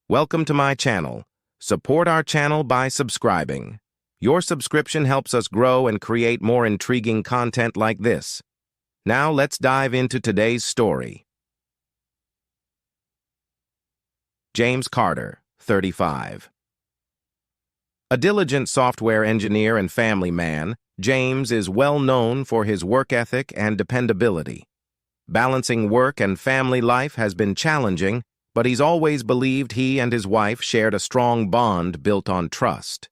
Welcome to my channel. Support our channel by subscribing. Your subscription helps us grow and create more intriguing content like this. Now let's dive into today's story. James Carter, 35. A diligent software engineer and family man, James is well known for his work ethic and dependability. Balancing work and family life has been challenging, but he's always believed he and his wife shared a strong bond built on trust.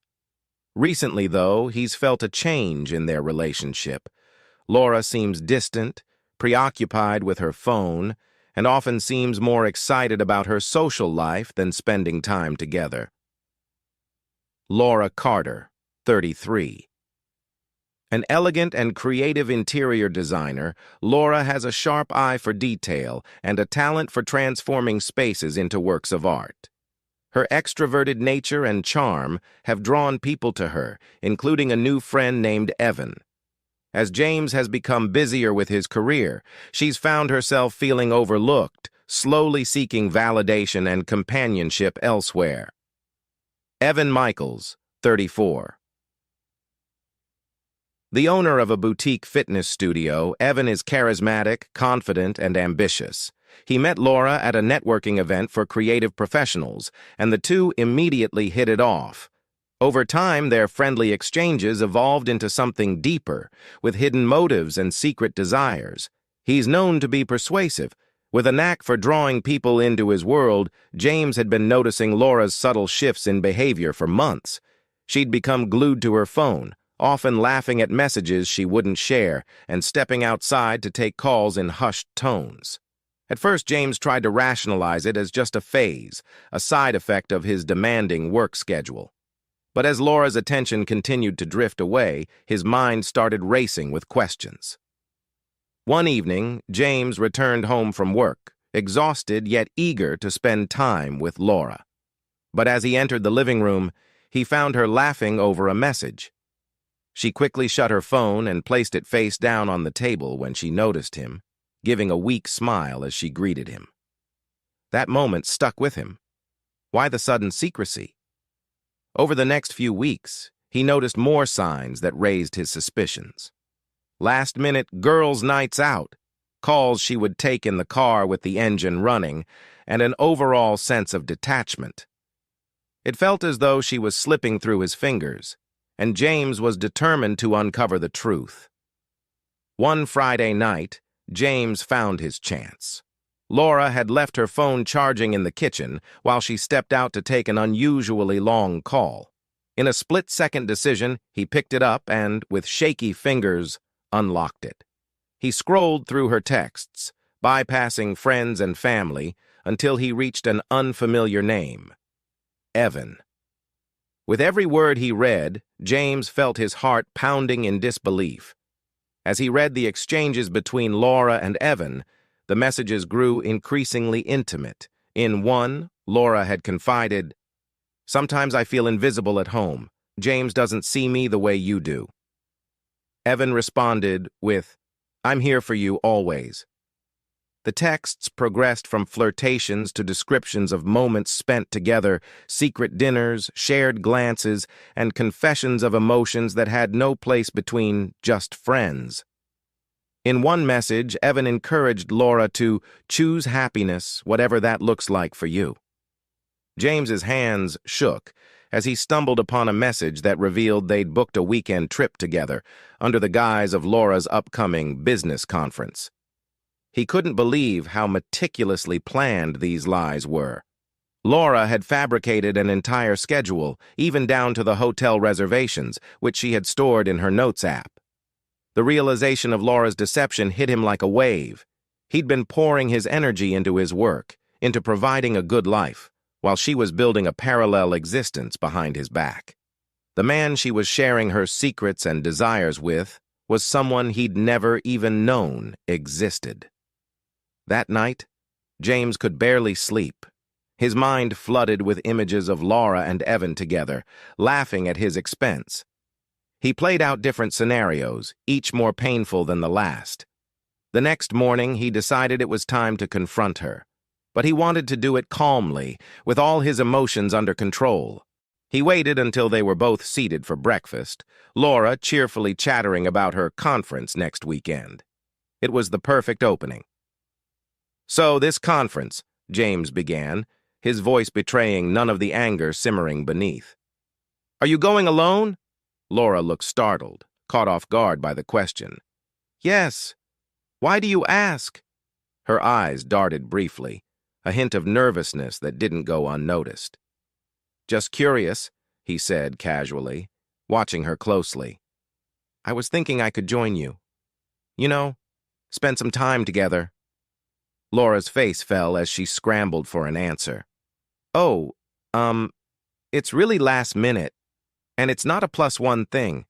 Recently, though, he's felt a change in their relationship. Laura seems distant, preoccupied with her phone, and often seems more excited about her social life than spending time together. Laura Carter, 33. An elegant and creative interior designer, Laura has a sharp eye for detail and a talent for transforming spaces into works of art. Her extroverted nature and charm have drawn people to her, including a new friend named Evan. As James has become busier with his career, she's found herself feeling overlooked, slowly seeking validation and companionship elsewhere. Evan Michaels, 34. The owner of a boutique fitness studio, Evan is charismatic, confident, and ambitious. He met Laura at a networking event for creative professionals, and the two immediately hit it off. Over time, their friendly exchanges evolved into something deeper, with hidden motives and secret desires. He's known to be persuasive. With a knack for drawing people into his world, James had been noticing Laura's subtle shifts in behavior for months. She'd become glued to her phone, often laughing at messages she wouldn't share, and stepping outside to take calls in hushed tones. At first, James tried to rationalize it as just a phase, a side effect of his demanding work schedule. But as Laura's attention continued to drift away, his mind started racing with questions. One evening, James returned home from work, exhausted yet eager to spend time with Laura. But as he entered the living room, he found her laughing over a message. She quickly shut her phone and placed it face down on the table when she noticed him, giving a weak smile as she greeted him. That moment stuck with him. Why the sudden secrecy? Over the next few weeks, he noticed more signs that raised his suspicions. Last-minute girls' nights out, calls she would take in the car with the engine running, and an overall sense of detachment. It felt as though she was slipping through his fingers, and James was determined to uncover the truth. One Friday night, James found his chance. Laura had left her phone charging in the kitchen while she stepped out to take an unusually long call. In a split-second decision, he picked it up and, with shaky fingers, unlocked it. He scrolled through her texts, bypassing friends and family, until he reached an unfamiliar name: Evan. With every word he read, James felt his heart pounding in disbelief. As he read the exchanges between Laura and Evan, the messages grew increasingly intimate. In one, Laura had confided, "Sometimes I feel invisible at home. James doesn't see me the way you do." Evan responded with, "I'm here for you always." The texts progressed from flirtations to descriptions of moments spent together, secret dinners, shared glances, and confessions of emotions that had no place between just friends. In one message, Evan encouraged Laura to choose happiness, whatever that looks like for you. James's hands shook as he stumbled upon a message that revealed they'd booked a weekend trip together under the guise of Laura's upcoming business conference. He couldn't believe how meticulously planned these lies were. Laura had fabricated an entire schedule, even down to the hotel reservations, which she had stored in her notes app. The realization of Laura's deception hit him like a wave. He'd been pouring his energy into his work, into providing a good life, while she was building a parallel existence behind his back. The man she was sharing her secrets and desires with was someone he'd never even known existed. That night, James could barely sleep. His mind flooded with images of Laura and Evan together, laughing at his expense. He played out different scenarios, each more painful than the last. The next morning, he decided it was time to confront her. but he wanted to do it calmly, with all his emotions under control. He waited until they were both seated for breakfast, Laura cheerfully chattering about her conference next weekend. It was the perfect opening. "So this conference," James began, his voice betraying none of the anger simmering beneath. "Are you going alone?" Laura looked startled, caught off guard by the question. "Yes. Why do you ask?" Her eyes darted briefly, a hint of nervousness that didn't go unnoticed. "Just curious," he said casually, watching her closely. "I was thinking I could join you. You know, spend some time together." Laura's face fell as she scrambled for an answer. "Oh, it's really last minute, and it's not a +1 thing.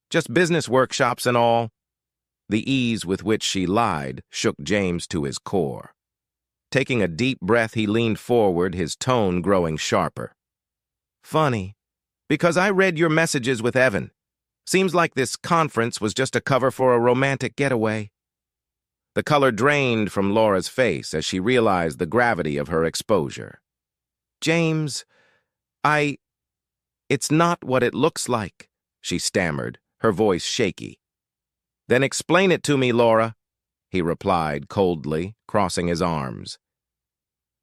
Just business workshops and all." The ease with which she lied shook James to his core. Taking a deep breath, he leaned forward, his tone growing sharper. "Funny, because I read your messages with Evan. Seems like this conference was just a cover for a romantic getaway." The color drained from Laura's face as she realized the gravity of her exposure. "James, it's not what it looks like," she stammered, her voice shaky. "Then explain it to me, Laura," he replied coldly, crossing his arms.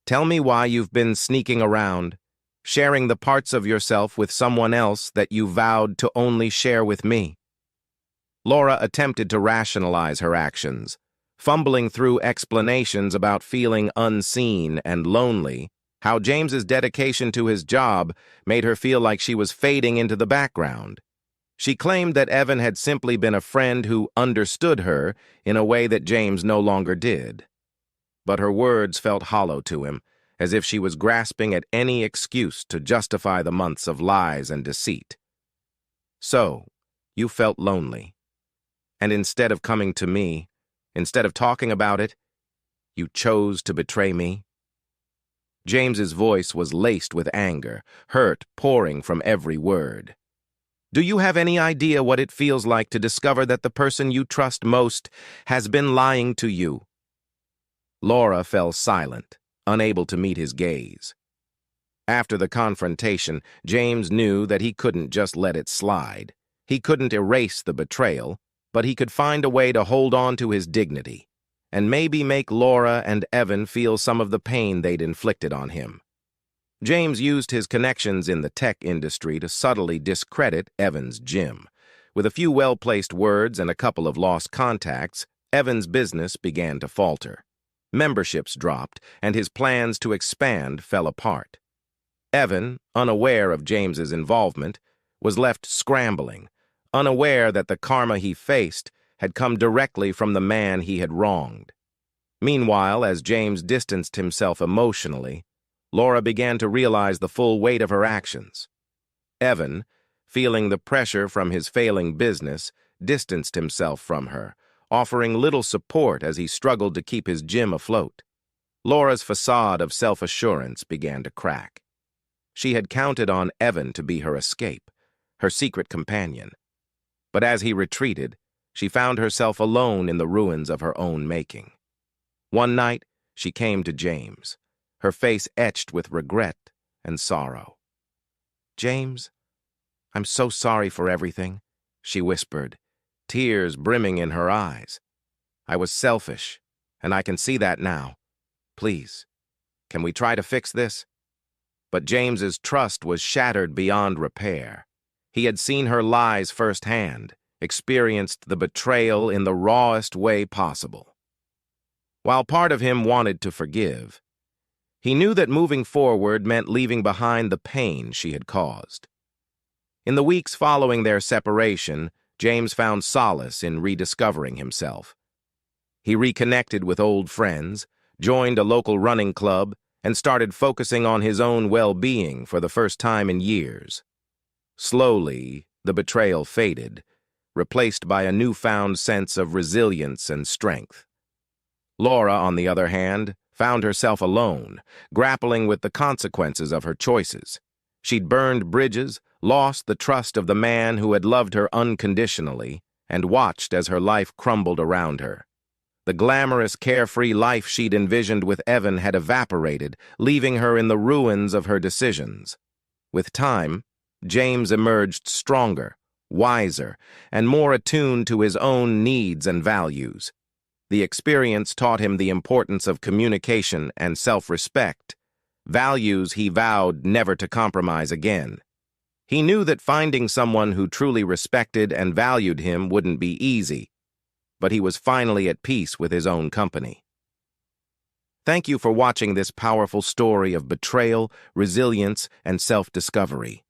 "Tell me why you've been sneaking around, sharing the parts of yourself with someone else that you vowed to only share with me." Laura attempted to rationalize her actions, fumbling through explanations about feeling unseen and lonely, how James's dedication to his job made her feel like she was fading into the background. She claimed that Evan had simply been a friend who understood her in a way that James no longer did. But her words felt hollow to him, as if she was grasping at any excuse to justify the months of lies and deceit. "So, you felt lonely. And instead of coming to me, instead of talking about it, you chose to betray me?" James's voice was laced with anger, hurt pouring from every word. "Do you have any idea what it feels like to discover that the person you trust most has been lying to you?" Laura fell silent, unable to meet his gaze. After the confrontation, James knew that he couldn't just let it slide. He couldn't erase the betrayal, but he could find a way to hold on to his dignity, and maybe make Laura and Evan feel some of the pain they'd inflicted on him. James used his connections in the tech industry to subtly discredit Evan's gym. With a few well-placed words and a couple of lost contacts, Evan's business began to falter. Memberships dropped, and his plans to expand fell apart. Evan, unaware of James's involvement, was left scrambling, unaware that the karma he faced had come directly from the man he had wronged. Meanwhile, as James distanced himself emotionally, Laura began to realize the full weight of her actions. Evan, feeling the pressure from his failing business, distanced himself from her, offering little support as he struggled to keep his gym afloat. Laura's facade of self-assurance began to crack. She had counted on Evan to be her escape, her secret companion. But as he retreated, she found herself alone in the ruins of her own making. One night, she came to James, her face etched with regret and sorrow. "James, I'm so sorry for everything," she whispered, tears brimming in her eyes. "I was selfish, and I can see that now. Please, can we try to fix this?" But James's trust was shattered beyond repair. He had seen her lies firsthand, experienced the betrayal in the rawest way possible. While part of him wanted to forgive, he knew that moving forward meant leaving behind the pain she had caused. In the weeks following their separation, James found solace in rediscovering himself. He reconnected with old friends, joined a local running club, and started focusing on his own well-being for the first time in years. Slowly, the betrayal faded, replaced by a newfound sense of resilience and strength. Laura, on the other hand, found herself alone, grappling with the consequences of her choices. She'd burned bridges, lost the trust of the man who had loved her unconditionally, and watched as her life crumbled around her. The glamorous, carefree life she'd envisioned with Evan had evaporated, leaving her in the ruins of her decisions. With time, James emerged stronger, wiser, and more attuned to his own needs and values. The experience taught him the importance of communication and self-respect, values he vowed never to compromise again. He knew that finding someone who truly respected and valued him wouldn't be easy, but he was finally at peace with his own company. Thank you for watching this powerful story of betrayal, resilience, and self-discovery.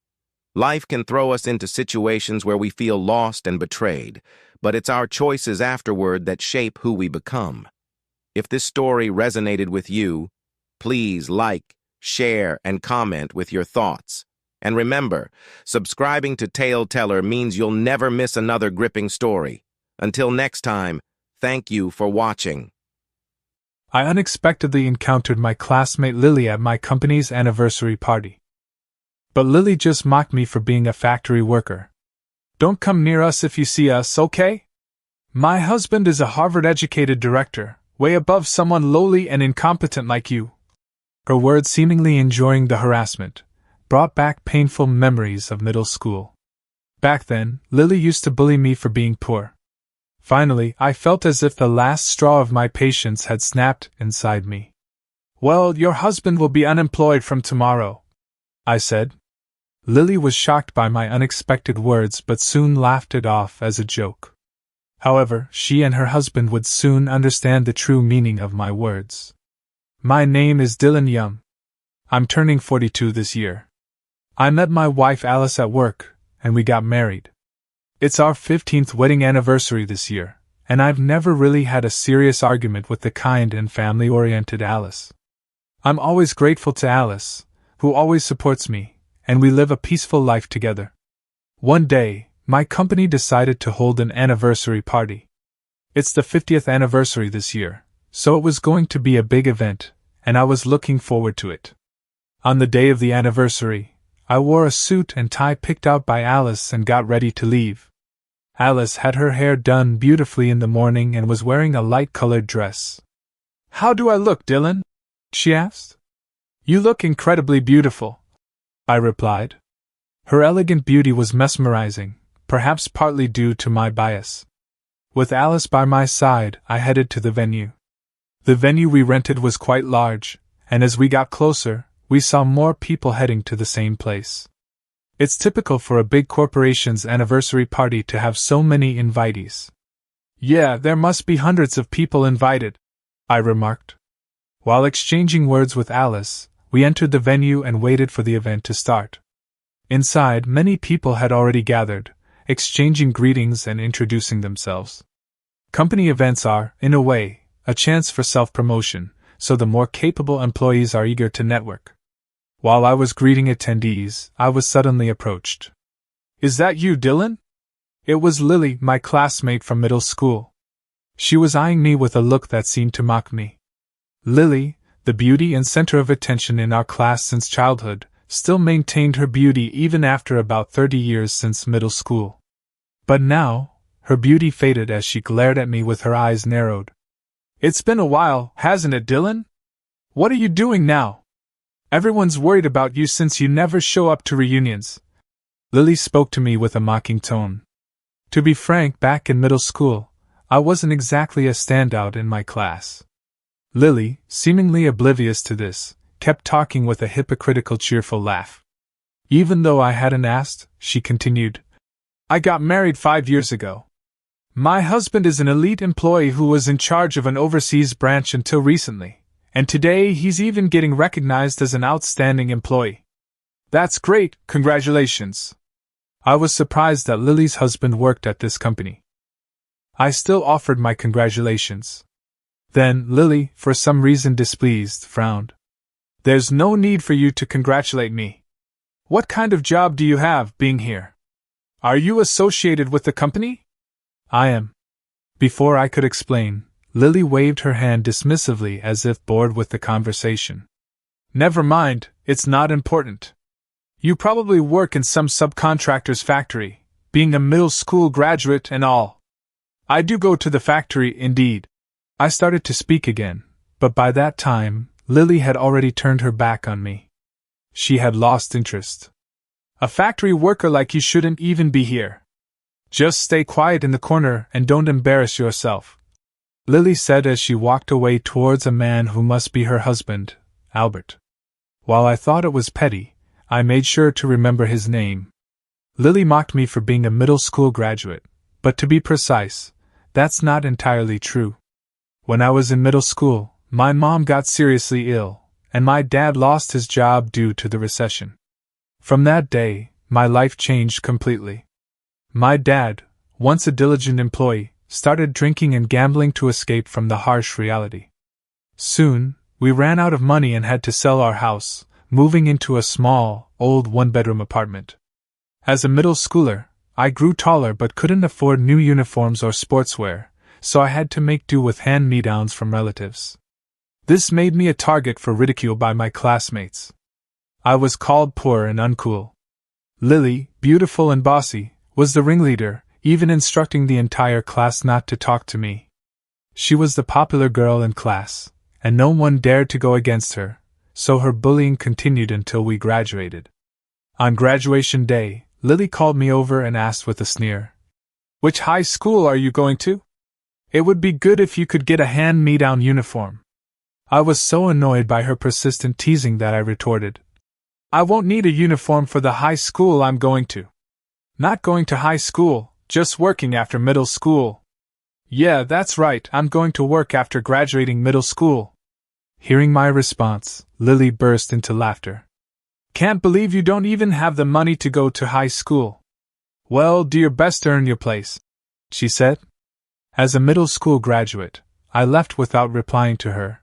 Life can throw us into situations where we feel lost and betrayed, but it's our choices afterward that shape who we become. If this story resonated with you, please like, share, and comment with your thoughts. And remember, subscribing to Tale Teller means you'll never miss another gripping story. Until next time, thank you for watching. I unexpectedly encountered my classmate Lily at my company's anniversary party. But Lily just mocked me for being a factory worker. Don't come near us if you see us, okay? My husband is a Harvard-educated director, way above someone lowly and incompetent like you. Her words, seemingly enjoying the harassment, brought back painful memories of middle school. Back then, Lily used to bully me for being poor. Finally, I felt as if the last straw of my patience had snapped inside me. Well, your husband will be unemployed from tomorrow, I said. Lily was shocked by my unexpected words but soon laughed it off as a joke. However, she and her husband would soon understand the true meaning of my words. My name is Dylan Young. I'm turning 42 this year. I met my wife Alice at work, and we got married. It's our 15th wedding anniversary this year, and I've never really had a serious argument with the kind and family-oriented Alice. I'm always grateful to Alice, who always supports me, and we live a peaceful life together. One day, my company decided to hold an anniversary party. It's the 50th anniversary this year, so it was going to be a big event, and I was looking forward to it. On the day of the anniversary, I wore a suit and tie picked out by Alice and got ready to leave. Alice had her hair done beautifully in the morning and was wearing a light-colored dress. "How do I look, Dylan?" she asked. "You look incredibly beautiful," I replied. Her elegant beauty was mesmerizing, perhaps partly due to my bias. With Alice by my side, I headed to the venue. The venue we rented was quite large, and as we got closer, we saw more people heading to the same place. It's typical for a big corporation's anniversary party to have so many invitees. "Yeah, there must be hundreds of people invited," I remarked. While exchanging words with Alice, we entered the venue and waited for the event to start. Inside, many people had already gathered, exchanging greetings and introducing themselves. Company events are, in a way, a chance for self-promotion, so the more capable employees are eager to network. While I was greeting attendees, I was suddenly approached. "Is that you, Dylan?" It was Lily, my classmate from middle school. She was eyeing me with a look that seemed to mock me. Lily, the beauty and center of attention in our class since childhood, still maintained her beauty even after about 30 years since middle school. But now, her beauty faded as she glared at me with her eyes narrowed. "It's been a while, hasn't it, Dylan? What are you doing now? Everyone's worried about you since you never show up to reunions." Lily spoke to me with a mocking tone. To be frank, back in middle school, I wasn't exactly a standout in my class. Lily, seemingly oblivious to this, kept talking with a hypocritical cheerful laugh. Even though I hadn't asked, she continued, "I got married 5 years ago. My husband is an elite employee who was in charge of an overseas branch until recently, and today he's even getting recognized as an outstanding employee. That's great, congratulations." I was surprised that Lily's husband worked at this company. I still offered my congratulations. Then, Lily, for some reason displeased, frowned. "There's no need for you to congratulate me. What kind of job do you have, being here? Are you associated with the company?" "I am." Before I could explain, Lily waved her hand dismissively as if bored with the conversation. "Never mind, it's not important. You probably work in some subcontractor's factory, being a middle school graduate and all." "I do go to the factory, indeed." I started to speak again, but by that time, Lily had already turned her back on me. She had lost interest. "A factory worker like you shouldn't even be here. Just stay quiet in the corner and don't embarrass yourself," Lily said as she walked away towards a man who must be her husband, Albert. While I thought it was petty, I made sure to remember his name. Lily mocked me for being a middle school graduate, but to be precise, that's not entirely true. When I was in middle school, my mom got seriously ill, and my dad lost his job due to the recession. From that day, my life changed completely. My dad, once a diligent employee, started drinking and gambling to escape from the harsh reality. Soon, we ran out of money and had to sell our house, moving into a small, old one-bedroom apartment. As a middle schooler, I grew taller but couldn't afford new uniforms or sportswear, so I had to make do with hand-me-downs from relatives. This made me a target for ridicule by my classmates. I was called poor and uncool. Lily, beautiful and bossy, was the ringleader, even instructing the entire class not to talk to me. She was the popular girl in class, and no one dared to go against her, so her bullying continued until we graduated. On graduation day, Lily called me over and asked with a sneer, "Which high school are you going to? It would be good if you could get a hand-me-down uniform." I was so annoyed by her persistent teasing that I retorted, "I won't need a uniform for the high school I'm going to. Not going to high school, just working after middle school." "Yeah, that's right, I'm going to work after graduating middle school." Hearing my response, Lily burst into laughter. "Can't believe you don't even have the money to go to high school. Well, do your best to earn your place," she said. As a middle school graduate, I left without replying to her.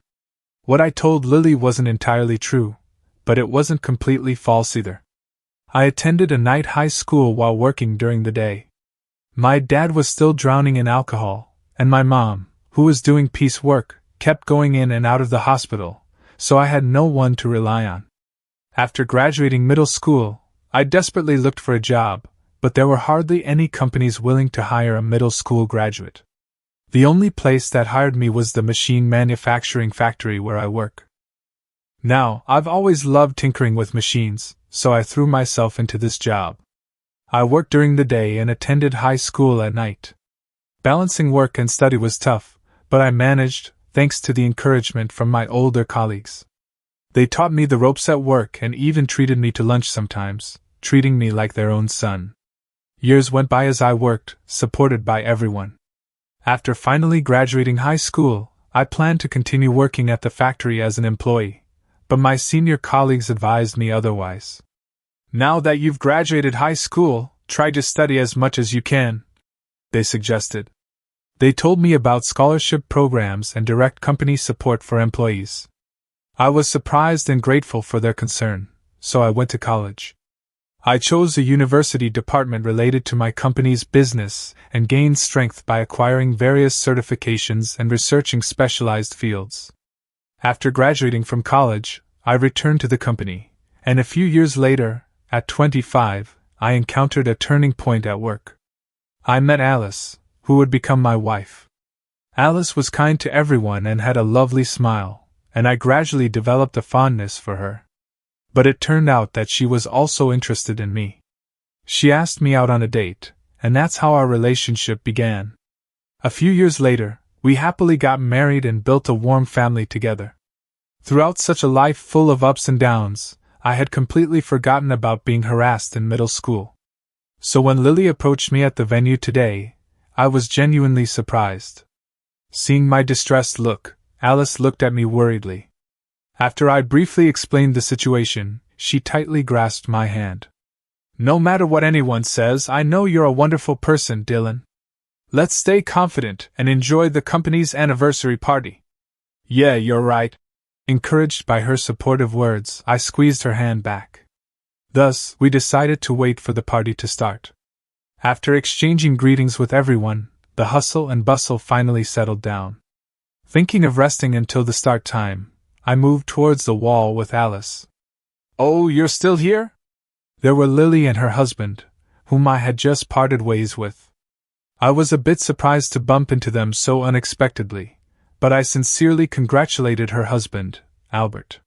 What I told Lily wasn't entirely true, but it wasn't completely false either. I attended a night high school while working during the day. My dad was still drowning in alcohol, and my mom, who was doing piecework, kept going in and out of the hospital, so I had no one to rely on. After graduating middle school, I desperately looked for a job, but there were hardly any companies willing to hire a middle school graduate. The only place that hired me was the machine manufacturing factory where I work. Now, I've always loved tinkering with machines, so I threw myself into this job. I worked during the day and attended high school at night. Balancing work and study was tough, but I managed, thanks to the encouragement from my older colleagues. They taught me the ropes at work and even treated me to lunch sometimes, treating me like their own son. Years went by as I worked, supported by everyone. After finally graduating high school, I planned to continue working at the factory as an employee, but my senior colleagues advised me otherwise. "Now that you've graduated high school, try to study as much as you can," they suggested. They told me about scholarship programs and direct company support for employees. I was surprised and grateful for their concern, so I went to college. I chose a university department related to my company's business and gained strength by acquiring various certifications and researching specialized fields. After graduating from college, I returned to the company, and a few years later, at 25, I encountered a turning point at work. I met Alice, who would become my wife. Alice was kind to everyone and had a lovely smile, and I gradually developed a fondness for her. But it turned out that she was also interested in me. She asked me out on a date, and that's how our relationship began. A few years later, we happily got married and built a warm family together. Throughout such a life full of ups and downs, I had completely forgotten about being harassed in middle school. So when Lily approached me at the venue today, I was genuinely surprised. Seeing my distressed look, Alice looked at me worriedly. After I briefly explained the situation, she tightly grasped my hand. "No matter what anyone says, I know you're a wonderful person, Dylan. Let's stay confident and enjoy the company's anniversary party." "Yeah, you're right." Encouraged by her supportive words, I squeezed her hand back. Thus, we decided to wait for the party to start. After exchanging greetings with everyone, the hustle and bustle finally settled down. Thinking of resting until the start time, I moved towards the wall with Alice. "Oh, you're still here?" There were Lily and her husband, whom I had just parted ways with. I was a bit surprised to bump into them so unexpectedly, but I sincerely congratulated her husband, Albert.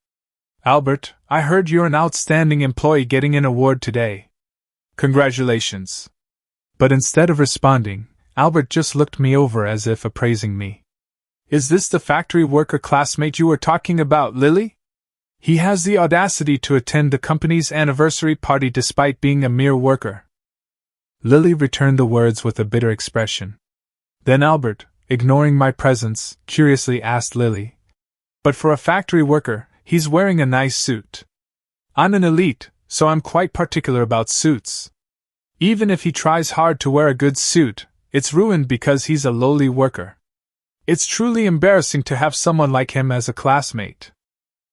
Albert, I heard you're an outstanding employee getting an award today. Congratulations. But instead of responding, Albert just looked me over as if appraising me. Is this the factory worker classmate you were talking about, Lily? He has the audacity to attend the company's anniversary party despite being a mere worker. Lily returned the words with a bitter expression. Then Albert, ignoring my presence, curiously asked Lily, "But for a factory worker, he's wearing a nice suit. I'm an elite, so I'm quite particular about suits. Even if he tries hard to wear a good suit, it's ruined because he's a lowly worker. It's truly embarrassing to have someone like him as a classmate."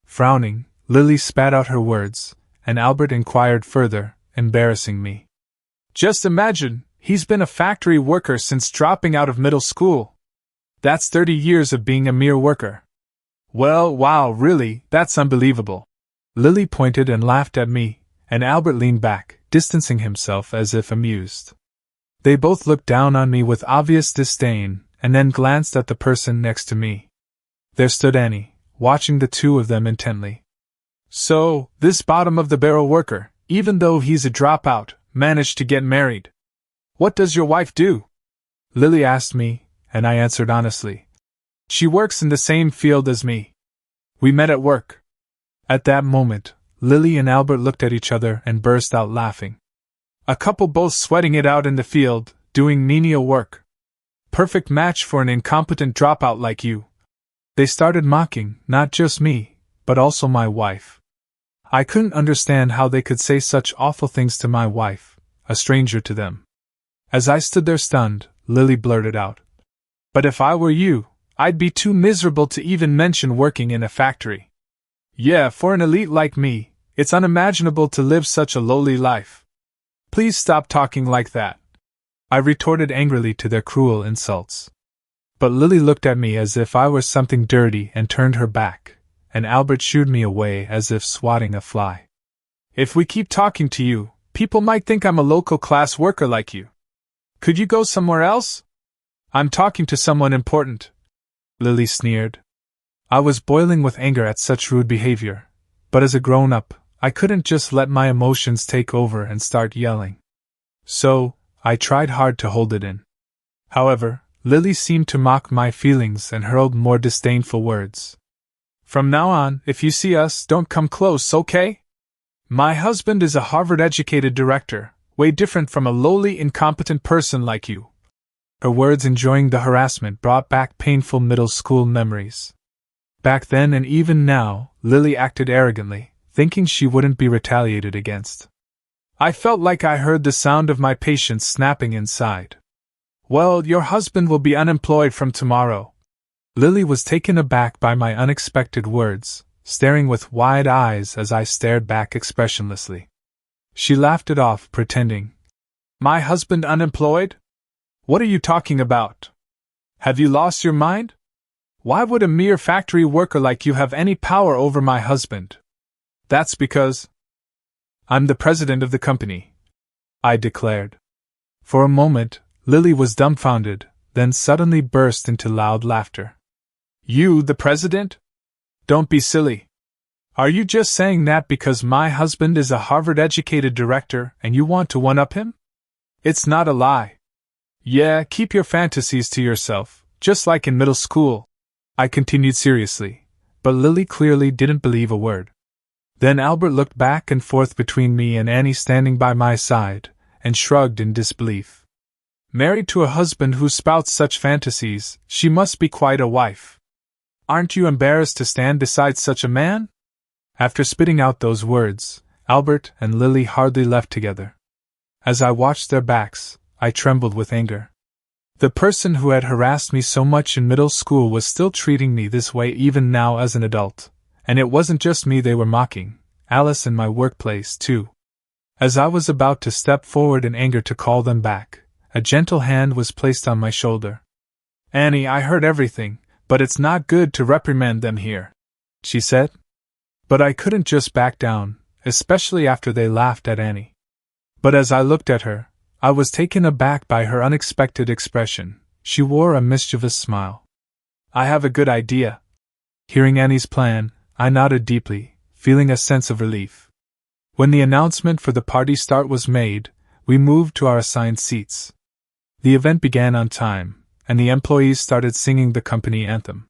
Frowning, Lily spat out her words, and Albert inquired further, embarrassing me. "Just imagine, he's been a factory worker since dropping out of middle school. That's 30 years of being a mere worker." "Well, wow, really, that's unbelievable." Lily pointed and laughed at me, and Albert leaned back, distancing himself as if amused. They both looked down on me with obvious disdain, and then glanced at the person next to me. There stood Annie, watching the two of them intently. "So, this bottom-of-the-barrel worker, even though he's a dropout, managed to get married. What does your wife do?" Lily asked me, and I answered honestly. "She works in the same field as me. We met at work." At that moment, Lily and Albert looked at each other and burst out laughing. A couple both sweating it out in the field, doing menial work. Perfect match for an incompetent dropout like you. They started mocking, not just me, but also my wife. I couldn't understand how they could say such awful things to my wife, a stranger to them. As I stood there stunned, Lily blurted out, "But if I were you, I'd be too miserable to even mention working in a factory. Yeah, for an elite like me, it's unimaginable to live such a lowly life. Please stop talking like that," I retorted angrily to their cruel insults. But Lily looked at me as if I were something dirty and turned her back, and Albert shooed me away as if swatting a fly. "If we keep talking to you, people might think I'm a local class worker like you. Could you go somewhere else? I'm talking to someone important," Lily sneered. I was boiling with anger at such rude behavior, but as a grown-up, I couldn't just let my emotions take over and start yelling. So, I tried hard to hold it in. However, Lily seemed to mock my feelings and hurled more disdainful words. "From now on, if you see us, don't come close, okay? My husband is a Harvard-educated director, way different from a lowly, incompetent person like you." Her words enjoying the harassment brought back painful middle school memories. Back then and even now, Lily acted arrogantly, thinking she wouldn't be retaliated against. I felt like I heard the sound of my patience snapping inside. "Well, your husband will be unemployed from tomorrow." Lily was taken aback by my unexpected words, staring with wide eyes as I stared back expressionlessly. She laughed it off, pretending, "My husband unemployed? What are you talking about? Have you lost your mind? Why would a mere factory worker like you have any power over my husband?" "That's because I'm the president of the company," I declared. For a moment, Lily was dumbfounded, then suddenly burst into loud laughter. "You, the president? Don't be silly. Are you just saying that because my husband is a Harvard-educated director and you want to one-up him? It's not a lie. Yeah, keep your fantasies to yourself, just like in middle school," I continued seriously, but Lily clearly didn't believe a word. Then Albert looked back and forth between me and Annie standing by my side, and shrugged in disbelief. "Married to a husband who spouts such fantasies, she must be quite a wife. Aren't you embarrassed to stand beside such a man?" After spitting out those words, Albert and Lily hardly left together. As I watched their backs, I trembled with anger. The person who had harassed me so much in middle school was still treating me this way even now as an adult. And it wasn't just me they were mocking, Alice and my workplace, too. As I was about to step forward in anger to call them back, a gentle hand was placed on my shoulder. "Annie, I heard everything, but it's not good to reprimand them here," she said. But I couldn't just back down, especially after they laughed at Annie. But as I looked at her, I was taken aback by her unexpected expression. She wore a mischievous smile. I have a good idea. Hearing Annie's plan, I nodded deeply, feeling a sense of relief. When the announcement for the party start was made, we moved to our assigned seats. The event began on time, and the employees started singing the company anthem.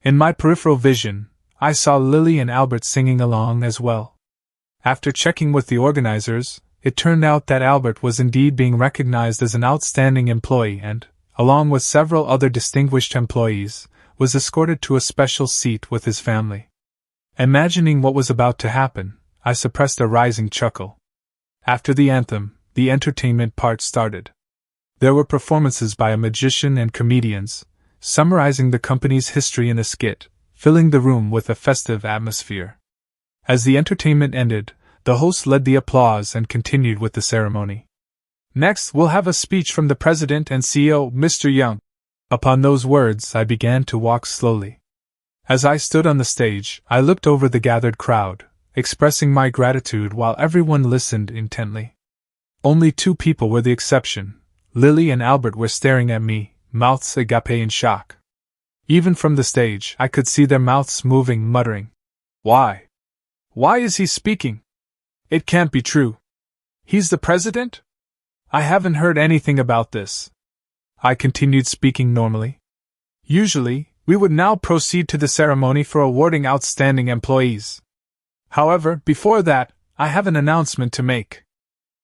In my peripheral vision, I saw Lily and Albert singing along as well. After checking with the organizers, it turned out that Albert was indeed being recognized as an outstanding employee and, along with several other distinguished employees, was escorted to a special seat with his family. Imagining what was about to happen, I suppressed a rising chuckle. After the anthem, the entertainment part started. There were performances by a magician and comedians, summarizing the company's history in a skit, filling the room with a festive atmosphere. As the entertainment ended, the host led the applause and continued with the ceremony. Next, we'll have a speech from the President and CEO, Mr. Young. Upon those words, I began to walk slowly. As I stood on the stage, I looked over the gathered crowd, expressing my gratitude while everyone listened intently. Only 2 people were the exception. Lily and Albert were staring at me, mouths agape in shock. Even from the stage, I could see their mouths moving, muttering, "Why? Why is he speaking? It can't be true. He's the president? I haven't heard anything about this." I continued speaking normally. Usually, we would now proceed to the ceremony for awarding outstanding employees. However, before that, I have an announcement to make.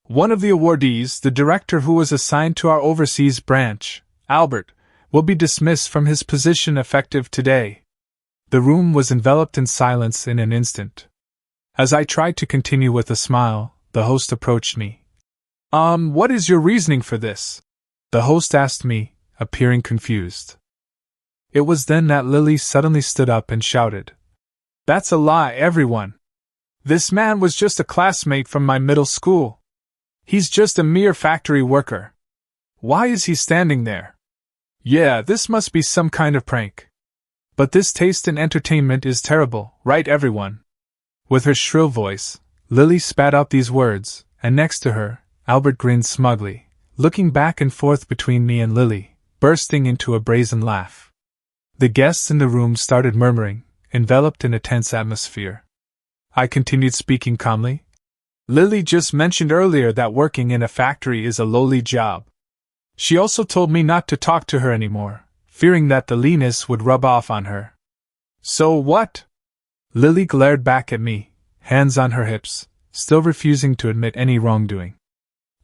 One of the awardees, the director who was assigned to our overseas branch, Albert, will be dismissed from his position effective today. The room was enveloped in silence in an instant. As I tried to continue with a smile, the host approached me. What is your reasoning for this?" the host asked me, appearing confused. It was then that Lily suddenly stood up and shouted, "That's a lie, everyone! This man was just a classmate from my middle school. He's just a mere factory worker. Why is he standing there? Yeah, this must be some kind of prank. But this taste in entertainment is terrible, right, everyone?" With her shrill voice, Lily spat out these words, and next to her, Albert grinned smugly, looking back and forth between me and Lily, bursting into a brazen laugh. The guests in the room started murmuring, enveloped in a tense atmosphere. I continued speaking calmly. "Lily just mentioned earlier that working in a factory is a lowly job. She also told me not to talk to her anymore, fearing that the leanness would rub off on her." "So what?" Lily glared back at me, hands on her hips, still refusing to admit any wrongdoing.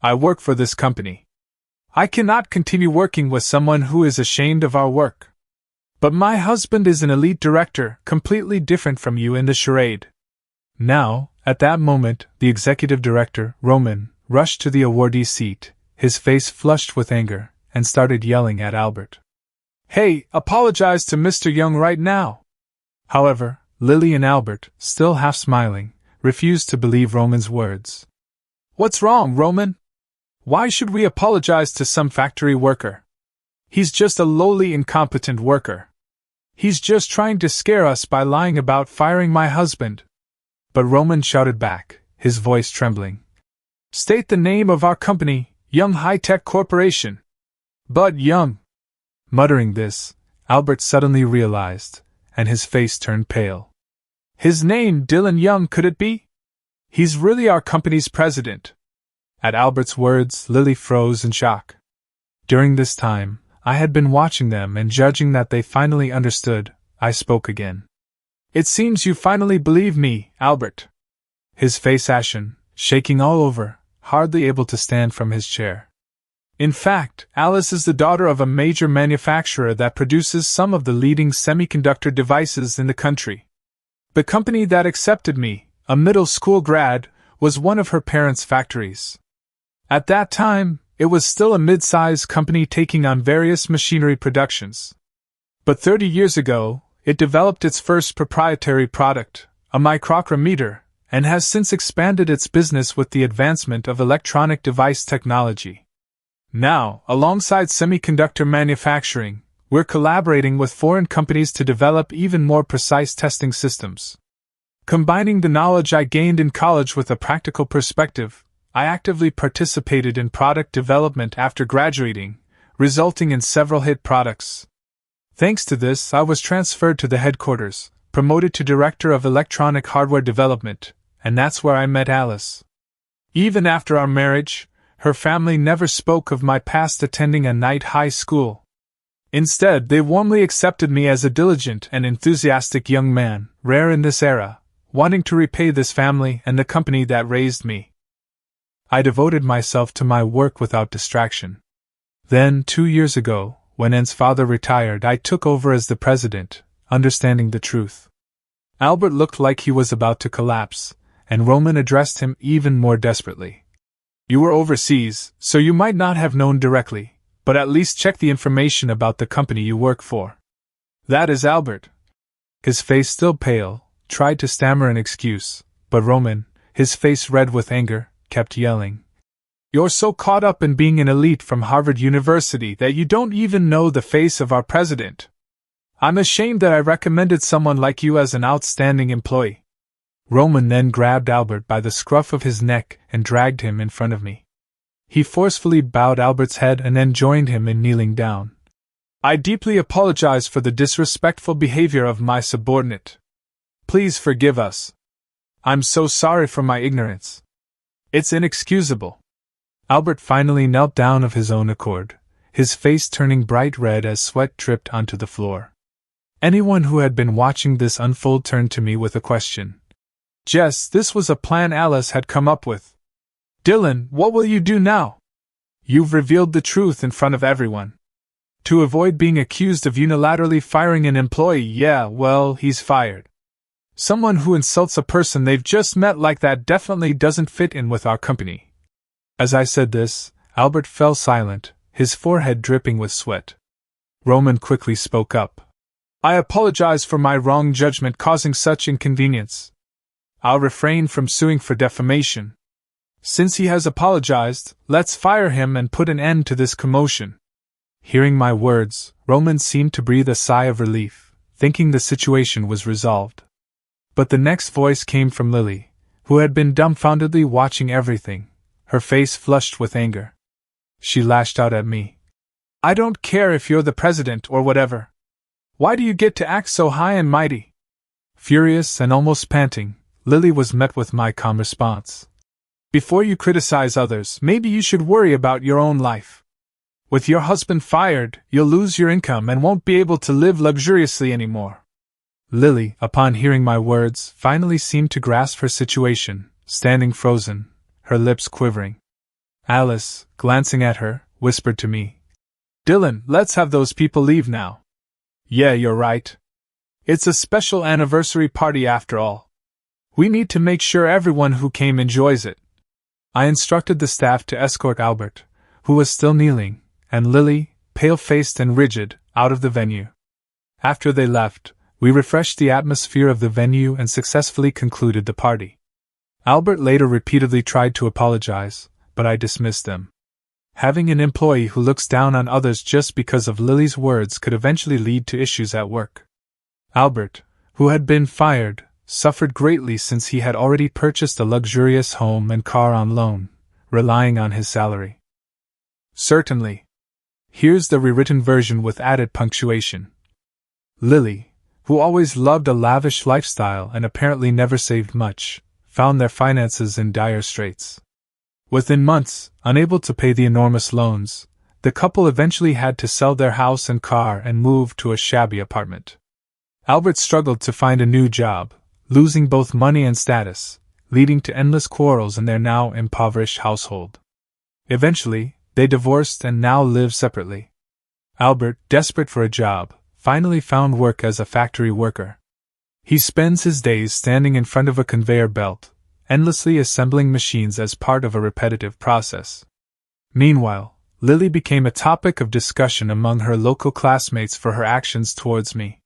"I work for this company. I cannot continue working with someone who is ashamed of our work. But my husband is an elite director, completely different from you in the charade." Now, at that moment, the executive director, Roman, rushed to the awardee seat, his face flushed with anger, and started yelling at Albert. "Hey, apologize to Mr. Young right now!" However, Lily and Albert, still half smiling, refused to believe Roman's words. "What's wrong, Roman? Why should we apologize to some factory worker? He's just a lowly, incompetent worker. He's just trying to scare us by lying about firing my husband." But Roman shouted back, his voice trembling. "State the name of our company, Young High-Tech Corporation." "But Young..." Muttering this, Albert suddenly realized, and his face turned pale. "His name, Dylan Young, could it be? He's really our company's president." At Albert's words, Lily froze in shock. During this time, I had been watching them and judging that they finally understood, I spoke again. "It seems you finally believe me, Albert." His face ashen, shaking all over, hardly able to stand from his chair. "In fact, Alice is the daughter of a major manufacturer that produces some of the leading semiconductor devices in the country. The company that accepted me, a middle school grad, was one of her parents' factories. At that time, it was still a mid-sized company taking on various machinery productions. But 30 years ago, it developed its first proprietary product, a microchrometer, and has since expanded its business with the advancement of electronic device technology. Now, alongside semiconductor manufacturing, we're collaborating with foreign companies to develop even more precise testing systems. Combining the knowledge I gained in college with a practical perspective, I actively participated in product development after graduating, resulting in several hit products. Thanks to this, I was transferred to the headquarters, promoted to Director of Electronic Hardware Development, and that's where I met Alice. Even after our marriage, her family never spoke of my past attending a night high school. Instead, they warmly accepted me as a diligent and enthusiastic young man, rare in this era, wanting to repay this family and the company that raised me. I devoted myself to my work without distraction. Then, 2 years ago, when Ann's father retired, I took over as the president, understanding the truth. Albert looked like he was about to collapse, and Roman addressed him even more desperately. You were overseas, so you might not have known directly, but at least check the information about the company you work for. That is Albert. His face still pale, tried to stammer an excuse, but Roman, his face red with anger, kept yelling. You're so caught up in being an elite from Harvard University that you don't even know the face of our president. I'm ashamed that I recommended someone like you as an outstanding employee. Roman then grabbed Albert by the scruff of his neck and dragged him in front of me. He forcefully bowed Albert's head and then joined him in kneeling down. I deeply apologize for the disrespectful behavior of my subordinate. Please forgive us. I'm so sorry for my ignorance. It's inexcusable. Albert finally knelt down of his own accord, his face turning bright red as sweat dripped onto the floor. Anyone who had been watching this unfold turned to me with a question. Jess, this was a plan Alice had come up with. Dylan, what will you do now? You've revealed the truth in front of everyone. To avoid being accused of unilaterally firing an employee, yeah, well, he's fired. Someone who insults a person they've just met like that definitely doesn't fit in with our company. As I said this, Albert fell silent, his forehead dripping with sweat. Roman quickly spoke up. I apologize for my wrong judgment causing such inconvenience. I'll refrain from suing for defamation. Since he has apologized, let's fire him and put an end to this commotion. Hearing my words, Roman seemed to breathe a sigh of relief, thinking the situation was resolved. But the next voice came from Lily, who had been dumbfoundedly watching everything, her face flushed with anger. She lashed out at me. I don't care if you're the president or whatever. Why do you get to act so high and mighty? Furious and almost panting, Lily was met with my calm response. Before you criticize others, maybe you should worry about your own life. With your husband fired, you'll lose your income and won't be able to live luxuriously anymore. Lily, upon hearing my words, finally seemed to grasp her situation, standing frozen, her lips quivering. Alice, glancing at her, whispered to me. Dylan, let's have those people leave now. Yeah, you're right. It's a special anniversary party after all. We need to make sure everyone who came enjoys it. I instructed the staff to escort Albert, who was still kneeling, and Lily, pale-faced and rigid, out of the venue. After they left, we refreshed the atmosphere of the venue and successfully concluded the party. Albert later repeatedly tried to apologize, but I dismissed them. Having an employee who looks down on others just because of Lily's words could eventually lead to issues at work. Albert, who had been fired, suffered greatly since he had already purchased a luxurious home and car on loan, relying on his salary. Certainly. Here's the rewritten version with added punctuation. Lily, who always loved a lavish lifestyle and apparently never saved much, found their finances in dire straits. Within months, unable to pay the enormous loans, the couple eventually had to sell their house and car and move to a shabby apartment. Albert struggled to find a new job, losing both money and status, leading to endless quarrels in their now impoverished household. Eventually, they divorced and now live separately. Albert, desperate for a job, finally found work as a factory worker. He spends his days standing in front of a conveyor belt, endlessly assembling machines as part of a repetitive process. Meanwhile, Lily became a topic of discussion among her local classmates for her actions towards me.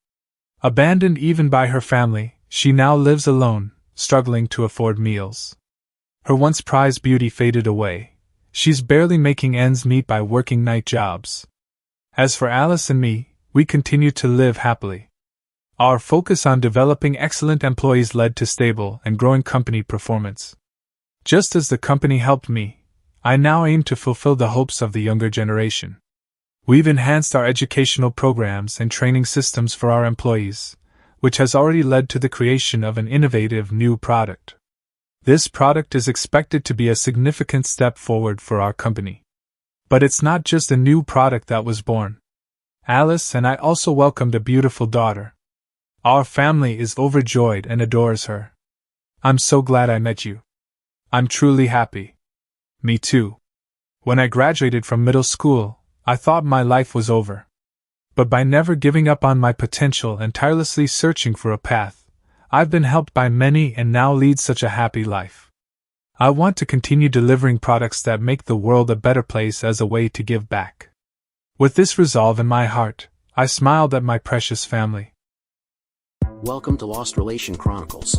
Abandoned even by her family, she now lives alone, struggling to afford meals. Her once prized beauty faded away. She's barely making ends meet by working night jobs. As for Alice and me, we continue to live happily. Our focus on developing excellent employees led to stable and growing company performance. Just as the company helped me, I now aim to fulfill the hopes of the younger generation. We've enhanced our educational programs and training systems for our employees, which has already led to the creation of an innovative new product. This product is expected to be a significant step forward for our company. But it's not just a new product that was born. Alice and I also welcomed a beautiful daughter. Our family is overjoyed and adores her. I'm so glad I met you. I'm truly happy. Me too. When I graduated from middle school, I thought my life was over. But by never giving up on my potential and tirelessly searching for a path, I've been helped by many and now lead such a happy life. I want to continue delivering products that make the world a better place as a way to give back. With this resolve in my heart, I smiled at my precious family. Welcome to Lost Relation Chronicles.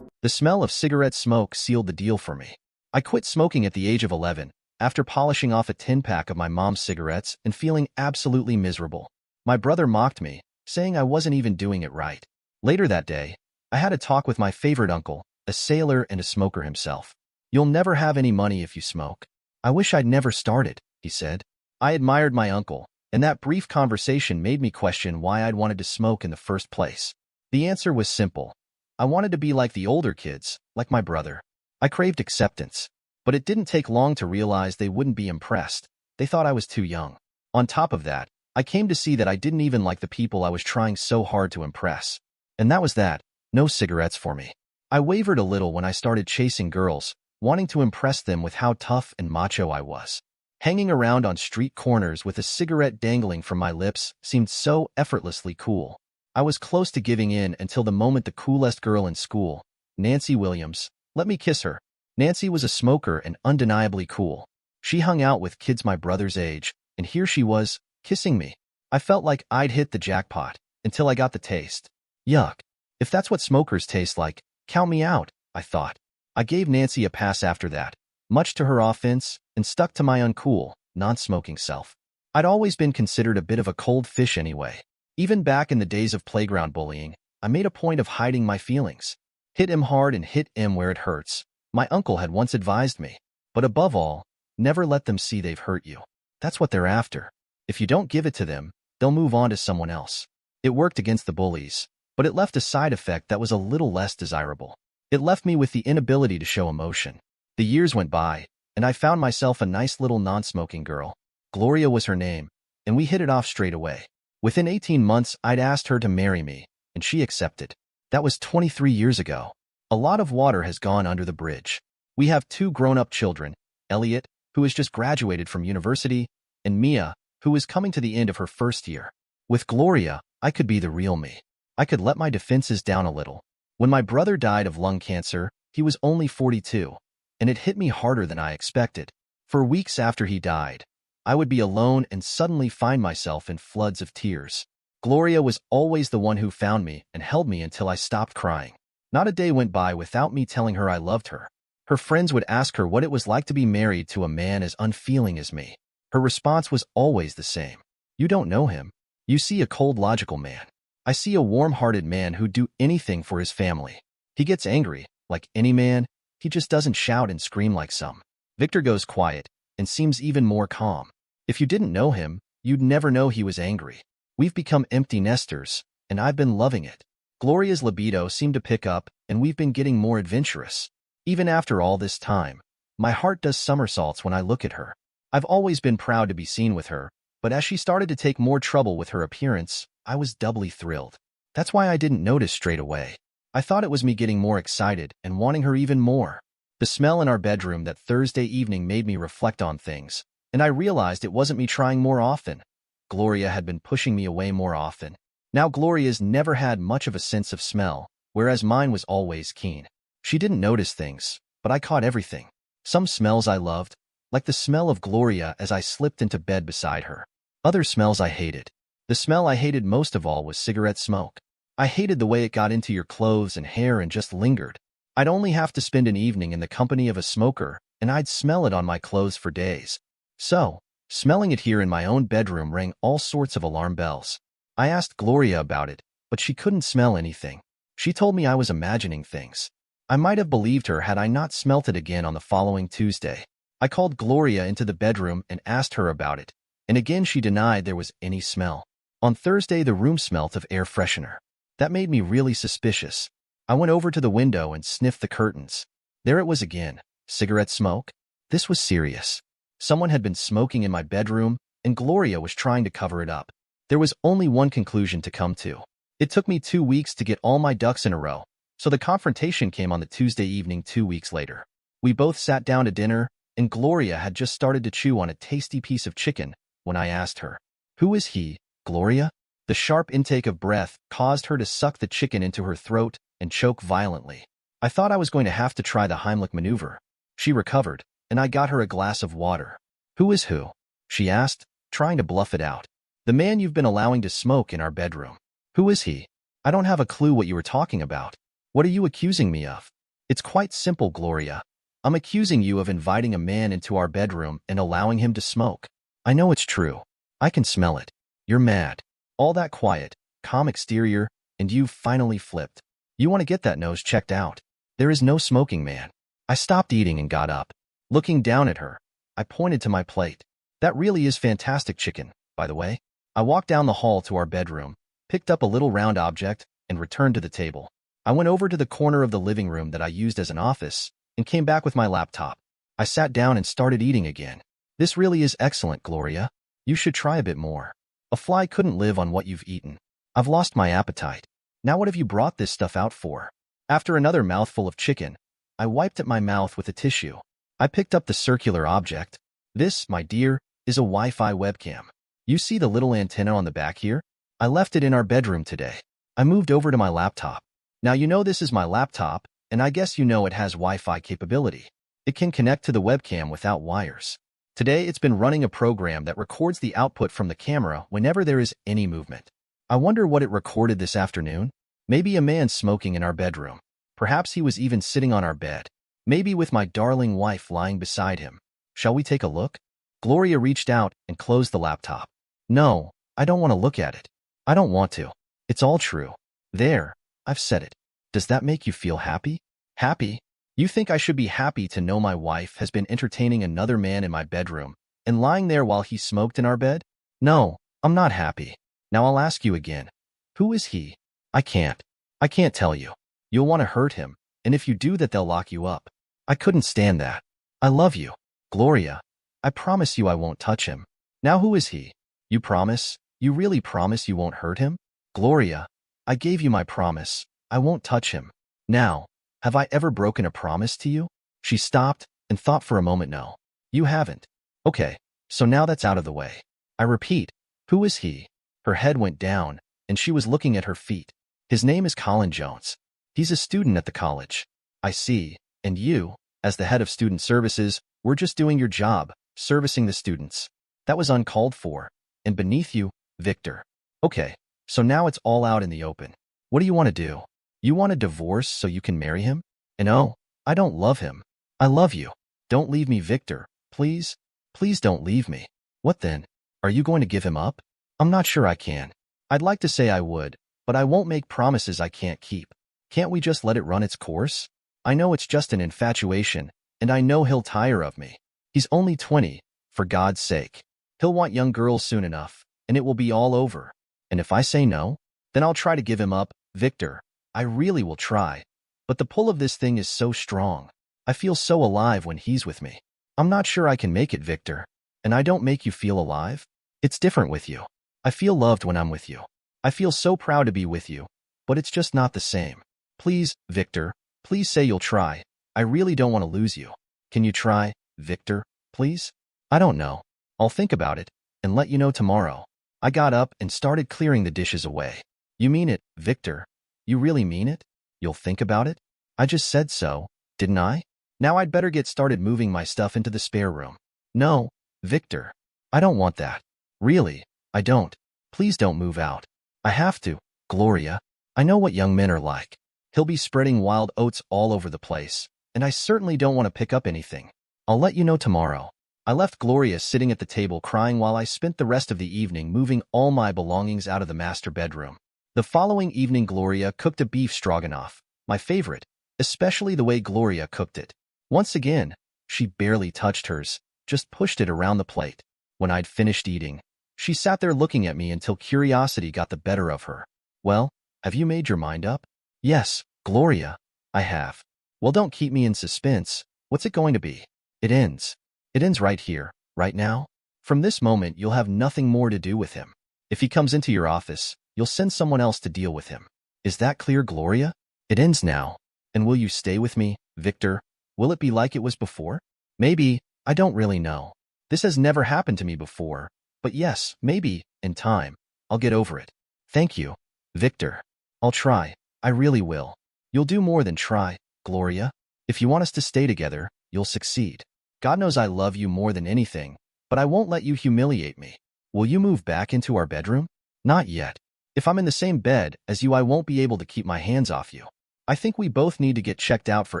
The smell of cigarette smoke sealed the deal for me. I quit smoking at the age of 11, after polishing off a 10-pack of my mom's cigarettes and feeling absolutely miserable. My brother mocked me, saying I wasn't even doing it right. Later that day, I had a talk with my favorite uncle, a sailor and a smoker himself. "You'll never have any money if you smoke." "I wish I'd never started," he said. I admired my uncle, and that brief conversation made me question why I'd wanted to smoke in the first place. The answer was simple. I wanted to be like the older kids, like my brother. I craved acceptance, but it didn't take long to realize they wouldn't be impressed. They thought I was too young. On top of that, I came to see that I didn't even like the people I was trying so hard to impress. And that was that. No cigarettes for me. I wavered a little when I started chasing girls, wanting to impress them with how tough and macho I was. Hanging around on street corners with a cigarette dangling from my lips seemed so effortlessly cool. I was close to giving in until the moment the coolest girl in school, Nancy Williams, let me kiss her. Nancy was a smoker and undeniably cool. She hung out with kids my brother's age, and here she was, kissing me. I felt like I'd hit the jackpot, until I got the taste. Yuck. If that's what smokers taste like, count me out, I thought. I gave Nancy a pass after that, much to her offense, and stuck to my uncool, non-smoking self. I'd always been considered a bit of a cold fish anyway. Even back in the days of playground bullying, I made a point of hiding my feelings. Hit him hard and hit him where it hurts. My uncle had once advised me. But above all, never let them see they've hurt you. That's what they're after. If you don't give it to them, they'll move on to someone else. It worked against the bullies, but it left a side effect that was a little less desirable. It left me with the inability to show emotion. The years went by, and I found myself a nice little non-smoking girl. Gloria was her name, and we hit it off straight away. Within 18 months, I'd asked her to marry me, and she accepted. That was 23 years ago. A lot of water has gone under the bridge. We have 2 grown-up children, Elliot, who has just graduated from university, and Mia, who is coming to the end of her first year. With Gloria, I could be the real me. I could let my defenses down a little. When my brother died of lung cancer, he was only 42, and it hit me harder than I expected. For weeks after he died, I would be alone and suddenly find myself in floods of tears. Gloria was always the one who found me and held me until I stopped crying. Not a day went by without me telling her I loved her. Her friends would ask her what it was like to be married to a man as unfeeling as me. Her response was always the same. "You don't know him. You see a cold, logical man. I see a warm-hearted man who'd do anything for his family. He gets angry, like any man. He just doesn't shout and scream like some. Victor goes quiet and seems even more calm. If you didn't know him, you'd never know he was angry. We've become empty nesters, and I've been loving it." Gloria's libido seemed to pick up, and we've been getting more adventurous. Even after all this time, my heart does somersaults when I look at her. I've always been proud to be seen with her, but as she started to take more trouble with her appearance, I was doubly thrilled. That's why I didn't notice straight away. I thought it was me getting more excited and wanting her even more. The smell in our bedroom that Thursday evening made me reflect on things, and I realized it wasn't me trying more often. Gloria had been pushing me away more often. Now Gloria's never had much of a sense of smell, whereas mine was always keen. She didn't notice things, but I caught everything. Some smells I loved, like the smell of Gloria as I slipped into bed beside her. Other smells I hated. The smell I hated most of all was cigarette smoke. I hated the way it got into your clothes and hair and just lingered. I'd only have to spend an evening in the company of a smoker, and I'd smell it on my clothes for days. So, smelling it here in my own bedroom rang all sorts of alarm bells. I asked Gloria about it, but she couldn't smell anything. She told me I was imagining things. I might have believed her had I not smelt it again on the following Tuesday. I called Gloria into the bedroom and asked her about it, and again she denied there was any smell. On Thursday, the room smelt of air freshener. That made me really suspicious. I went over to the window and sniffed the curtains. There it was again. Cigarette smoke? This was serious. Someone had been smoking in my bedroom, and Gloria was trying to cover it up. There was only one conclusion to come to. It took me 2 weeks to get all my ducks in a row, so the confrontation came on the Tuesday evening 2 weeks later. We both sat down to dinner, and Gloria had just started to chew on a tasty piece of chicken when I asked her, "Who is he, Gloria?" The sharp intake of breath caused her to suck the chicken into her throat and choke violently. I thought I was going to have to try the Heimlich maneuver. She recovered, and I got her a glass of water. "Who is who?" she asked, trying to bluff it out. "The man you've been allowing to smoke in our bedroom." "Who is he?" "I don't have a clue what you were talking about. What are you accusing me of?" "It's quite simple, Gloria. I'm accusing you of inviting a man into our bedroom and allowing him to smoke. I know it's true. I can smell it. You're mad. All that quiet, calm exterior, and you've finally flipped. You want to get that nose checked out. There is no smoking, man." I stopped eating and got up. Looking down at her, I pointed to my plate. "That really is fantastic chicken, by the way." I walked down the hall to our bedroom, picked up a little round object, and returned to the table. I went over to the corner of the living room that I used as an office and came back with my laptop. I sat down and started eating again. "This really is excellent, Gloria. You should try a bit more. A fly couldn't live on what you've eaten. I've lost my appetite. Now what have you brought this stuff out for?" After another mouthful of chicken, I wiped at my mouth with a tissue. I picked up the circular object. "This, my dear, is a Wi-Fi webcam. You see the little antenna on the back here? I left it in our bedroom today." I moved over to my laptop. "Now you know this is my laptop, and I guess you know it has Wi-Fi capability. It can connect to the webcam without wires. Today it's been running a program that records the output from the camera whenever there is any movement. I wonder what it recorded this afternoon. Maybe a man smoking in our bedroom. Perhaps he was even sitting on our bed. Maybe with my darling wife lying beside him. Shall we take a look?" Gloria reached out and closed the laptop. "No, I don't want to look at it. I don't want to. It's all true. There, I've said it. Does that make you feel happy?" "Happy? You think I should be happy to know my wife has been entertaining another man in my bedroom and lying there while he smoked in our bed? No, I'm not happy. Now I'll ask you again. Who is he?" I can't tell you. You'll want to hurt him, and if you do that, they'll lock you up. I couldn't stand that. I love you, Gloria. I promise you I won't touch him. Now who is he? You promise? You really promise you won't hurt him? Gloria, I gave you my promise. I won't touch him. Now, have I ever broken a promise to you?" She stopped and thought for a moment. "No, you haven't." "Okay, so now that's out of the way. I repeat, who is he?" Her head went down, and she was looking at her feet. "His name is Colin Jones. He's a student at the college." "I see. And you, as the head of student services, were just doing your job, servicing the students. That was uncalled for. And beneath you, Victor. Okay, so now it's all out in the open. What do you want to do? You want a divorce so you can marry him? And oh, I don't love him. I love you. Don't leave me, Victor. Please? Please don't leave me." "What then? Are you going to give him up?" "I'm not sure I can. I'd like to say I would, but I won't make promises I can't keep. Can't we just let it run its course? I know it's just an infatuation, and I know he'll tire of me. He's only 20, for God's sake. He'll want young girls soon enough, and it will be all over. And if I say no, then I'll try to give him up, Victor. I really will try. But the pull of this thing is so strong. I feel so alive when he's with me. I'm not sure I can make it, Victor. And I don't make you feel alive? It's different with you. I feel loved when I'm with you. I feel so proud to be with you, but it's just not the same. Please, Victor, please say you'll try. I really don't want to lose you. Can you try, Victor, please?" "I don't know. I'll think about it and let you know tomorrow." I got up and started clearing the dishes away. "You mean it, Victor? You really mean it? You'll think about it?" "I just said so, didn't I? Now I'd better get started moving my stuff into the spare room." "No, Victor. I don't want that. Really, I don't. Please don't move out." "I have to, Gloria. I know what young men are like. He'll be spreading wild oats all over the place, and I certainly don't want to pick up anything. I'll let you know tomorrow." I left Gloria sitting at the table crying while I spent the rest of the evening moving all my belongings out of the master bedroom. The following evening, Gloria cooked a beef stroganoff, my favorite, especially the way Gloria cooked it. Once again, she barely touched hers, just pushed it around the plate. When I'd finished eating, she sat there looking at me until curiosity got the better of her. Well, have you made your mind up? Yes, Gloria, I have. Well, don't keep me in suspense. What's it going to be? It ends. It ends right here, right now. From this moment, you'll have nothing more to do with him. If he comes into your office, you'll send someone else to deal with him. Is that clear, Gloria? It ends now. And will you stay with me, Victor? Will it be like it was before? Maybe, I don't really know. This has never happened to me before, but yes, maybe, in time, I'll get over it. Thank you, Victor. I'll try. I really will. You'll do more than try, Gloria. If you want us to stay together, you'll succeed. God knows I love you more than anything, but I won't let you humiliate me. Will you move back into our bedroom? Not yet. If I'm in the same bed as you, I won't be able to keep my hands off you. I think we both need to get checked out for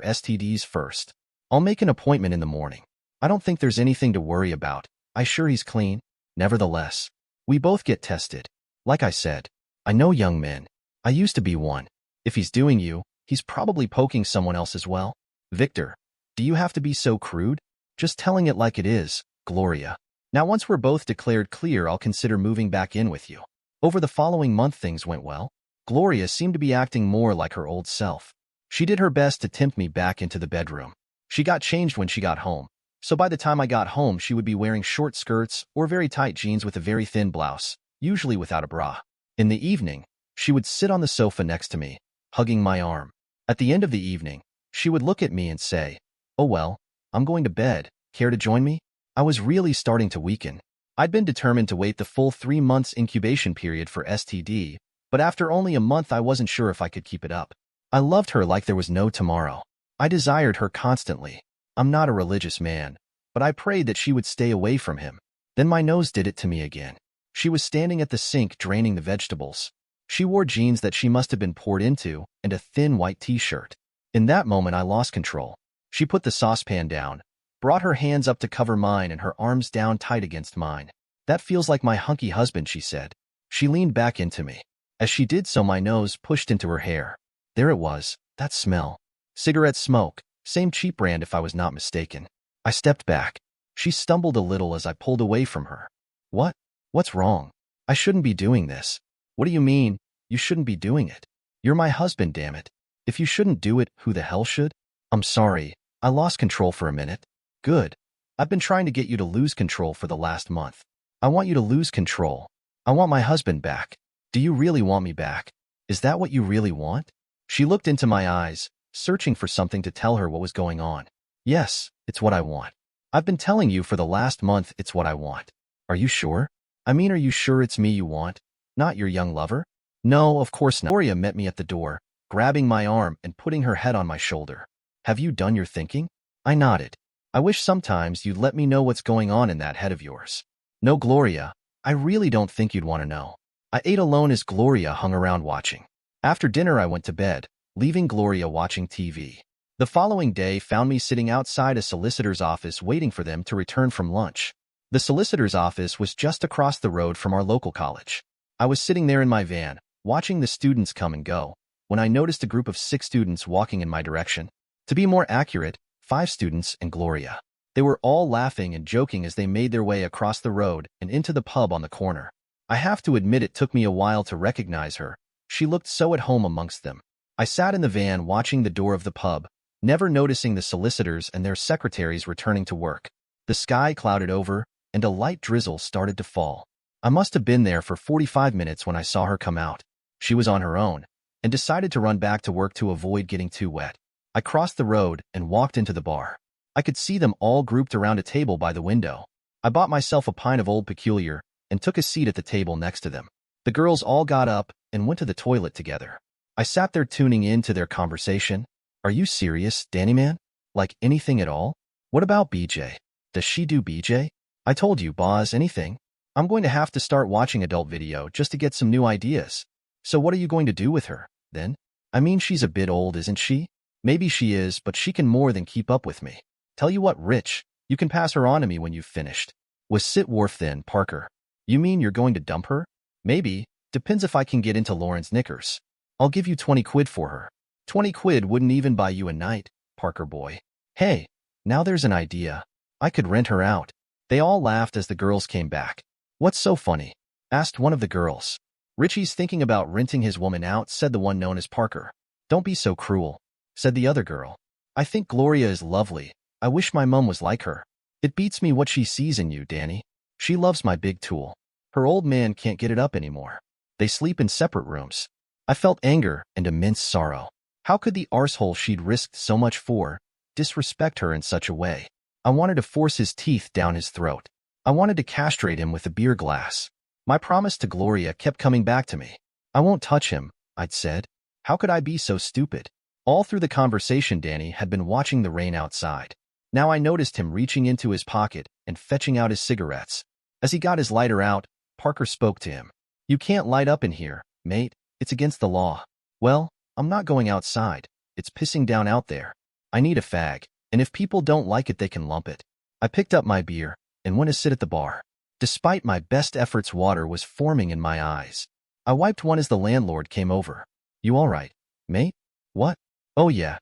STDs first. I'll make an appointment in the morning. I don't think there's anything to worry about. I sure he's clean. Nevertheless, we both get tested. Like I said, I know young men. I used to be one. If he's doing you, he's probably poking someone else as well. Victor, do you have to be so crude? Just telling it like it is, Gloria. Now once we're both declared clear, I'll consider moving back in with you. Over the following month things went well. Gloria seemed to be acting more like her old self. She did her best to tempt me back into the bedroom. She got changed when she got home. So by the time I got home, she would be wearing short skirts or very tight jeans with a very thin blouse, usually without a bra. In the evening, she would sit on the sofa next to me, hugging my arm. At the end of the evening, she would look at me and say, "Oh well, I'm going to bed. Care to join me?" I was really starting to weaken. I'd been determined to wait the full 3 months incubation period for STD, but after only a month I wasn't sure if I could keep it up. I loved her like there was no tomorrow. I desired her constantly. I'm not a religious man, but I prayed that she would stay away from him. Then my nose did it to me again. She was standing at the sink draining the vegetables. She wore jeans that she must have been poured into and a thin white t-shirt. In that moment I lost control. She put the saucepan down, brought her hands up to cover mine and her arms down tight against mine. "That feels like my hunky husband," she said. She leaned back into me. As she did so, my nose pushed into her hair. There it was, that smell. Cigarette smoke, same cheap brand if I was not mistaken. I stepped back. She stumbled a little as I pulled away from her. "What? What's wrong? I shouldn't be doing this." "What do you mean, you shouldn't be doing it? You're my husband, damn it. If you shouldn't do it, who the hell should?" "I'm sorry, I lost control for a minute." "Good. I've been trying to get you to lose control for the last month. I want you to lose control. I want my husband back." "Do you really want me back? Is that what you really want?" She looked into my eyes, searching for something to tell her what was going on. "Yes, it's what I want. I've been telling you for the last month it's what I want." "Are you sure? I mean, are you sure it's me you want, not your young lover?" "No, of course not." Gloria met me at the door, grabbing my arm and putting her head on my shoulder. "Have you done your thinking?" I nodded. "I wish sometimes you'd let me know what's going on in that head of yours." "No, Gloria, I really don't think you'd want to know." I ate alone as Gloria hung around watching. After dinner I went to bed, leaving Gloria watching TV. The following day found me sitting outside a solicitor's office waiting for them to return from lunch. The solicitor's office was just across the road from our local college. I was sitting there in my van, watching the students come and go, when I noticed a group of 6 students walking in my direction. To be more accurate, 5 students and Gloria. They were all laughing and joking as they made their way across the road and into the pub on the corner. I have to admit it took me a while to recognize her. She looked so at home amongst them. I sat in the van watching the door of the pub, never noticing the solicitors and their secretaries returning to work. The sky clouded over, and a light drizzle started to fall. I must have been there for 45 minutes when I saw her come out. She was on her own, and decided to run back to work to avoid getting too wet. I crossed the road and walked into the bar. I could see them all grouped around a table by the window. I bought myself a pint of Old Peculiar and took a seat at the table next to them. The girls all got up and went to the toilet together. I sat there tuning in to their conversation. "Are you serious, Danny man? Like anything at all? What about BJ? Does she do BJ? I told you, boss, anything? I'm going to have to start watching adult video just to get some new ideas." "So what are you going to do with her, then? I mean, she's a bit old, isn't she?" "Maybe she is, but she can more than keep up with me. Tell you what, Rich, you can pass her on to me when you've finished." "Was Sit Wharf then, Parker? You mean you're going to dump her?" "Maybe. Depends if I can get into Lauren's knickers. I'll give you 20 quid for her." 20 quid wouldn't even buy you a night, Parker boy." "Hey, now there's an idea. I could rent her out." They all laughed as the girls came back. What's so funny? Asked one of the girls. Richie's thinking about renting his woman out, said the one known as Parker. Don't be so cruel, said the other girl. I think Gloria is lovely. I wish my mum was like her. It beats me what she sees in you, Danny. She loves my big tool. Her old man can't get it up anymore. They sleep in separate rooms. I felt anger and immense sorrow. How could the arsehole she'd risked so much for disrespect her in such a way? I wanted to force his teeth down his throat. I wanted to castrate him with a beer glass. My promise to Gloria kept coming back to me. I won't touch him, I'd said. How could I be so stupid? All through the conversation, Danny had been watching the rain outside. Now I noticed him reaching into his pocket and fetching out his cigarettes. As he got his lighter out, Parker spoke to him. You can't light up in here, mate. It's against the law. Well, I'm not going outside. It's pissing down out there. I need a fag, and if people don't like it, they can lump it. I picked up my beer and went to sit at the bar. Despite my best efforts, water was forming in my eyes. I wiped one as the landlord came over. You all right, mate? What? Oh yeah,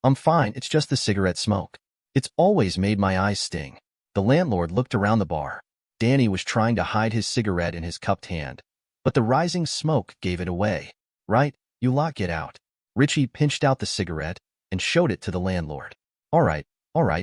I'm fine. It's just the cigarette smoke. It's always made my eyes sting. The landlord looked around the bar. Danny was trying to hide his cigarette in his cupped hand, but the rising smoke gave it away. Right, you lot, get out. Richie pinched out the cigarette and showed it to the landlord. All right,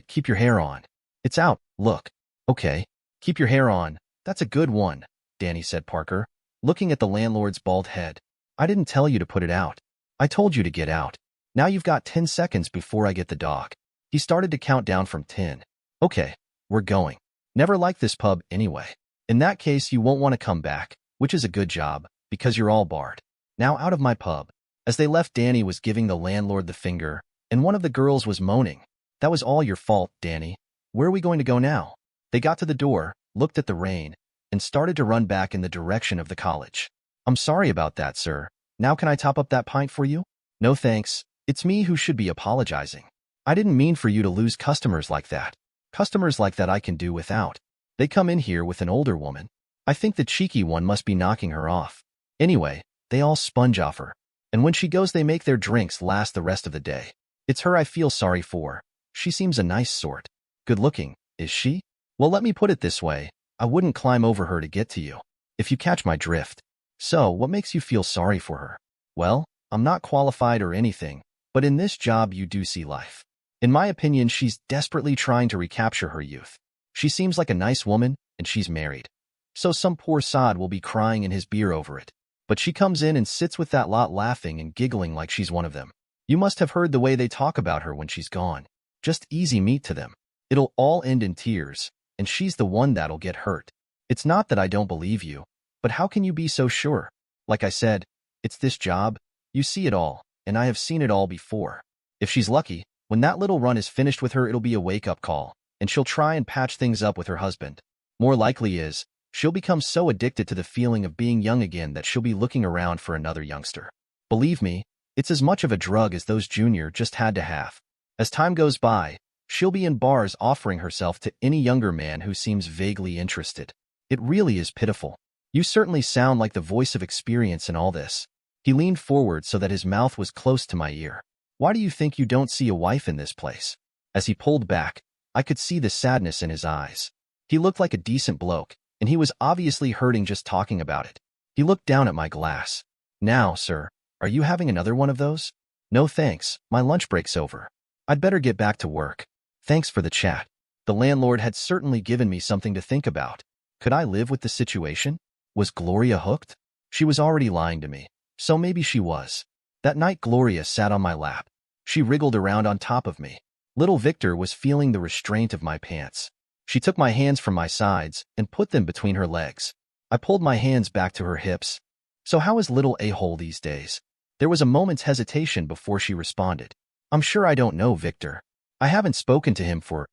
keep your hair on. It's out, look. Okay, keep your hair on. That's a good one, Danny said. Parker, looking at the landlord's bald head. I didn't tell you to put it out. I told you to get out. Now you've got 10 seconds before I get the dog. He started to count down from 10. Okay, we're going. Never liked this pub anyway. In that case, you won't want to come back, which is a good job, because you're all barred. Now out of my pub. As they left, Danny was giving the landlord the finger, and one of the girls was moaning. That was all your fault, Danny. Where are we going to go now? They got to the door, looked at the rain, and started to run back in the direction of the college. I'm sorry about that, sir. Now can I top up that pint for you? No thanks. It's me who should be apologizing. I didn't mean for you to lose customers like that. Customers like that I can do without. They come in here with an older woman. I think the cheeky one must be knocking her off. Anyway, they all sponge off her. And when she goes, they make their drinks last the rest of the day. It's her I feel sorry for. She seems a nice sort. Good looking, is she? Well, let me put it this way. I wouldn't climb over her to get to you, if you catch my drift. So, what makes you feel sorry for her? Well, I'm not qualified or anything, but in this job you do see life. In my opinion, she's desperately trying to recapture her youth. She seems like a nice woman, and she's married. So some poor sod will be crying in his beer over it. But she comes in and sits with that lot laughing and giggling like she's one of them. You must have heard the way they talk about her when she's gone. Just easy meat to them. It'll all end in tears, and she's the one that'll get hurt. It's not that I don't believe you, but how can you be so sure? Like I said, it's this job. You see it all, and I have seen it all before. If she's lucky, when that little run is finished with her, it'll be a wake-up call, and she'll try and patch things up with her husband. More likely is, she'll become so addicted to the feeling of being young again that she'll be looking around for another youngster. Believe me, it's as much of a drug as those Junior just had to have. As time goes by, she'll be in bars offering herself to any younger man who seems vaguely interested. It really is pitiful. You certainly sound like the voice of experience in all this. He leaned forward so that his mouth was close to my ear. Why do you think you don't see a wife in this place? As he pulled back, I could see the sadness in his eyes. He looked like a decent bloke, and he was obviously hurting just talking about it. He looked down at my glass. Now, sir, are you having another one of those? No thanks, my lunch break's over. I'd better get back to work. Thanks for the chat. The landlord had certainly given me something to think about. Could I live with the situation? Was Gloria hooked? She was already lying to me, so maybe she was. That night Gloria sat on my lap. She wriggled around on top of me. Little Victor was feeling the restraint of my pants. She took my hands from my sides and put them between her legs. I pulled my hands back to her hips. So how is little a-hole these days? There was a moment's hesitation before she responded. I'm sure I don't know, Victor. I haven't spoken to him for,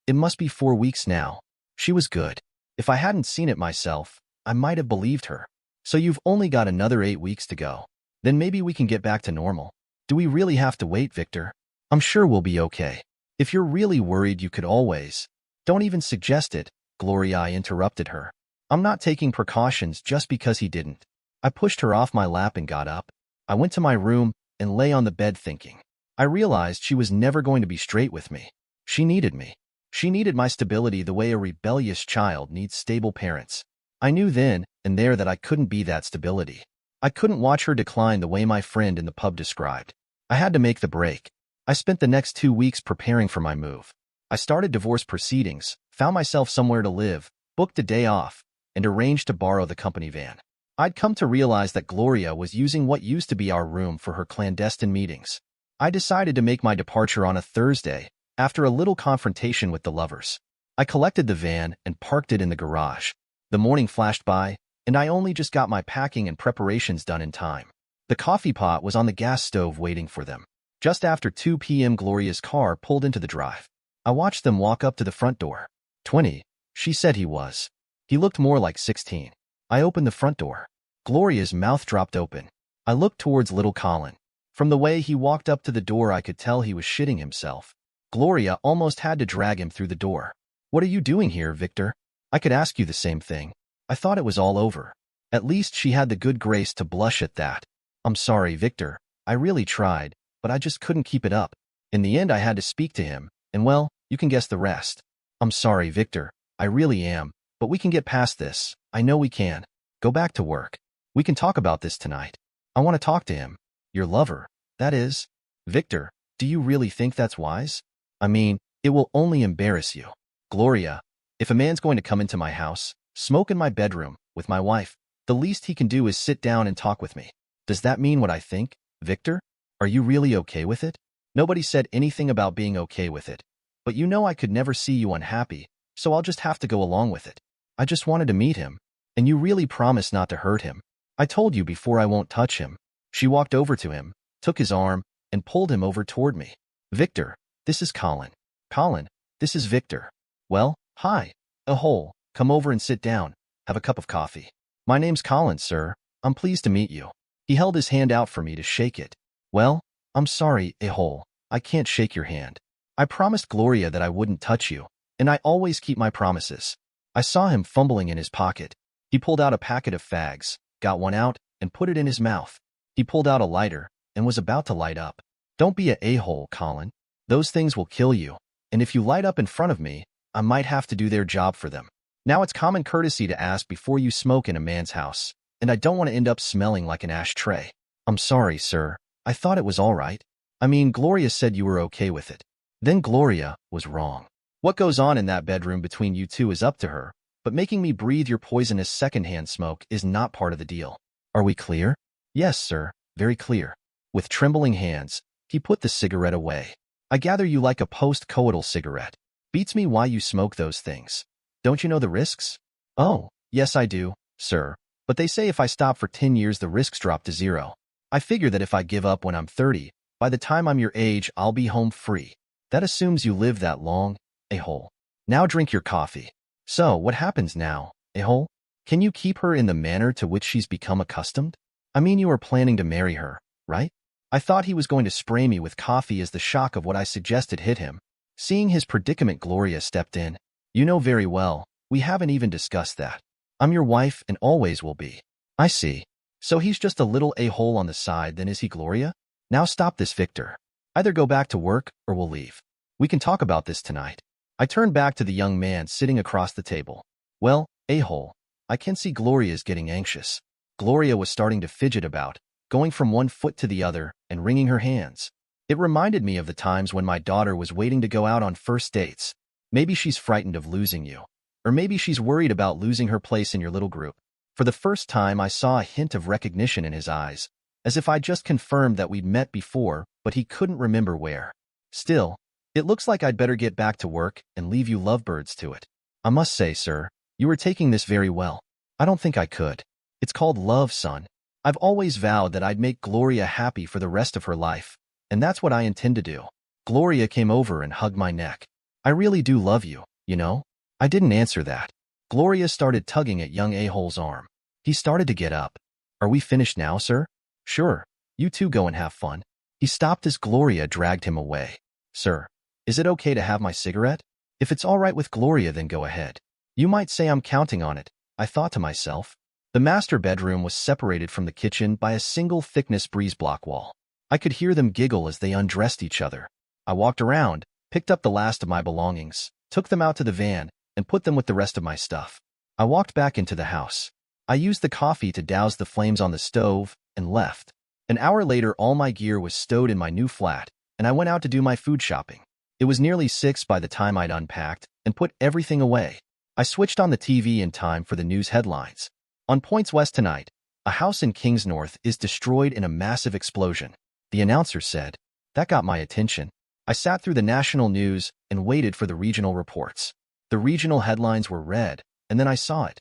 it must be 4 weeks now. She was good. If I hadn't seen it myself, I might have believed her. So you've only got another 8 weeks to go. Then maybe we can get back to normal. Do we really have to wait, Victor? I'm sure we'll be okay. If you're really worried, you could always. Don't even suggest it, Gloria. I interrupted her. I'm not taking precautions just because he didn't. I pushed her off my lap and got up. I went to my room and lay on the bed thinking. I realized she was never going to be straight with me. She needed me. She needed my stability the way a rebellious child needs stable parents. I knew then and there that I couldn't be that stability. I couldn't watch her decline the way my friend in the pub described. I had to make the break. I spent the next 2 weeks preparing for my move. I started divorce proceedings, found myself somewhere to live, booked a day off, and arranged to borrow the company van. I'd come to realize that Gloria was using what used to be our room for her clandestine meetings. I decided to make my departure on a Thursday, after a little confrontation with the lovers. I collected the van and parked it in the garage. The morning flashed by, and I only just got my packing and preparations done in time. The coffee pot was on the gas stove waiting for them. Just after 2 p.m. Gloria's car pulled into the drive. I watched them walk up to the front door. 20, she said he was. He looked more like 16. I opened the front door. Gloria's mouth dropped open. I looked towards little Colin. From the way he walked up to the door I could tell he was shitting himself. Gloria almost had to drag him through the door. What are you doing here, Victor? I could ask you the same thing. I thought it was all over. At least she had the good grace to blush at that. I'm sorry, Victor. I really tried, but I just couldn't keep it up. In the end I had to speak to him, and well, you can guess the rest. I'm sorry, Victor. I really am, but we can get past this. I know we can. Go back to work. We can talk about this tonight. I want to talk to him. Your lover, that is. Victor, do you really think that's wise? I mean, it will only embarrass you. Gloria, if a man's going to come into my house, smoke in my bedroom, with my wife, the least he can do is sit down and talk with me. Does that mean what I think, Victor? Are you really okay with it? Nobody said anything about being okay with it. But you know I could never see you unhappy, so I'll just have to go along with it. I just wanted to meet him, and you really promised not to hurt him. I told you before I won't touch him. She walked over to him, took his arm, and pulled him over toward me. Victor, this is Colin. Colin, this is Victor. Well, hi. Ahole, come over and sit down. Have a cup of coffee. My name's Colin, sir. I'm pleased to meet you. He held his hand out for me to shake it. Well, I'm sorry, Ahole. I can't shake your hand. I promised Gloria that I wouldn't touch you, and I always keep my promises. I saw him fumbling in his pocket. He pulled out a packet of fags, got one out, and put it in his mouth. He pulled out a lighter, and was about to light up. Don't be a hole, Colin. Those things will kill you, and if you light up in front of me, I might have to do their job for them. Now it's common courtesy to ask before you smoke in a man's house, and I don't want to end up smelling like an ashtray. I'm sorry, sir. I thought it was all right. I mean, Gloria said you were okay with it. Then Gloria was wrong. What goes on in that bedroom between you two is up to her, but making me breathe your poisonous secondhand smoke is not part of the deal. Are we clear? Yes, sir, very clear. With trembling hands, he put the cigarette away. I gather you like a post-coital cigarette. Beats me why you smoke those things. Don't you know the risks? Oh, yes I do, sir. But they say if I stop for 10 years the risks drop to 0. I figure that if I give up when I'm 30, by the time I'm your age I'll be home free. That assumes you live that long, a-hole. Now drink your coffee. So, what happens now, a-hole? Can you keep her in the manner to which she's become accustomed? I mean, you are planning to marry her, right? I thought he was going to spray me with coffee as the shock of what I suggested hit him. Seeing his predicament, Gloria stepped in. You know very well, we haven't even discussed that. I'm your wife and always will be. I see. So he's just a little a-hole on the side then, is he, Gloria? Now stop this, Victor. Either go back to work or we'll leave. We can talk about this tonight. I turned back to the young man sitting across the table. Well, a-hole, I can see Gloria's getting anxious. Gloria was starting to fidget about, going from one foot to the other and wringing her hands. It reminded me of the times when my daughter was waiting to go out on first dates. Maybe she's frightened of losing you. Or maybe she's worried about losing her place in your little group. For the first time, I saw a hint of recognition in his eyes, as if I'd just confirmed that we'd met before, but he couldn't remember where. Still, it looks like I'd better get back to work and leave you lovebirds to it. I must say, sir, you are taking this very well. I don't think I could. It's called love, son. I've always vowed that I'd make Gloria happy for the rest of her life, and that's what I intend to do. Gloria came over and hugged my neck. I really do love you, you know? I didn't answer that. Gloria started tugging at young a-hole's arm. He started to get up. Are we finished now, sir? Sure. You two go and have fun. He stopped as Gloria dragged him away. Sir, is it okay to have my cigarette? If it's all right with Gloria, then go ahead. You might say I'm counting on it, I thought to myself. The master bedroom was separated from the kitchen by a single thickness breeze block wall. I could hear them giggle as they undressed each other. I walked around, picked up the last of my belongings, took them out to the van, and put them with the rest of my stuff. I walked back into the house. I used the coffee to douse the flames on the stove, and left. An hour later, all my gear was stowed in my new flat, and I went out to do my food shopping. It was nearly 6 by the time I'd unpacked and put everything away. I switched on the TV in time for the news headlines. On Points West tonight, a house in Kingsnorth is destroyed in a massive explosion. The announcer said. That got my attention. I sat through the national news and waited for the regional reports. The regional headlines were read, and then I saw it.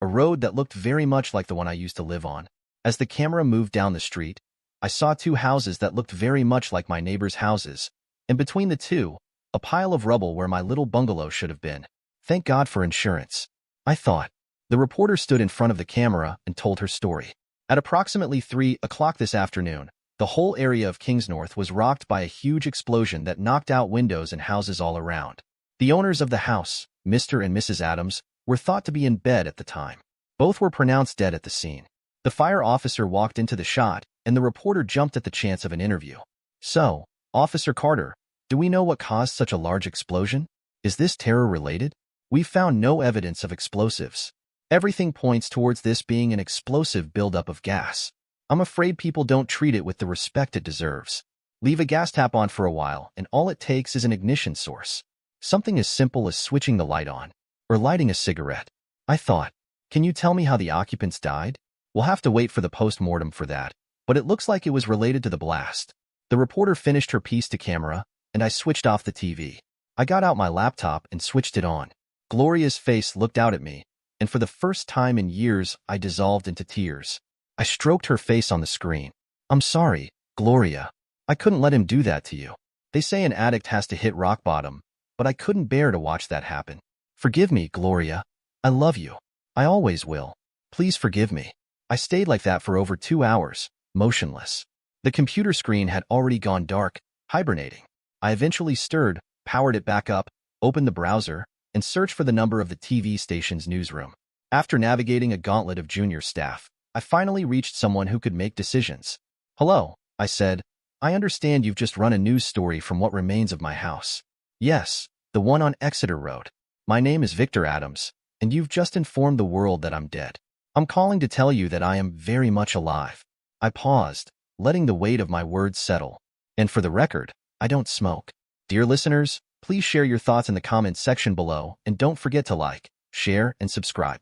A road that looked very much like the one I used to live on. As the camera moved down the street, I saw 2 houses that looked very much like my neighbors' houses, and between the 2, a pile of rubble where my little bungalow should have been. Thank God for insurance, I thought. The reporter stood in front of the camera and told her story. At approximately 3 o'clock this afternoon, the whole area of Kingsnorth was rocked by a huge explosion that knocked out windows and houses all around. The owners of the house, Mr. and Mrs. Adams, were thought to be in bed at the time. Both were pronounced dead at the scene. The fire officer walked into the shot, and the reporter jumped at the chance of an interview. So, Officer Carter, do we know what caused such a large explosion? Is this terror-related? We've found no evidence of explosives. Everything points towards this being an explosive buildup of gas. I'm afraid people don't treat it with the respect it deserves. Leave a gas tap on for a while, and all it takes is an ignition source. Something as simple as switching the light on, or lighting a cigarette. I thought, can you tell me how the occupants died? We'll have to wait for the post-mortem for that, but it looks like it was related to the blast. The reporter finished her piece to camera, and I switched off the TV. I got out my laptop and switched it on. Gloria's face looked out at me, and for the first time in years, I dissolved into tears. I stroked her face on the screen. I'm sorry, Gloria. I couldn't let him do that to you. They say an addict has to hit rock bottom, but I couldn't bear to watch that happen. Forgive me, Gloria. I love you. I always will. Please forgive me. I stayed like that for over 2 hours, motionless. The computer screen had already gone dark, hibernating. I eventually stirred, powered it back up, opened the browser, and searched for the number of the TV station's newsroom. After navigating a gauntlet of junior staff, I finally reached someone who could make decisions. Hello, I said. I understand you've just run a news story from what remains of my house. Yes, the one on Exeter Road. My name is Victor Adams, and you've just informed the world that I'm dead. I'm calling to tell you that I am very much alive. I paused, letting the weight of my words settle. And for the record, I don't smoke. Dear listeners, please share your thoughts in the comments section below, and don't forget to like, share, and subscribe.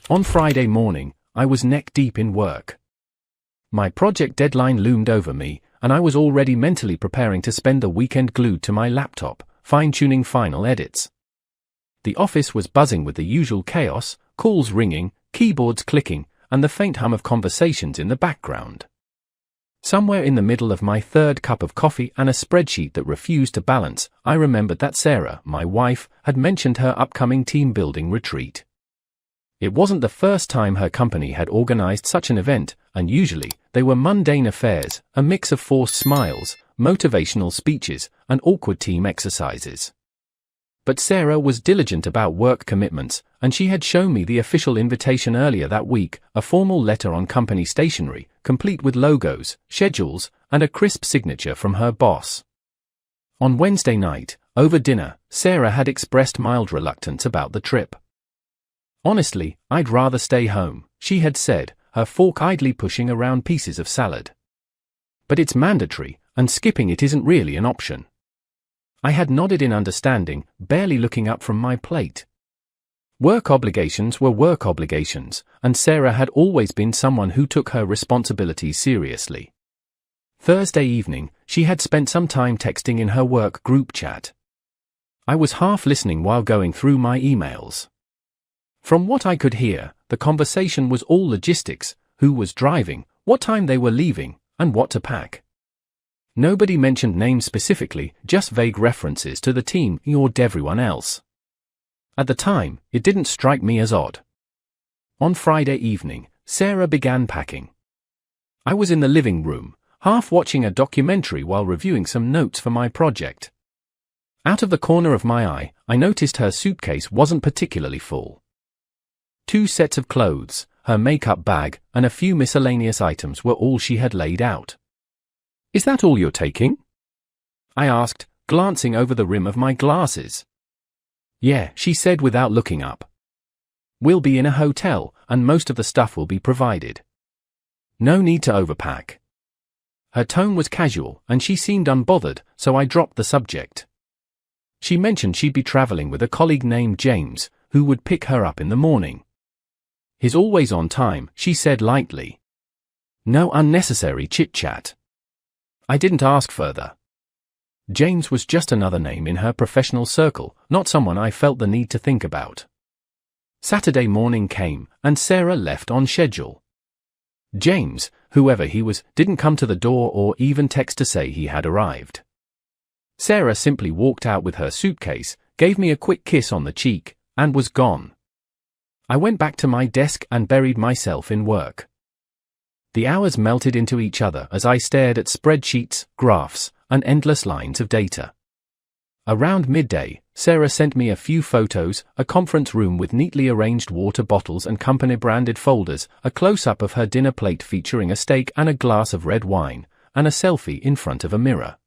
On Friday morning, I was neck-deep in work. My project deadline loomed over me, and I was already mentally preparing to spend the weekend glued to my laptop, fine-tuning final edits. The office was buzzing with the usual chaos, calls ringing, keyboards clicking, and the faint hum of conversations in the background. Somewhere in the middle of my 3rd cup of coffee and a spreadsheet that refused to balance, I remembered that Sarah, my wife, had mentioned her upcoming team-building retreat. It wasn't the first time her company had organized such an event, and usually, they were mundane affairs, a mix of forced smiles, motivational speeches, and awkward team exercises. But Sarah was diligent about work commitments, and she had shown me the official invitation earlier that week, a formal letter on company stationery, complete with logos, schedules, and a crisp signature from her boss. On Wednesday night, over dinner, Sarah had expressed mild reluctance about the trip. Honestly, I'd rather stay home, she had said, her fork idly pushing around pieces of salad. But it's mandatory, and skipping it isn't really an option. I had nodded in understanding, barely looking up from my plate. Work obligations were work obligations, and Sarah had always been someone who took her responsibilities seriously. Thursday evening, she had spent some time texting in her work group chat. I was half listening while going through my emails. From what I could hear, the conversation was all logistics, who was driving, what time they were leaving, and what to pack. Nobody mentioned names specifically, just vague references to the team or everyone else. At the time, it didn't strike me as odd. On Friday evening, Sarah began packing. I was in the living room, half watching a documentary while reviewing some notes for my project. Out of the corner of my eye, I noticed her suitcase wasn't particularly full. 2 sets of clothes, her makeup bag, and a few miscellaneous items were all she had laid out. "Is that all you're taking?" I asked, glancing over the rim of my glasses. Yeah, she said without looking up. We'll be in a hotel, and most of the stuff will be provided. No need to overpack. Her tone was casual, and she seemed unbothered, so I dropped the subject. She mentioned she'd be traveling with a colleague named James, who would pick her up in the morning. He's always on time, she said lightly. No unnecessary chit-chat. I didn't ask further. James was just another name in her professional circle, not someone I felt the need to think about. Saturday morning came, and Sarah left on schedule. James, whoever he was, didn't come to the door or even text to say he had arrived. Sarah simply walked out with her suitcase, gave me a quick kiss on the cheek, and was gone. I went back to my desk and buried myself in work. The hours melted into each other as I stared at spreadsheets, graphs, and endless lines of data. Around midday, Sarah sent me a few photos, a conference room with neatly arranged water bottles and company-branded folders, a close-up of her dinner plate featuring a steak and a glass of red wine, and a selfie in front of a mirror.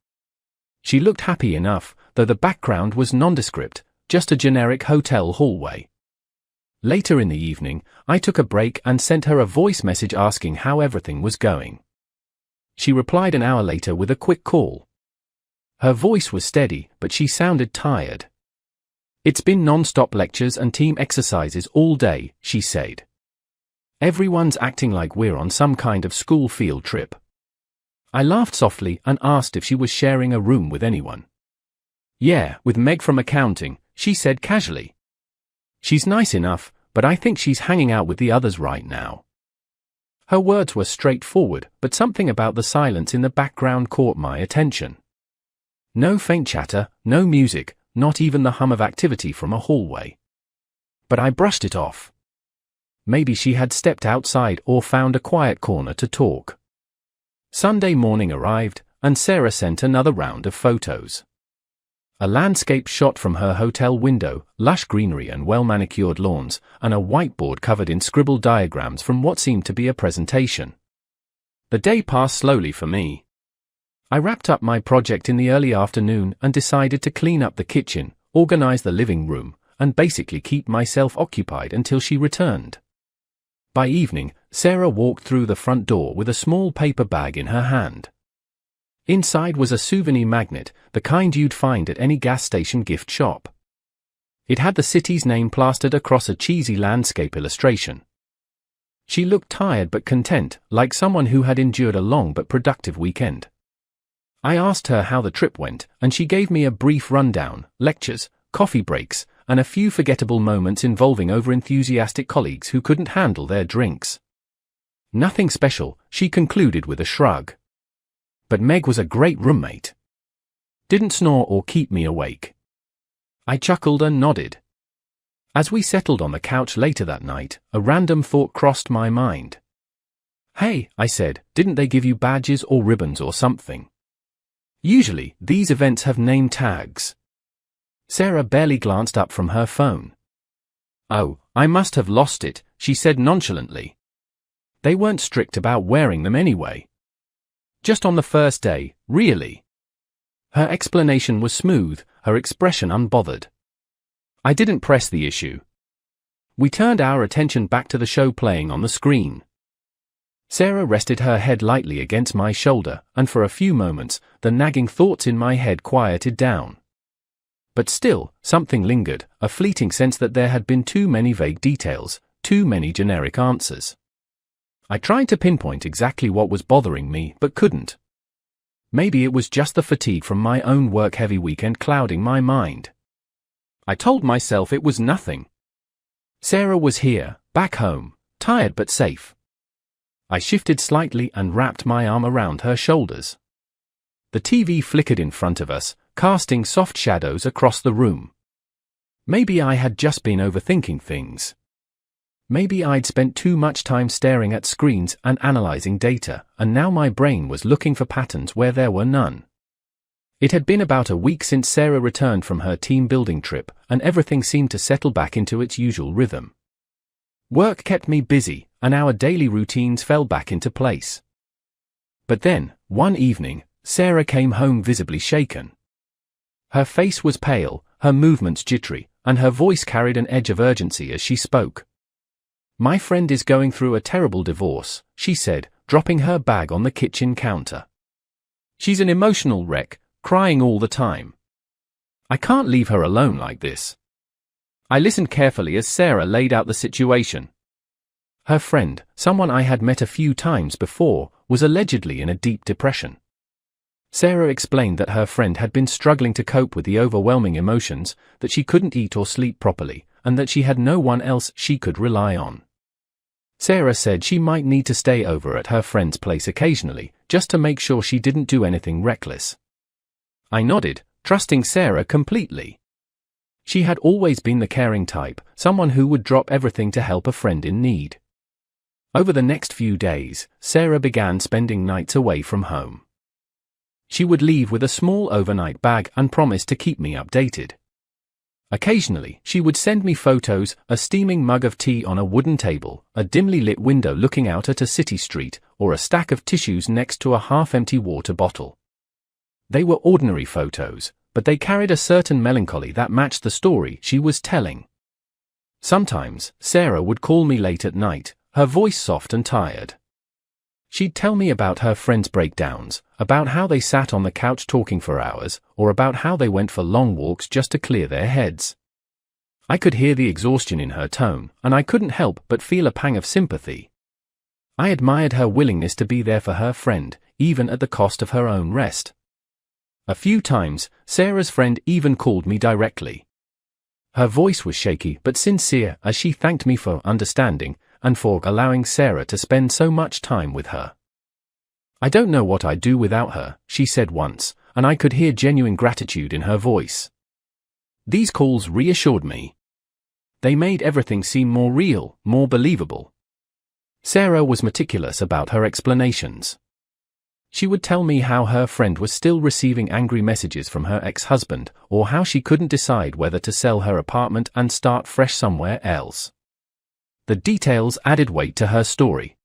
She looked happy enough, though the background was nondescript, just a generic hotel hallway. Later in the evening, I took a break and sent her a voice message asking how everything was going. She replied an hour later with a quick call. Her voice was steady, but she sounded tired. It's been non-stop lectures and team exercises all day, she said. Everyone's acting like we're on some kind of school field trip. I laughed softly and asked if she was sharing a room with anyone. Yeah, with Meg from accounting, she said casually. She's nice enough, but I think she's hanging out with the others right now. Her words were straightforward, but something about the silence in the background caught my attention. No faint chatter, no music, not even the hum of activity from a hallway. But I brushed it off. Maybe she had stepped outside or found a quiet corner to talk. Sunday morning arrived, and Sarah sent another round of photos. A landscape shot from her hotel window, lush greenery and well-manicured lawns, and a whiteboard covered in scribbled diagrams from what seemed to be a presentation. The day passed slowly for me. I wrapped up my project in the early afternoon and decided to clean up the kitchen, organize the living room, and basically keep myself occupied until she returned. By evening, Sarah walked through the front door with a small paper bag in her hand. Inside was a souvenir magnet, the kind you'd find at any gas station gift shop. It had the city's name plastered across a cheesy landscape illustration. She looked tired but content, like someone who had endured a long but productive weekend. I asked her how the trip went, and she gave me a brief rundown, lectures, coffee breaks, and a few forgettable moments involving over-enthusiastic colleagues who couldn't handle their drinks. Nothing special, she concluded with a shrug. But Meg was a great roommate. Didn't snore or keep me awake. I chuckled and nodded. As we settled on the couch later that night, a random thought crossed my mind. Hey, I said, didn't they give you badges or ribbons or something? Usually, these events have name tags. Sarah barely glanced up from her phone. Oh, I must have lost it, she said nonchalantly. They weren't strict about wearing them anyway. Just on the first day, really. Her explanation was smooth, her expression unbothered. I didn't press the issue. We turned our attention back to the show playing on the screen. Sarah rested her head lightly against my shoulder, and for a few moments, the nagging thoughts in my head quieted down. But still, something lingered, a fleeting sense that there had been too many vague details, too many generic answers. I tried to pinpoint exactly what was bothering me, but couldn't. Maybe it was just the fatigue from my own work-heavy weekend clouding my mind. I told myself it was nothing. Sarah was here, back home, tired but safe. I shifted slightly and wrapped my arm around her shoulders. The TV flickered in front of us, casting soft shadows across the room. Maybe I had just been overthinking things. Maybe I'd spent too much time staring at screens and analyzing data, and now my brain was looking for patterns where there were none. It had been about a week since Sarah returned from her team-building trip, and everything seemed to settle back into its usual rhythm. Work kept me busy, and our daily routines fell back into place. But then, one evening, Sarah came home visibly shaken. Her face was pale, her movements jittery, and her voice carried an edge of urgency as she spoke. "My friend is going through a terrible divorce," she said, dropping her bag on the kitchen counter. "She's an emotional wreck, crying all the time. I can't leave her alone like this." I listened carefully as Sarah laid out the situation. Her friend, someone I had met a few times before, was allegedly in a deep depression. Sarah explained that her friend had been struggling to cope with the overwhelming emotions, that she couldn't eat or sleep properly, and that she had no one else she could rely on. Sarah said she might need to stay over at her friend's place occasionally, just to make sure she didn't do anything reckless. I nodded, trusting Sarah completely. She had always been the caring type, someone who would drop everything to help a friend in need. Over the next few days, Sarah began spending nights away from home. She would leave with a small overnight bag and promise to keep me updated. Occasionally, she would send me photos, a steaming mug of tea on a wooden table, a dimly lit window looking out at a city street, or a stack of tissues next to a half-empty water bottle. They were ordinary photos, but they carried a certain melancholy that matched the story she was telling. Sometimes, Sarah would call me late at night, her voice soft and tired. She'd tell me about her friends' breakdowns, about how they sat on the couch talking for hours, or about how they went for long walks just to clear their heads. I could hear the exhaustion in her tone, and I couldn't help but feel a pang of sympathy. I admired her willingness to be there for her friend, even at the cost of her own rest. A few times, Sarah's friend even called me directly. Her voice was shaky but sincere as she thanked me for understanding, and for allowing Sarah to spend so much time with her. "I don't know what I'd do without her," she said once, and I could hear genuine gratitude in her voice. These calls reassured me. They made everything seem more real, more believable. Sarah was meticulous about her explanations. She would tell me how her friend was still receiving angry messages from her ex-husband, or how she couldn't decide whether to sell her apartment and start fresh somewhere else. The details added weight to her story.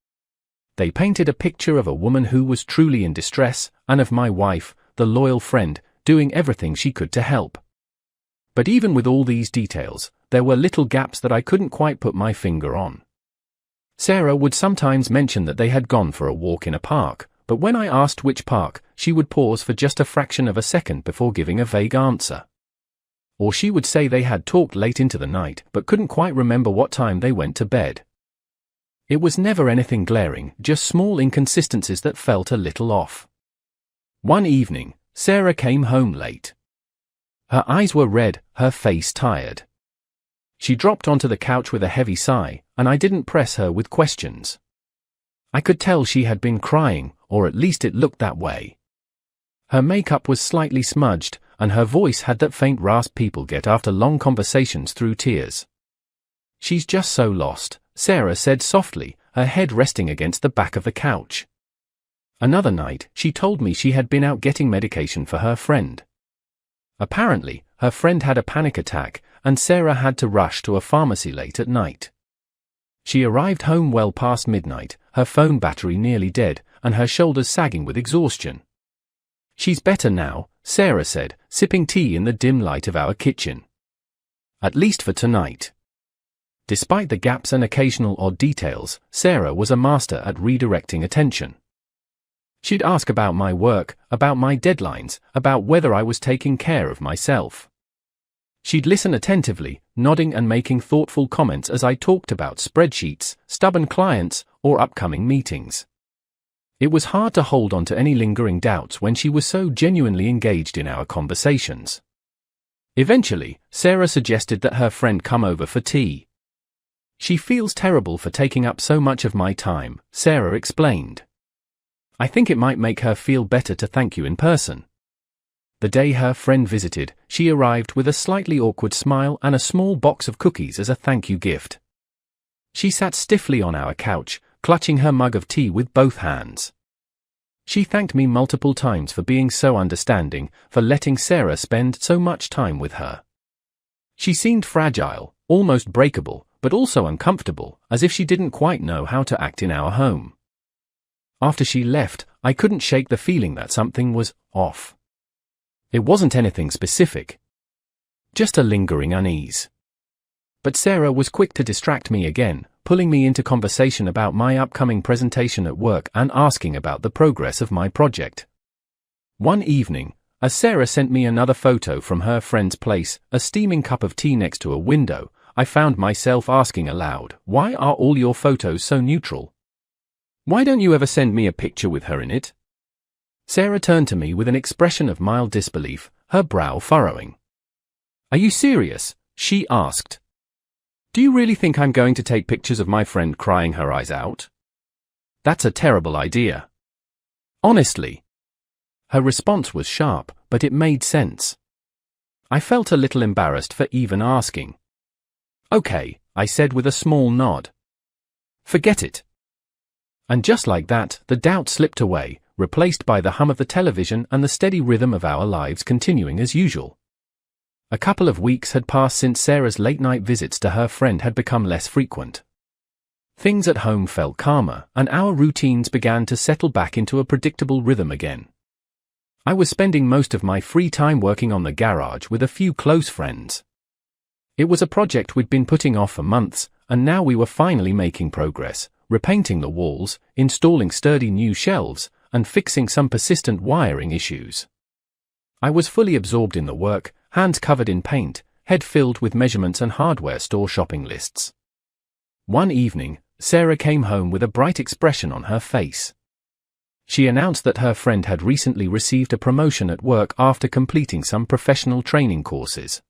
They painted a picture of a woman who was truly in distress, and of my wife, the loyal friend, doing everything she could to help. But even with all these details, there were little gaps that I couldn't quite put my finger on. Sarah would sometimes mention that they had gone for a walk in a park, but when I asked which park, she would pause for just a fraction of a second before giving a vague answer. Or she would say they had talked late into the night but couldn't quite remember what time they went to bed. It was never anything glaring, just small inconsistencies that felt a little off. One evening, Sarah came home late. Her eyes were red, her face tired. She dropped onto the couch with a heavy sigh, and I didn't press her with questions. I could tell she had been crying, or at least it looked that way. Her makeup was slightly smudged, and her voice had that faint rasp people get after long conversations through tears. "She's just so lost," Sarah said softly, her head resting against the back of the couch. Another night, she told me she had been out getting medication for her friend. Apparently, her friend had a panic attack, and Sarah had to rush to a pharmacy late at night. She arrived home well past midnight, her phone battery nearly dead, and her shoulders sagging with exhaustion. "She's better now," Sarah said, sipping tea in the dim light of our kitchen. "At least for tonight." Despite the gaps and occasional odd details, Sarah was a master at redirecting attention. She'd ask about my work, about my deadlines, about whether I was taking care of myself. She'd listen attentively, nodding and making thoughtful comments as I talked about spreadsheets, stubborn clients, or upcoming meetings. It was hard to hold on to any lingering doubts when she was so genuinely engaged in our conversations. Eventually, Sarah suggested that her friend come over for tea. "She feels terrible for taking up so much of my time," Sarah explained. "I think it might make her feel better to thank you in person." The day her friend visited, she arrived with a slightly awkward smile and a small box of cookies as a thank you gift. She sat stiffly on our couch, clutching her mug of tea with both hands. She thanked me multiple times for being so understanding, for letting Sarah spend so much time with her. She seemed fragile, almost breakable, but also uncomfortable, as if she didn't quite know how to act in our home. After she left, I couldn't shake the feeling that something was off. It wasn't anything specific. just a lingering unease. But Sarah was quick to distract me again, pulling me into conversation about my upcoming presentation at work and asking about the progress of my project. One evening, as Sarah sent me another photo from her friend's place, a steaming cup of tea next to a window, I found myself asking aloud, "Why are all your photos so neutral? Why don't you ever send me a picture with her in it?" Sarah turned to me with an expression of mild disbelief, her brow furrowing. "Are you serious?" she asked. "Do you really think I'm going to take pictures of my friend crying her eyes out? That's a terrible idea. Honestly." Her response was sharp, but it made sense. I felt a little embarrassed for even asking. "Okay," I said with a small nod. "Forget it." And just like that, the doubt slipped away, replaced by the hum of the television and the steady rhythm of our lives continuing as usual. A couple of weeks had passed since Sarah's late-night visits to her friend had become less frequent. Things at home felt calmer, and our routines began to settle back into a predictable rhythm again. I was spending most of my free time working on the garage with a few close friends. It was a project we'd been putting off for months, and now we were finally making progress, repainting the walls, installing sturdy new shelves, and fixing some persistent wiring issues. I was fully absorbed in the work, hands covered in paint, head filled with measurements and hardware store shopping lists. One evening, Sarah came home with a bright expression on her face. She announced that her friend had recently received a promotion at work after completing some professional training courses.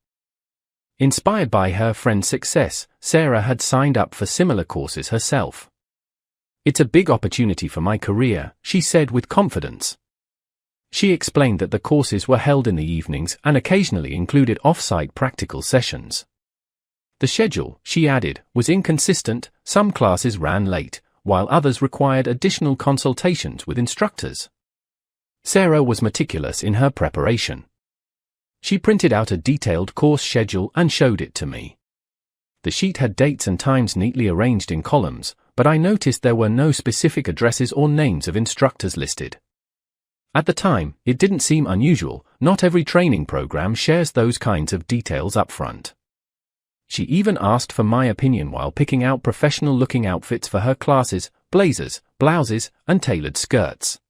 Inspired by her friend's success, Sarah had signed up for similar courses herself. "It's a big opportunity for my career," she said with confidence. She explained that the courses were held in the evenings and occasionally included off-site practical sessions. The schedule, she added, was inconsistent. Some classes ran late, while others required additional consultations with instructors. Sarah was meticulous in her preparation. She printed out a detailed course schedule and showed it to me. The sheet had dates and times neatly arranged in columns, but I noticed there were no specific addresses or names of instructors listed. At the time, it didn't seem unusual. Not every training program shares those kinds of details up front. She even asked for my opinion while picking out professional-looking outfits for her classes, blazers, blouses, and tailored skirts.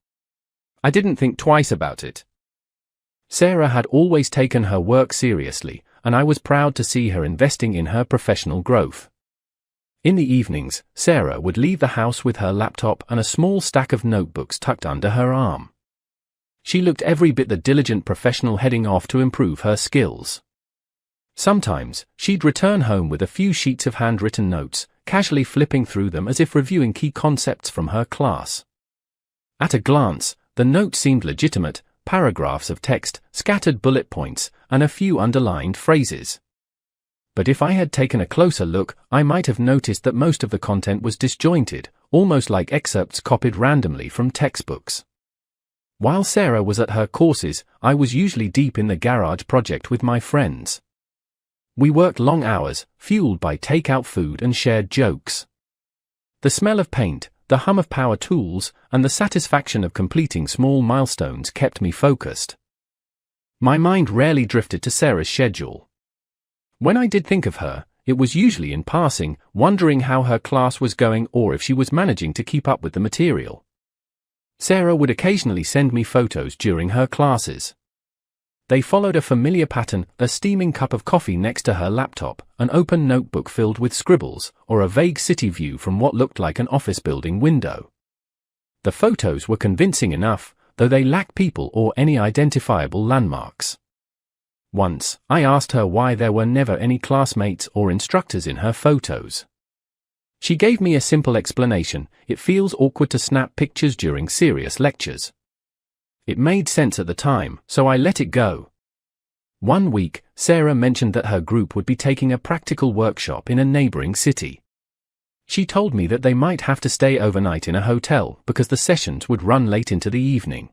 I didn't think twice about it. Sarah had always taken her work seriously, and I was proud to see her investing in her professional growth. In the evenings, Sarah would leave the house with her laptop and a small stack of notebooks tucked under her arm. She looked every bit the diligent professional heading off to improve her skills. Sometimes, she'd return home with a few sheets of handwritten notes, casually flipping through them as if reviewing key concepts from her class. At a glance, the notes seemed legitimate: paragraphs of text, scattered bullet points, and a few underlined phrases. But if I had taken a closer look, I might have noticed that most of the content was disjointed, almost like excerpts copied randomly from textbooks. While Sarah was at her courses, I was usually deep in the garage project with my friends. We worked long hours, fueled by takeout food and shared jokes. The smell of paint, the hum of power tools, and the satisfaction of completing small milestones kept me focused. My mind rarely drifted to Sarah's schedule. When I did think of her, it was usually in passing, wondering how her class was going or if she was managing to keep up with the material. Sarah would occasionally send me photos during her classes. They followed a familiar pattern: a steaming cup of coffee next to her laptop, an open notebook filled with scribbles, or a vague city view from what looked like an office building window. The photos were convincing enough, though they lacked people or any identifiable landmarks. Once, I asked her why there were never any classmates or instructors in her photos. She gave me a simple explanation: it feels awkward to snap pictures during serious lectures. It made sense at the time, so I let it go. One week, Sarah mentioned that her group would be taking a practical workshop in a neighboring city. She told me that they might have to stay overnight in a hotel because the sessions would run late into the evening.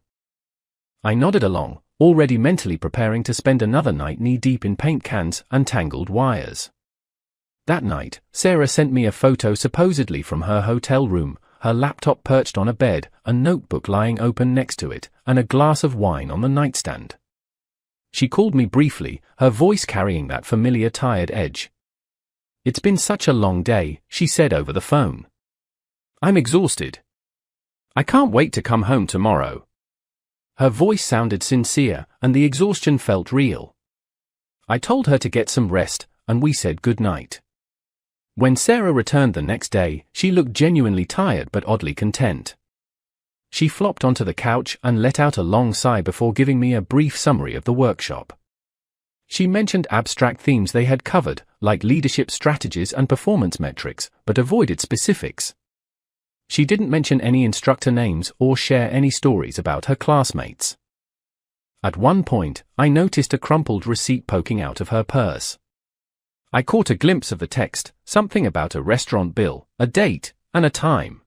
I nodded along, already mentally preparing to spend another night knee-deep in paint cans and tangled wires. That night, Sarah sent me a photo supposedly from her hotel room, her laptop perched on a bed, a notebook lying open next to it, and a glass of wine on the nightstand. She called me briefly, her voice carrying that familiar tired edge. "It's been such a long day," she said over the phone. "I'm exhausted. I can't wait to come home tomorrow." Her voice sounded sincere, and the exhaustion felt real. I told her to get some rest, and we said goodnight. When Sarah returned the next day, she looked genuinely tired but oddly content. She flopped onto the couch and let out a long sigh before giving me a brief summary of the workshop. She mentioned abstract themes they had covered, like leadership strategies and performance metrics, but avoided specifics. She didn't mention any instructor names or share any stories about her classmates. At one point, I noticed a crumpled receipt poking out of her purse. I caught a glimpse of the text, something about a restaurant bill, a date, and a time.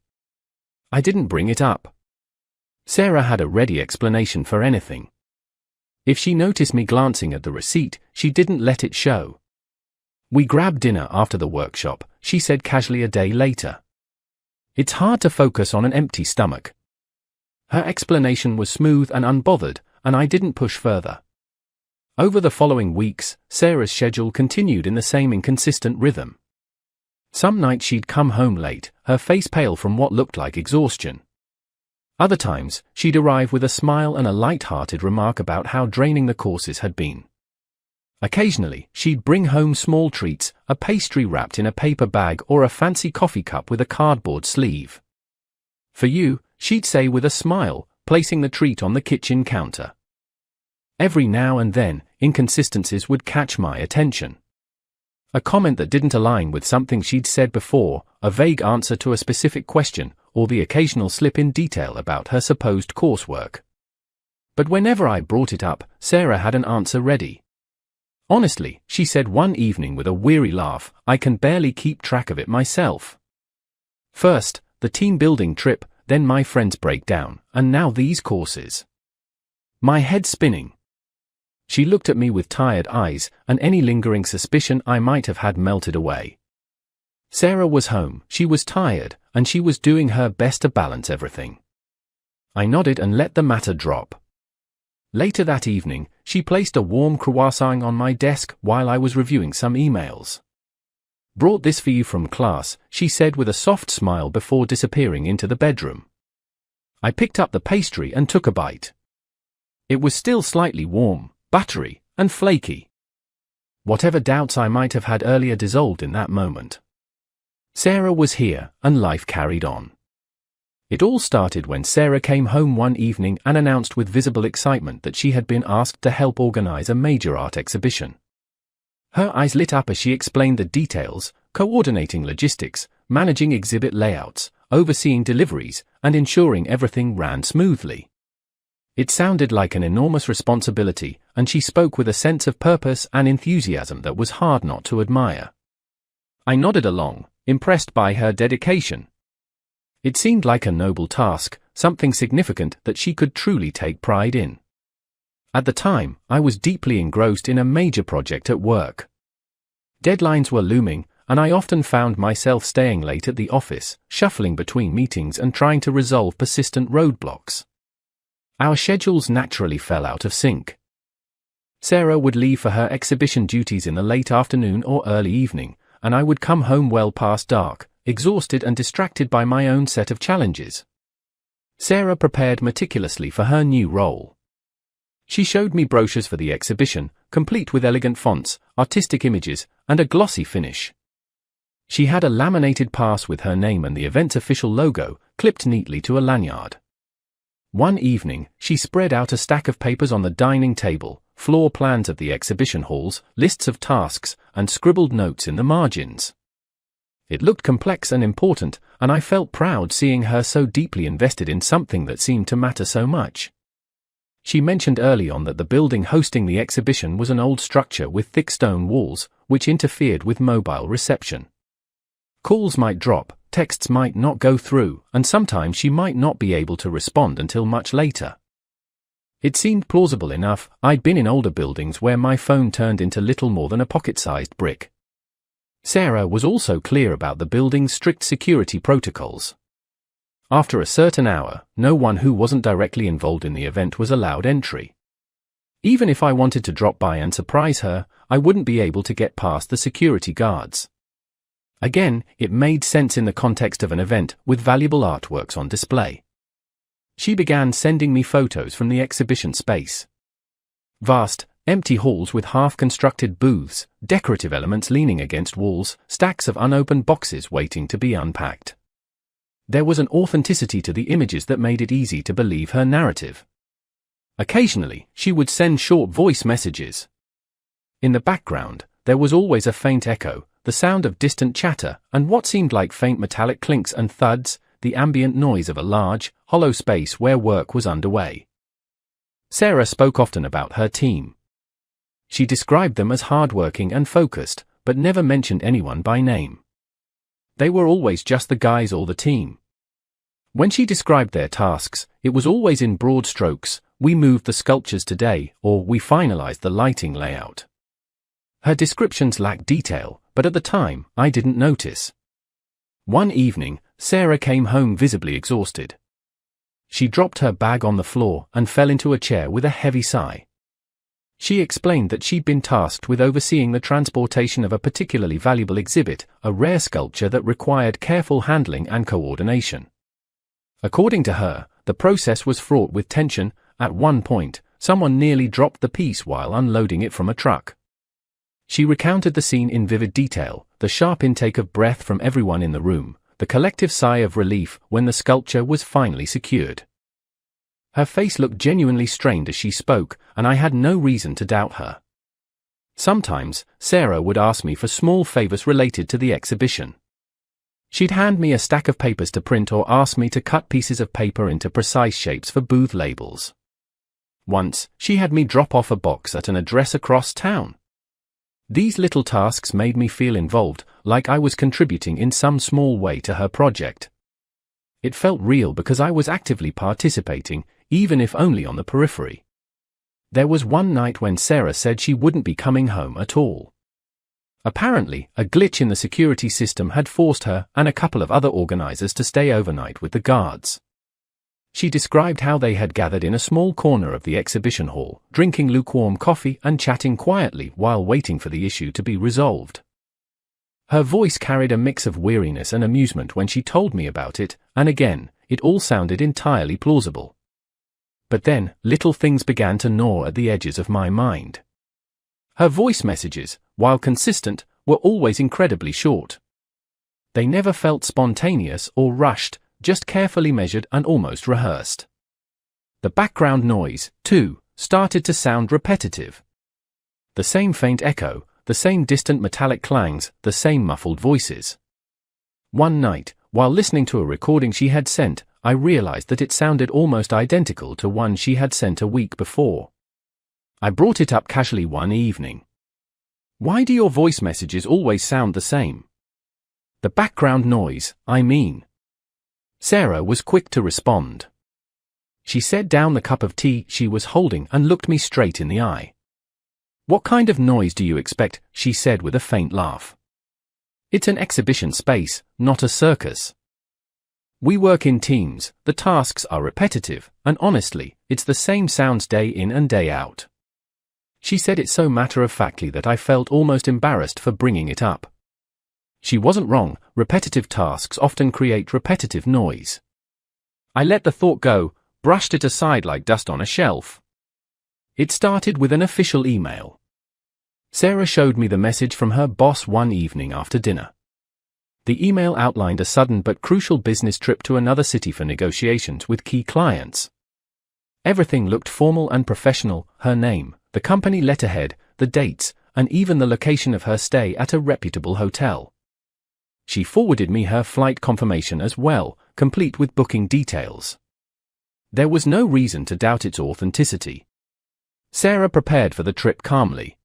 I didn't bring it up. Sarah had a ready explanation for anything. If she noticed me glancing at the receipt, she didn't let it show. "We grabbed dinner after the workshop," she said casually a day later. "It's hard to focus on an empty stomach." Her explanation was smooth and unbothered, and I didn't push further. Over the following weeks, Sarah's schedule continued in the same inconsistent rhythm. Some nights she'd come home late, her face pale from what looked like exhaustion. Other times, she'd arrive with a smile and a light-hearted remark about how draining the courses had been. Occasionally, she'd bring home small treats, a pastry wrapped in a paper bag or a fancy coffee cup with a cardboard sleeve. "For you," she'd say with a smile, placing the treat on the kitchen counter. Every now and then, inconsistencies would catch my attention. A comment that didn't align with something she'd said before, a vague answer to a specific question, or the occasional slip in detail about her supposed coursework. But whenever I brought it up, Sarah had an answer ready. "Honestly," she said one evening with a weary laugh, "I can barely keep track of it myself. First, the team building trip, then my friend's breakdown, and now these courses. My head's spinning." She looked at me with tired eyes, and any lingering suspicion I might have had melted away. Sarah was home, she was tired, and she was doing her best to balance everything. I nodded and let the matter drop. Later that evening, she placed a warm croissant on my desk while I was reviewing some emails. "Brought this for you from class," she said with a soft smile before disappearing into the bedroom. I picked up the pastry and took a bite. It was still slightly warm, buttery, and flaky. Whatever doubts I might have had earlier dissolved in that moment. Sarah was here, and life carried on. It all started when Sarah came home one evening and announced with visible excitement that she had been asked to help organize a major art exhibition. Her eyes lit up as she explained the details, coordinating logistics, managing exhibit layouts, overseeing deliveries, and ensuring everything ran smoothly. It sounded like an enormous responsibility, and she spoke with a sense of purpose and enthusiasm that was hard not to admire. I nodded along, impressed by her dedication. It seemed like a noble task, something significant that she could truly take pride in. At the time, I was deeply engrossed in a major project at work. Deadlines were looming, and I often found myself staying late at the office, shuffling between meetings and trying to resolve persistent roadblocks. Our schedules naturally fell out of sync. Sarah would leave for her exhibition duties in the late afternoon or early evening, and I would come home well past dark, exhausted and distracted by my own set of challenges. Sarah prepared meticulously for her new role. She showed me brochures for the exhibition, complete with elegant fonts, artistic images, and a glossy finish. She had a laminated pass with her name and the event's official logo, clipped neatly to a lanyard. One evening, she spread out a stack of papers on the dining table, floor plans of the exhibition halls, lists of tasks, and scribbled notes in the margins. It looked complex and important, and I felt proud seeing her so deeply invested in something that seemed to matter so much. She mentioned early on that the building hosting the exhibition was an old structure with thick stone walls, which interfered with mobile reception. Calls might drop, texts might not go through, and sometimes she might not be able to respond until much later. It seemed plausible enough. I'd been in older buildings where my phone turned into little more than a pocket-sized brick. Sarah was also clear about the building's strict security protocols. After a certain hour, no one who wasn't directly involved in the event was allowed entry. Even if I wanted to drop by and surprise her, I wouldn't be able to get past the security guards. Again, it made sense in the context of an event with valuable artworks on display. She began sending me photos from the exhibition space. Vast, empty halls with half-constructed booths, decorative elements leaning against walls, stacks of unopened boxes waiting to be unpacked. There was an authenticity to the images that made it easy to believe her narrative. Occasionally, she would send short voice messages. In the background, there was always a faint echo, the sound of distant chatter, and what seemed like faint metallic clinks and thuds, the ambient noise of a large, hollow space where work was underway. Sarah spoke often about her team. She described them as hardworking and focused, but never mentioned anyone by name. They were always just the guys or the team. When she described their tasks, it was always in broad strokes: we moved the sculptures today, or we finalized the lighting layout. Her descriptions lacked detail, but at the time, I didn't notice. One evening, Sarah came home visibly exhausted. She dropped her bag on the floor and fell into a chair with a heavy sigh. She explained that she'd been tasked with overseeing the transportation of a particularly valuable exhibit, a rare sculpture that required careful handling and coordination. According to her, the process was fraught with tension. At one point, someone nearly dropped the piece while unloading it from a truck. She recounted the scene in vivid detail, the sharp intake of breath from everyone in the room, the collective sigh of relief when the sculpture was finally secured. Her face looked genuinely strained as she spoke, and I had no reason to doubt her. Sometimes, Sarah would ask me for small favors related to the exhibition. She'd hand me a stack of papers to print or ask me to cut pieces of paper into precise shapes for booth labels. Once, she had me drop off a box at an address across town. These little tasks made me feel involved, like I was contributing in some small way to her project. It felt real because I was actively participating, even if only on the periphery. There was one night when Sarah said she wouldn't be coming home at all. Apparently, a glitch in the security system had forced her and a couple of other organizers to stay overnight with the guards. She described how they had gathered in a small corner of the exhibition hall, drinking lukewarm coffee and chatting quietly while waiting for the issue to be resolved. Her voice carried a mix of weariness and amusement when she told me about it, and again, it all sounded entirely plausible. But then, little things began to gnaw at the edges of my mind. Her voice messages, while consistent, were always incredibly short. They never felt spontaneous or rushed, just carefully measured and almost rehearsed. The background noise, too, started to sound repetitive. The same faint echo, the same distant metallic clangs, the same muffled voices. One night, while listening to a recording she had sent, I realized that it sounded almost identical to one she had sent a week before. I brought it up casually one evening. "Why do your voice messages always sound the same?" "The background noise, I mean." Sarah was quick to respond. She set down the cup of tea she was holding and looked me straight in the eye. "What kind of noise do you expect?" she said with a faint laugh. "It's an exhibition space, not a circus. We work in teams, the tasks are repetitive, and honestly, it's the same sounds day in and day out." She said it so matter-of-factly that I felt almost embarrassed for bringing it up. She wasn't wrong, repetitive tasks often create repetitive noise. I let the thought go, brushed it aside like dust on a shelf. It started with an official email. Sarah showed me the message from her boss one evening after dinner. The email outlined a sudden but crucial business trip to another city for negotiations with key clients. Everything looked formal and professional: her name, the company letterhead, the dates, and even the location of her stay at a reputable hotel. She forwarded me her flight confirmation as well, complete with booking details. There was no reason to doubt its authenticity. Sarah prepared for the trip calmly.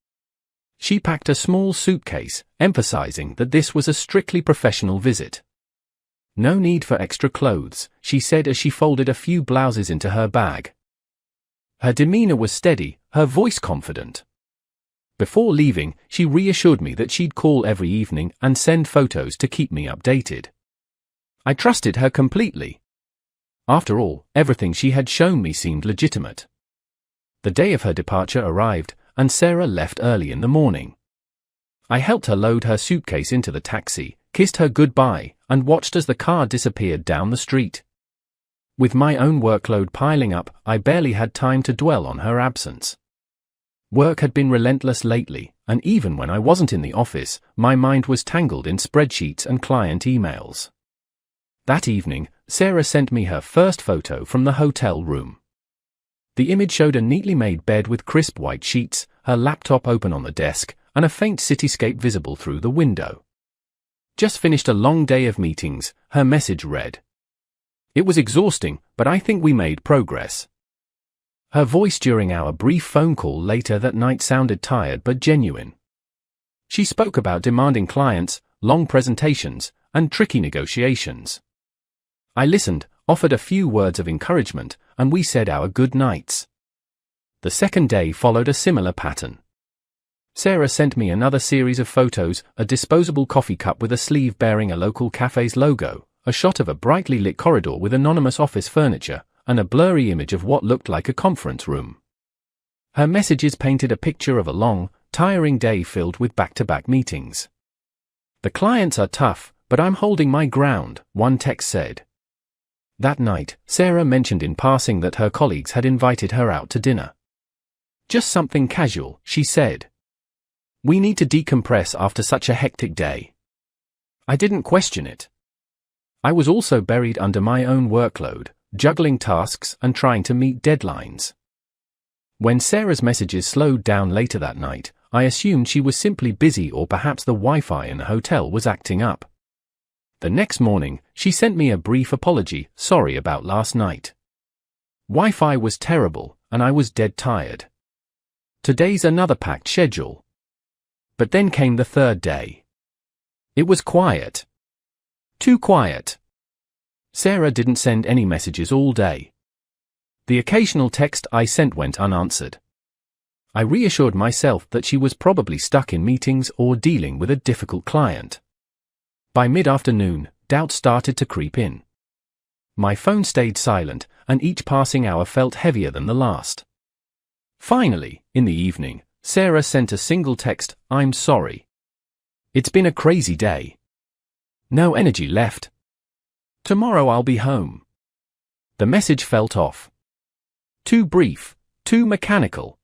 She packed a small suitcase, emphasizing that this was a strictly professional visit. "No need for extra clothes," she said as she folded a few blouses into her bag. Her demeanor was steady, her voice confident. Before leaving, she reassured me that she'd call every evening and send photos to keep me updated. I trusted her completely. After all, everything she had shown me seemed legitimate. The day of her departure arrived, and Sarah left early in the morning. I helped her load her suitcase into the taxi, kissed her goodbye, and watched as the car disappeared down the street. With my own workload piling up, I barely had time to dwell on her absence. Work had been relentless lately, and even when I wasn't in the office, my mind was tangled in spreadsheets and client emails. That evening, Sarah sent me her first photo from the hotel room. The image showed a neatly made bed with crisp white sheets, her laptop open on the desk, and a faint cityscape visible through the window. "Just finished a long day of meetings," her message read. "It was exhausting, but I think we made progress." Her voice during our brief phone call later that night sounded tired but genuine. She spoke about demanding clients, long presentations, and tricky negotiations. I listened, offered a few words of encouragement, and we said our good nights. The second day followed a similar pattern. Sarah sent me another series of photos, a disposable coffee cup with a sleeve bearing a local cafe's logo, a shot of a brightly lit corridor with anonymous office furniture, and a blurry image of what looked like a conference room. Her messages painted a picture of a long, tiring day filled with back-to-back meetings. "The clients are tough, but I'm holding my ground," one text said. That night, Sarah mentioned in passing that her colleagues had invited her out to dinner. "Just something casual," she said. "We need to decompress after such a hectic day." I didn't question it. I was also buried under my own workload, juggling tasks and trying to meet deadlines. When Sarah's messages slowed down later that night, I assumed she was simply busy or perhaps the Wi-Fi in the hotel was acting up. The next morning, she sent me a brief apology, sorry about last night. Wi-Fi was terrible, and I was dead tired. Today's another packed schedule. But then came the third day. It was quiet. Too quiet. Sarah didn't send any messages all day. The occasional text I sent went unanswered. I reassured myself that she was probably stuck in meetings or dealing with a difficult client. By mid-afternoon, doubt started to creep in. My phone stayed silent, and each passing hour felt heavier than the last. Finally, in the evening, Sarah sent a single text, "I'm sorry. It's been a crazy day. No energy left. Tomorrow I'll be home." The message felt off. Too brief, too mechanical.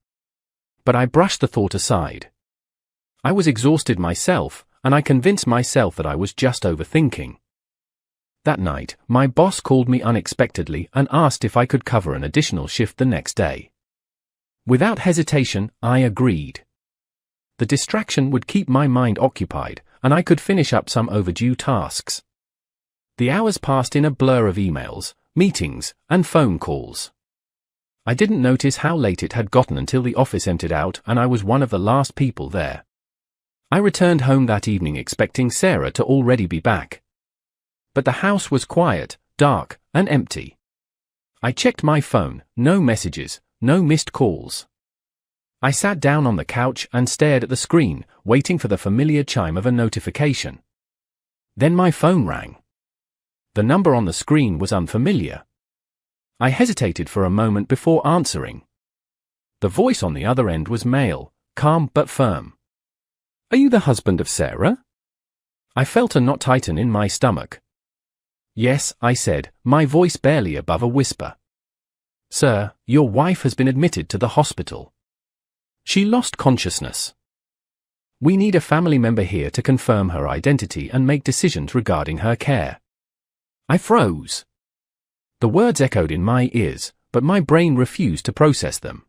But I brushed the thought aside. I was exhausted myself, and I convinced myself that I was just overthinking. That night, my boss called me unexpectedly and asked if I could cover an additional shift the next day. Without hesitation, I agreed. The distraction would keep my mind occupied, and I could finish up some overdue tasks. The hours passed in a blur of emails, meetings, and phone calls. I didn't notice how late it had gotten until the office emptied out and I was one of the last people there. I returned home that evening expecting Sarah to already be back. But the house was quiet, dark, and empty. I checked my phone, no messages, no missed calls. I sat down on the couch and stared at the screen, waiting for the familiar chime of a notification. Then my phone rang. The number on the screen was unfamiliar. I hesitated for a moment before answering. The voice on the other end was male, calm but firm. "Are you the husband of Sarah?" I felt a knot tighten in my stomach. "Yes," I said, my voice barely above a whisper. "Sir, your wife has been admitted to the hospital. She lost consciousness. We need a family member here to confirm her identity and make decisions regarding her care." I froze. The words echoed in my ears, but my brain refused to process them.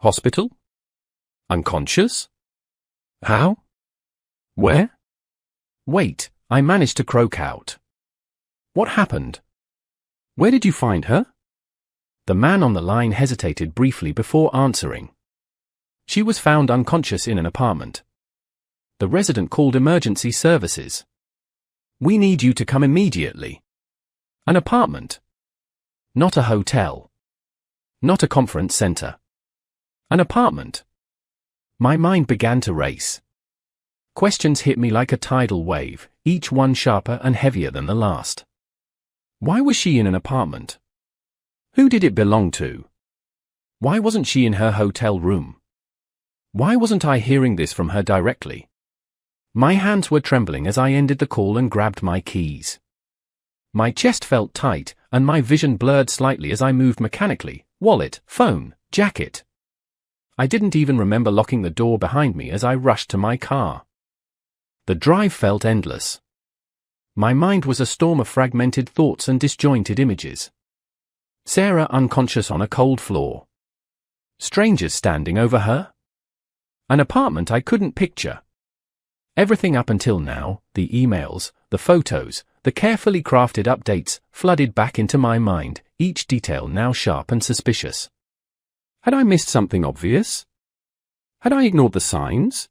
Hospital? Unconscious? How? Where? Wait, I managed to croak out. What happened? Where did you find her? The man on the line hesitated briefly before answering. She was found unconscious in an apartment. The resident called emergency services. "We need you to come immediately." An apartment. Not a hotel. Not a conference center. An apartment. My mind began to race. Questions hit me like a tidal wave, each one sharper and heavier than the last. Why was she in an apartment? Who did it belong to? Why wasn't she in her hotel room? Why wasn't I hearing this from her directly? My hands were trembling as I ended the call and grabbed my keys. My chest felt tight, and my vision blurred slightly as I moved mechanically, wallet, phone, jacket. I didn't even remember locking the door behind me as I rushed to my car. The drive felt endless. My mind was a storm of fragmented thoughts and disjointed images. Sarah unconscious on a cold floor. Strangers standing over her? An apartment I couldn't picture. Everything up until now, the emails, the photos, the carefully crafted updates, flooded back into my mind, each detail now sharp and suspicious. Had I missed something obvious? Had I ignored the signs?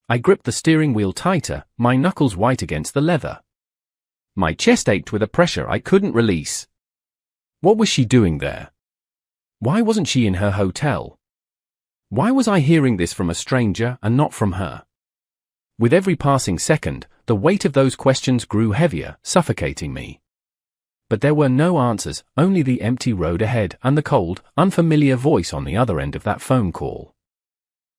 I gripped the steering wheel tighter, my knuckles white against the leather. My chest ached with a pressure I couldn't release. What was she doing there? Why wasn't she in her hotel? Why was I hearing this from a stranger and not from her? With every passing second, the weight of those questions grew heavier, suffocating me. But there were no answers, only the empty road ahead and the cold, unfamiliar voice on the other end of that phone call.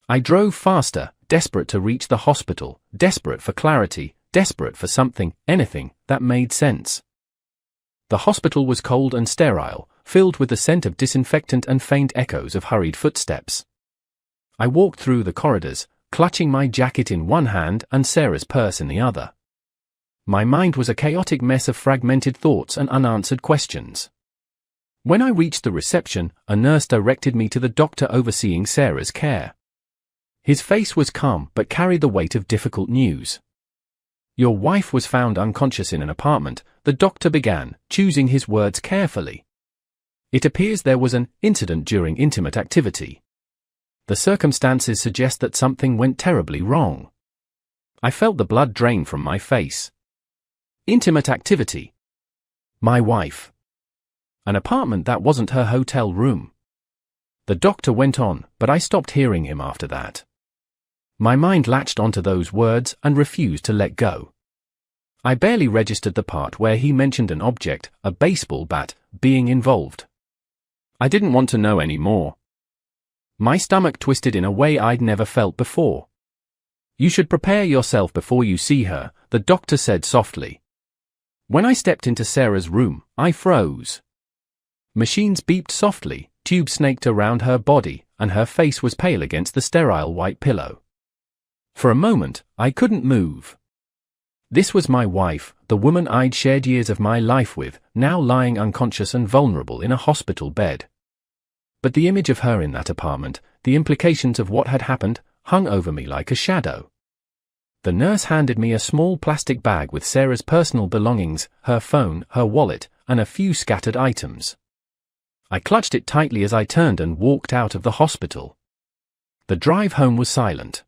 I drove faster, desperate to reach the hospital, desperate for clarity, desperate for something, anything, that made sense. The hospital was cold and sterile, filled with the scent of disinfectant and faint echoes of hurried footsteps. I walked through the corridors, clutching my jacket in one hand and Sarah's purse in the other. My mind was a chaotic mess of fragmented thoughts and unanswered questions. When I reached the reception, a nurse directed me to the doctor overseeing Sarah's care. His face was calm but carried the weight of difficult news. "Your wife was found unconscious in an apartment," the doctor began, choosing his words carefully. "It appears there was an incident during intimate activity. The circumstances suggest that something went terribly wrong." I felt the blood drain from my face. Intimate activity. My wife. An apartment that wasn't her hotel room. The doctor went on, but I stopped hearing him after that. My mind latched onto those words and refused to let go. I barely registered the part where he mentioned an object, a baseball bat, being involved. I didn't want to know any more. My stomach twisted in a way I'd never felt before. "You should prepare yourself before you see her," the doctor said softly. When I stepped into Sarah's room, I froze. Machines beeped softly, tubes snaked around her body, and her face was pale against the sterile white pillow. For a moment, I couldn't move. This was my wife, the woman I'd shared years of my life with, now lying unconscious and vulnerable in a hospital bed. But the image of her in that apartment, the implications of what had happened, hung over me like a shadow. The nurse handed me a small plastic bag with Sarah's personal belongings, her phone, her wallet, and a few scattered items. I clutched it tightly as I turned and walked out of the hospital. The drive home was silent.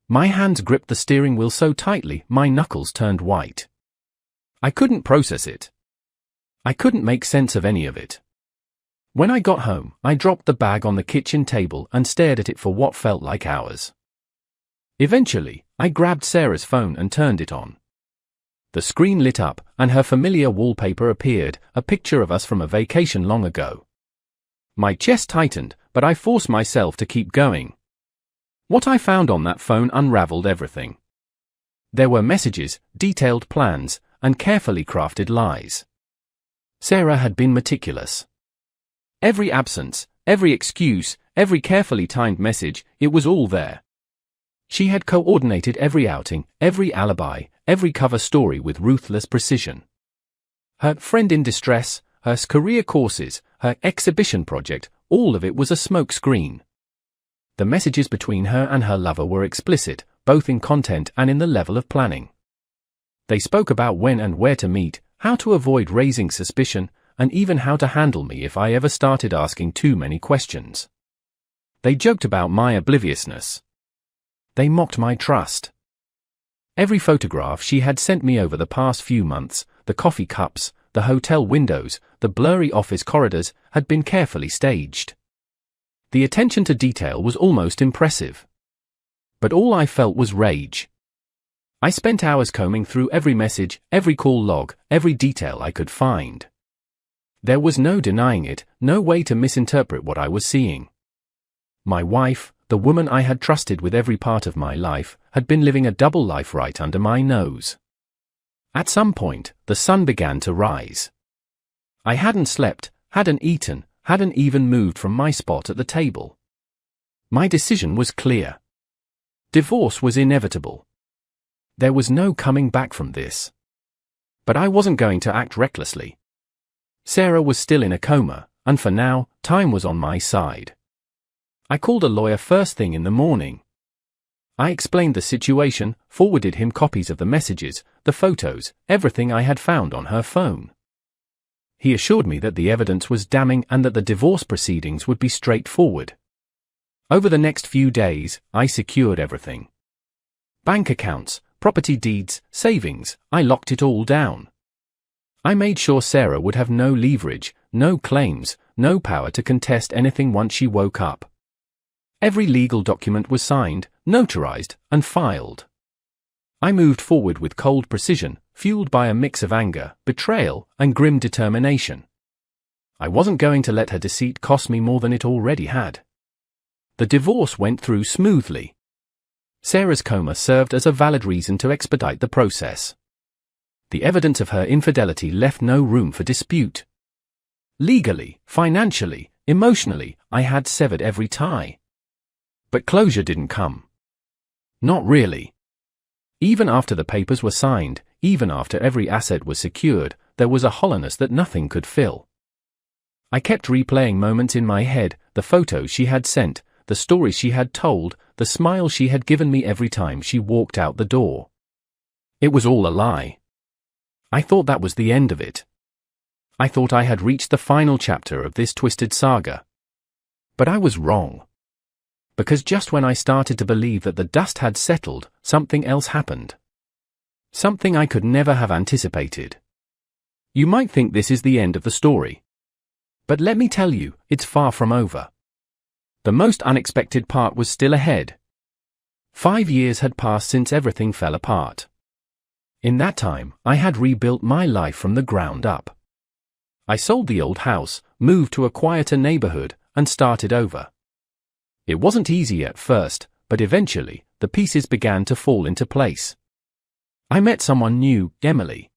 My hands gripped the steering wheel so tightly, my knuckles turned white. I couldn't process it. I couldn't make sense of any of it. When I got home, I dropped the bag on the kitchen table and stared at it for what felt like hours. Eventually, I grabbed Sarah's phone and turned it on. The screen lit up, and her familiar wallpaper appeared, a picture of us from a vacation long ago. My chest tightened, but I forced myself to keep going. What I found on that phone unraveled everything. There were messages, detailed plans, and carefully crafted lies. Sarah had been meticulous. Every absence, every excuse, every carefully timed message, it was all there. She had coordinated every outing, every alibi, every cover story with ruthless precision. Her friend in distress, her career courses, her exhibition project, all of it was a smokescreen. The messages between her and her lover were explicit, both in content and in the level of planning. They spoke about when and where to meet, how to avoid raising suspicion, and even how to handle me if I ever started asking too many questions. They joked about my obliviousness. They mocked my trust. Every photograph she had sent me over the past few months, the coffee cups, the hotel windows, the blurry office corridors, had been carefully staged. The attention to detail was almost impressive. But all I felt was rage. I spent hours combing through every message, every call log, every detail I could find. There was no denying it, no way to misinterpret what I was seeing. My wife, the woman I had trusted with every part of my life, had been living a double life right under my nose. At some point, the sun began to rise. I hadn't slept, hadn't eaten, hadn't even moved from my spot at the table. My decision was clear. Divorce was inevitable. There was no coming back from this. But I wasn't going to act recklessly. Sarah was still in a coma, and for now, time was on my side. I called a lawyer first thing in the morning. I explained the situation, forwarded him copies of the messages, the photos, everything I had found on her phone. He assured me that the evidence was damning and that the divorce proceedings would be straightforward. Over the next few days, I secured everything. Bank accounts, property deeds, savings, I locked it all down. I made sure Sarah would have no leverage, no claims, no power to contest anything once she woke up. Every legal document was signed, notarized, and filed. I moved forward with cold precision, fueled by a mix of anger, betrayal, and grim determination. I wasn't going to let her deceit cost me more than it already had. The divorce went through smoothly. Sarah's coma served as a valid reason to expedite the process. The evidence of her infidelity left no room for dispute. Legally, financially, emotionally, I had severed every tie. But closure didn't come. Not really. Even after the papers were signed, even after every asset was secured, there was a hollowness that nothing could fill. I kept replaying moments in my head, the photos she had sent, the stories she had told, the smile she had given me every time she walked out the door. It was all a lie. I thought that was the end of it. I thought I had reached the final chapter of this twisted saga. But I was wrong. Because just when I started to believe that the dust had settled, something else happened. Something I could never have anticipated. You might think this is the end of the story. But let me tell you, it's far from over. The most unexpected part was still ahead. 5 years had passed since everything fell apart. In that time, I had rebuilt my life from the ground up. I sold the old house, moved to a quieter neighborhood, and started over. It wasn't easy at first, but eventually, the pieces began to fall into place. I met someone new, Emily.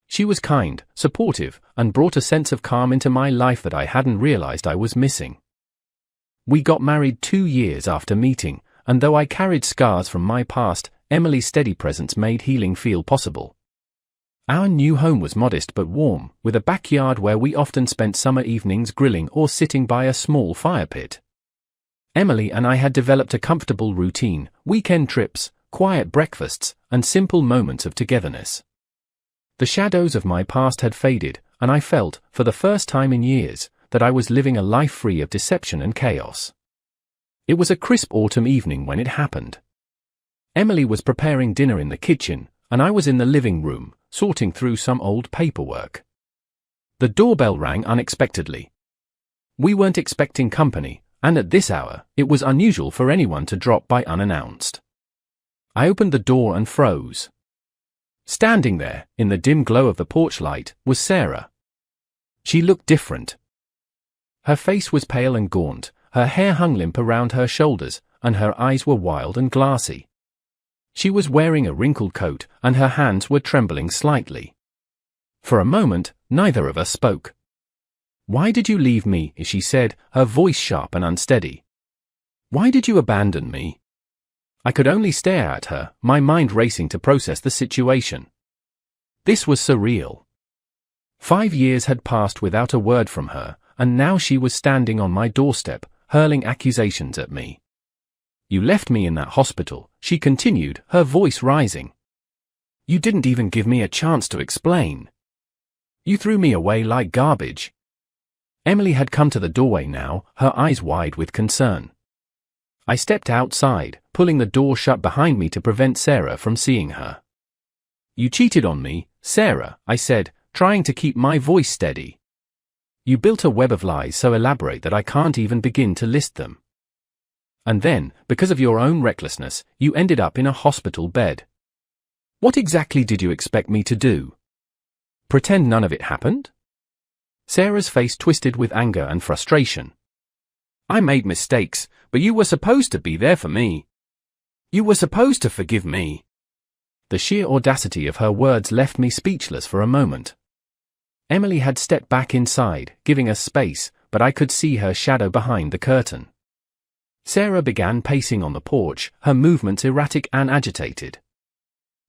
She was kind, supportive, and brought a sense of calm into my life that I hadn't realized I was missing. We got married 2 years after meeting, and though I carried scars from my past, Emily's steady presence made healing feel possible. Our new home was modest but warm, with a backyard where we often spent summer evenings grilling or sitting by a small fire pit. Emily and I had developed a comfortable routine, weekend trips, quiet breakfasts, and simple moments of togetherness. The shadows of my past had faded, and I felt, for the first time in years, that I was living a life free of deception and chaos. It was a crisp autumn evening when it happened. Emily was preparing dinner in the kitchen, and I was in the living room, sorting through some old paperwork. The doorbell rang unexpectedly. We weren't expecting company, and at this hour, it was unusual for anyone to drop by unannounced. I opened the door and froze. Standing there, in the dim glow of the porch light, was Sarah. She looked different. Her face was pale and gaunt, her hair hung limp around her shoulders, and her eyes were wild and glassy. She was wearing a wrinkled coat, and her hands were trembling slightly. For a moment, neither of us spoke. "Why did you leave me?" she said, her voice sharp and unsteady. "Why did you abandon me?" I could only stare at her, my mind racing to process the situation. This was surreal. 5 years had passed without a word from her, and now she was standing on my doorstep, hurling accusations at me. "You left me in that hospital," she continued, her voice rising. "You didn't even give me a chance to explain. You threw me away like garbage." Emily had come to the doorway now, her eyes wide with concern. I stepped outside, pulling the door shut behind me to prevent Sarah from seeing her. "You cheated on me, Sarah," I said, trying to keep my voice steady. "You built a web of lies so elaborate that I can't even begin to list them. And then, because of your own recklessness, you ended up in a hospital bed. What exactly did you expect me to do? Pretend none of it happened?" Sarah's face twisted with anger and frustration. I made mistakes, but you were supposed to be there for me. You were supposed to forgive me. The sheer audacity of her words left me speechless for a moment. Emily had stepped back inside, giving us space, but I could see her shadow behind the curtain. Sarah began pacing on the porch, her movements erratic and agitated.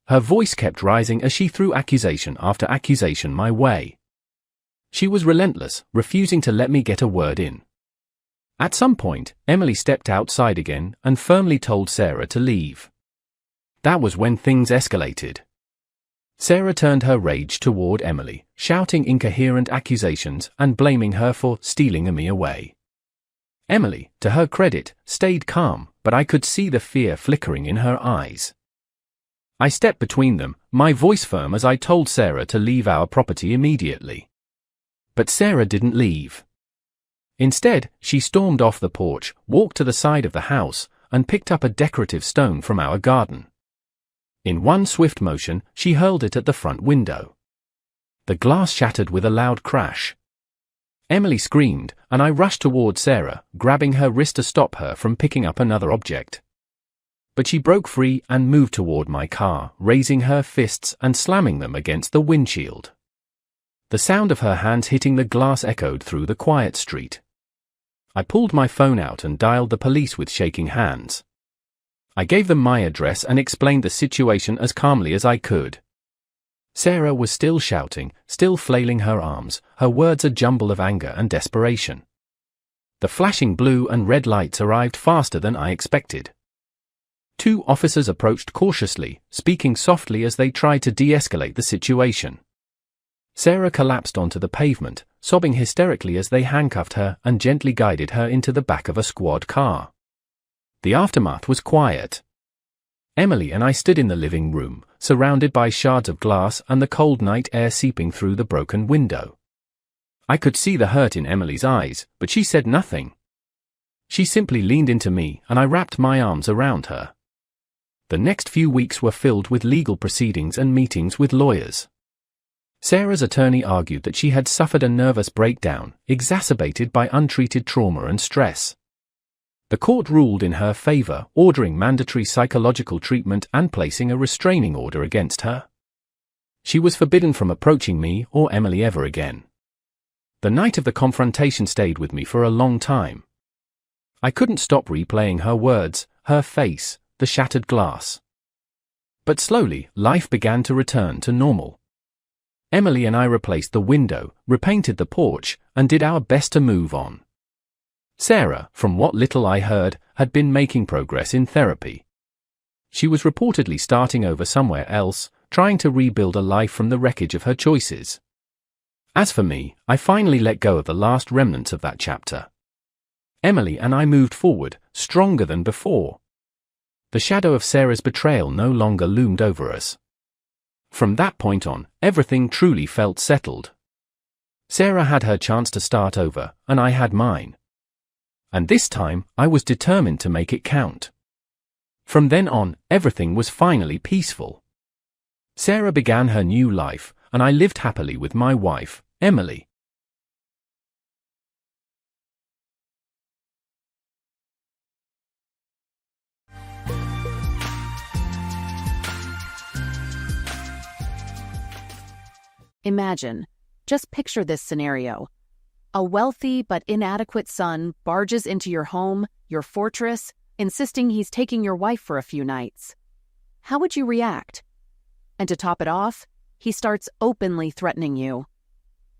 Her voice kept rising as she threw accusation after accusation my way. She was relentless, refusing to let me get a word in. At some point, Emily stepped outside again and firmly told Sarah to leave. That was when things escalated. Sarah turned her rage toward Emily, shouting incoherent accusations and blaming her for stealing me away. Emily, to her credit, stayed calm, but I could see the fear flickering in her eyes. I stepped between them, my voice firm as I told Sarah to leave our property immediately. But Sarah didn't leave. Instead, she stormed off the porch, walked to the side of the house, and picked up a decorative stone from our garden. In one swift motion, she hurled it at the front window. The glass shattered with a loud crash. Emily screamed, and I rushed toward Sarah, grabbing her wrist to stop her from picking up another object. But she broke free and moved toward my car, raising her fists and slamming them against the windshield. The sound of her hands hitting the glass echoed through the quiet street. I pulled my phone out and dialed the police with shaking hands. I gave them my address and explained the situation as calmly as I could. Sarah was still shouting, still flailing her arms, her words a jumble of anger and desperation. The flashing blue and red lights arrived faster than I expected. 2 officers approached cautiously, speaking softly as they tried to de-escalate the situation. Sarah collapsed onto the pavement, sobbing hysterically as they handcuffed her and gently guided her into the back of a squad car. The aftermath was quiet. Emily and I stood in the living room, surrounded by shards of glass and the cold night air seeping through the broken window. I could see the hurt in Emily's eyes, but she said nothing. She simply leaned into me and I wrapped my arms around her. The next few weeks were filled with legal proceedings and meetings with lawyers. Sarah's attorney argued that she had suffered a nervous breakdown, exacerbated by untreated trauma and stress. The court ruled in her favor, ordering mandatory psychological treatment and placing a restraining order against her. She was forbidden from approaching me or Emily ever again. The night of the confrontation stayed with me for a long time. I couldn't stop replaying her words, her face, the shattered glass. But slowly, life began to return to normal. Emily and I replaced the window, repainted the porch, and did our best to move on. Sarah, from what little I heard, had been making progress in therapy. She was reportedly starting over somewhere else, trying to rebuild a life from the wreckage of her choices. As for me, I finally let go of the last remnants of that chapter. Emily and I moved forward, stronger than before. The shadow of Sarah's betrayal no longer loomed over us. From that point on, everything truly felt settled. Sarah had her chance to start over, and I had mine. And this time, I was determined to make it count. From then on, everything was finally peaceful. Sarah began her new life, and I lived happily with my wife, Emily. Imagine, just picture this scenario. A wealthy but inadequate son barges into your home, your fortress, insisting he's taking your wife for a few nights. How would you react? And to top it off, he starts openly threatening you.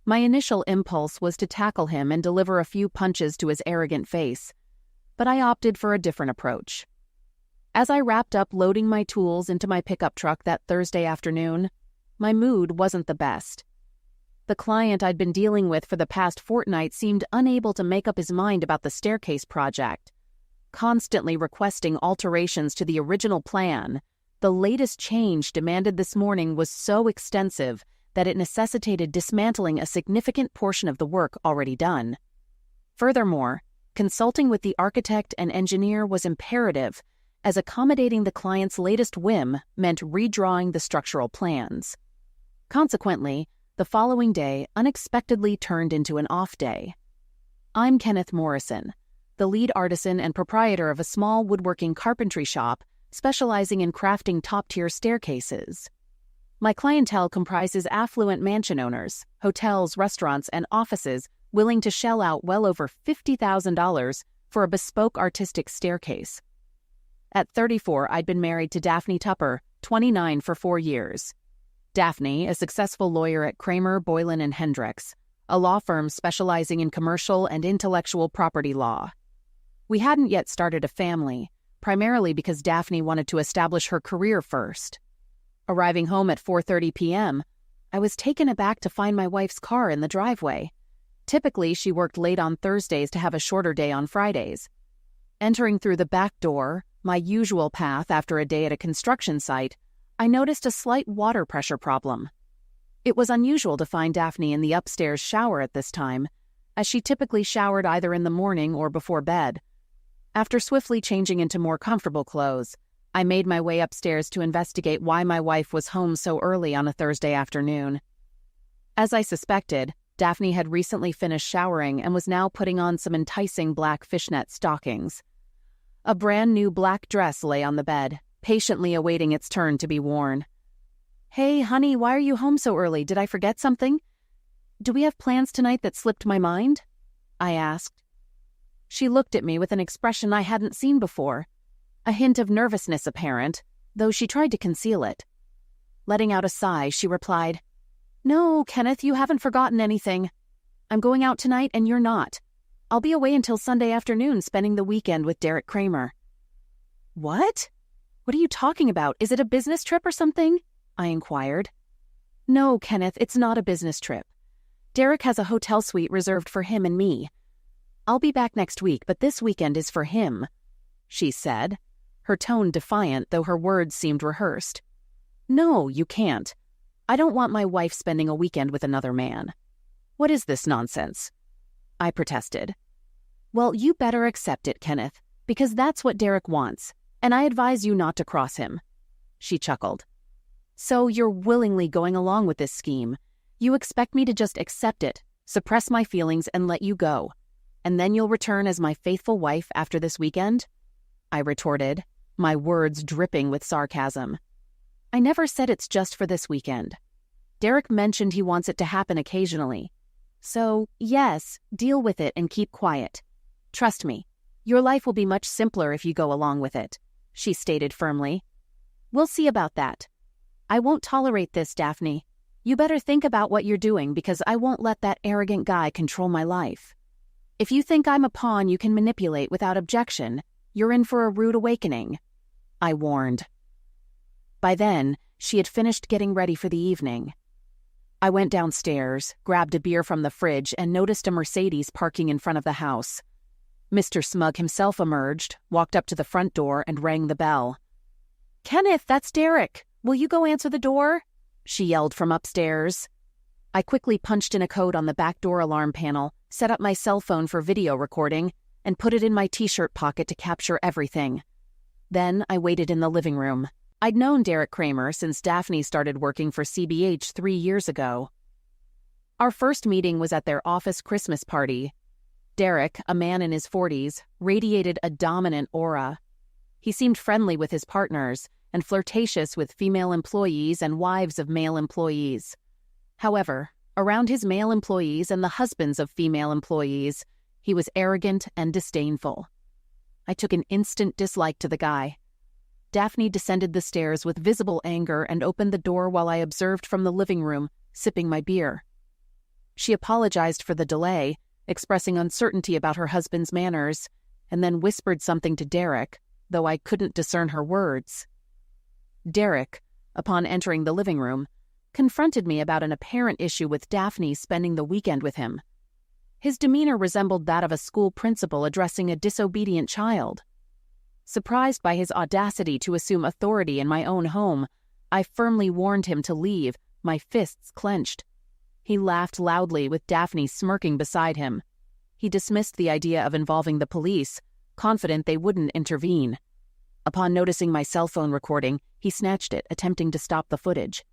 My initial impulse was to tackle him and deliver a few punches to his arrogant face, but I opted for a different approach. As I wrapped up loading my tools into my pickup truck that Thursday afternoon, my mood wasn't the best. The client I'd been dealing with for the past fortnight seemed unable to make up his mind about the staircase project. Constantly requesting alterations to the original plan, the latest change demanded this morning was so extensive that it necessitated dismantling a significant portion of the work already done. Furthermore, consulting with the architect and engineer was imperative, as accommodating the client's latest whim meant redrawing the structural plans. Consequently, the following day unexpectedly turned into an off day. I'm Kenneth Morrison, the lead artisan and proprietor of a small woodworking carpentry shop specializing in crafting top-tier staircases. My clientele comprises affluent mansion owners, hotels, restaurants, and offices willing to shell out well over $50,000 for a bespoke artistic staircase. At 34, I'd been married to Daphne Tupper, 29, for 4 years. Daphne, a successful lawyer at Kramer, Boylan & Hendricks, a law firm specializing in commercial and intellectual property law. We hadn't yet started a family, primarily because Daphne wanted to establish her career first. Arriving home at 4:30 p.m., I was taken aback to find my wife's car in the driveway. Typically, she worked late on Thursdays to have a shorter day on Fridays. Entering through the back door, my usual path after a day at a construction site, I noticed a slight water pressure problem. It was unusual to find Daphne in the upstairs shower at this time, as she typically showered either in the morning or before bed. After swiftly changing into more comfortable clothes, I made my way upstairs to investigate why my wife was home so early on a Thursday afternoon. As I suspected, Daphne had recently finished showering and was now putting on some enticing black fishnet stockings. A brand new black dress lay on the bed, patiently awaiting its turn to be worn. "Hey, honey, why are you home so early? Did I forget something? Do we have plans tonight that slipped my mind?" I asked. She looked at me with an expression I hadn't seen before, a hint of nervousness apparent, though she tried to conceal it. Letting out a sigh, she replied, "No, Kenneth, you haven't forgotten anything. I'm going out tonight and you're not. I'll be away until Sunday afternoon spending the weekend with Derek Kramer." "What? What are you talking about? Is it a business trip or something?" I inquired. "No, Kenneth, it's not a business trip. Derek has a hotel suite reserved for him and me. I'll be back next week, but this weekend is for him," she said, her tone defiant, though her words seemed rehearsed. "No, you can't. I don't want my wife spending a weekend with another man." "What is this nonsense?" I protested. "Well, you better accept it, Kenneth, because that's what Derek wants, and I advise you not to cross him." She chuckled. "So you're willingly going along with this scheme. You expect me to just accept it, suppress my feelings, and let you go, and then you'll return as my faithful wife after this weekend?" I retorted, my words dripping with sarcasm. "I never said it's just for this weekend. Derek mentioned he wants it to happen occasionally. So, yes, deal with it and keep quiet. Trust me, your life will be much simpler if you go along with it," she stated firmly. "We'll see about that. I won't tolerate this, Daphne. You better think about what you're doing because I won't let that arrogant guy control my life. If you think I'm a pawn you can manipulate without objection, you're in for a rude awakening," I warned. By then, she had finished getting ready for the evening. I went downstairs, grabbed a beer from the fridge, and noticed a Mercedes parking in front of the house. Mr. Smug himself emerged, walked up to the front door, and rang the bell. "Kenneth, that's Derek. Will you go answer the door?" she yelled from upstairs. I quickly punched in a code on the back door alarm panel, set up my cell phone for video recording, and put it in my t-shirt pocket to capture everything. Then I waited in the living room. I'd known Derek Kramer since Daphne started working for CBH 3 years ago. Our first meeting was at their office Christmas party. Derek, a man in his 40s, radiated a dominant aura. He seemed friendly with his partners and flirtatious with female employees and wives of male employees. However, around his male employees and the husbands of female employees, he was arrogant and disdainful. I took an instant dislike to the guy. Daphne descended the stairs with visible anger and opened the door while I observed from the living room, sipping my beer. She apologized for the delay, expressing uncertainty about her husband's manners, and then whispered something to Derek, though I couldn't discern her words. Derek, upon entering the living room, confronted me about an apparent issue with Daphne spending the weekend with him. His demeanor resembled that of a school principal addressing a disobedient child. Surprised by his audacity to assume authority in my own home, I firmly warned him to leave, my fists clenched. He laughed loudly with Daphne smirking beside him. He dismissed the idea of involving the police, confident they wouldn't intervene. Upon noticing my cell phone recording, he snatched it, attempting to stop the footage.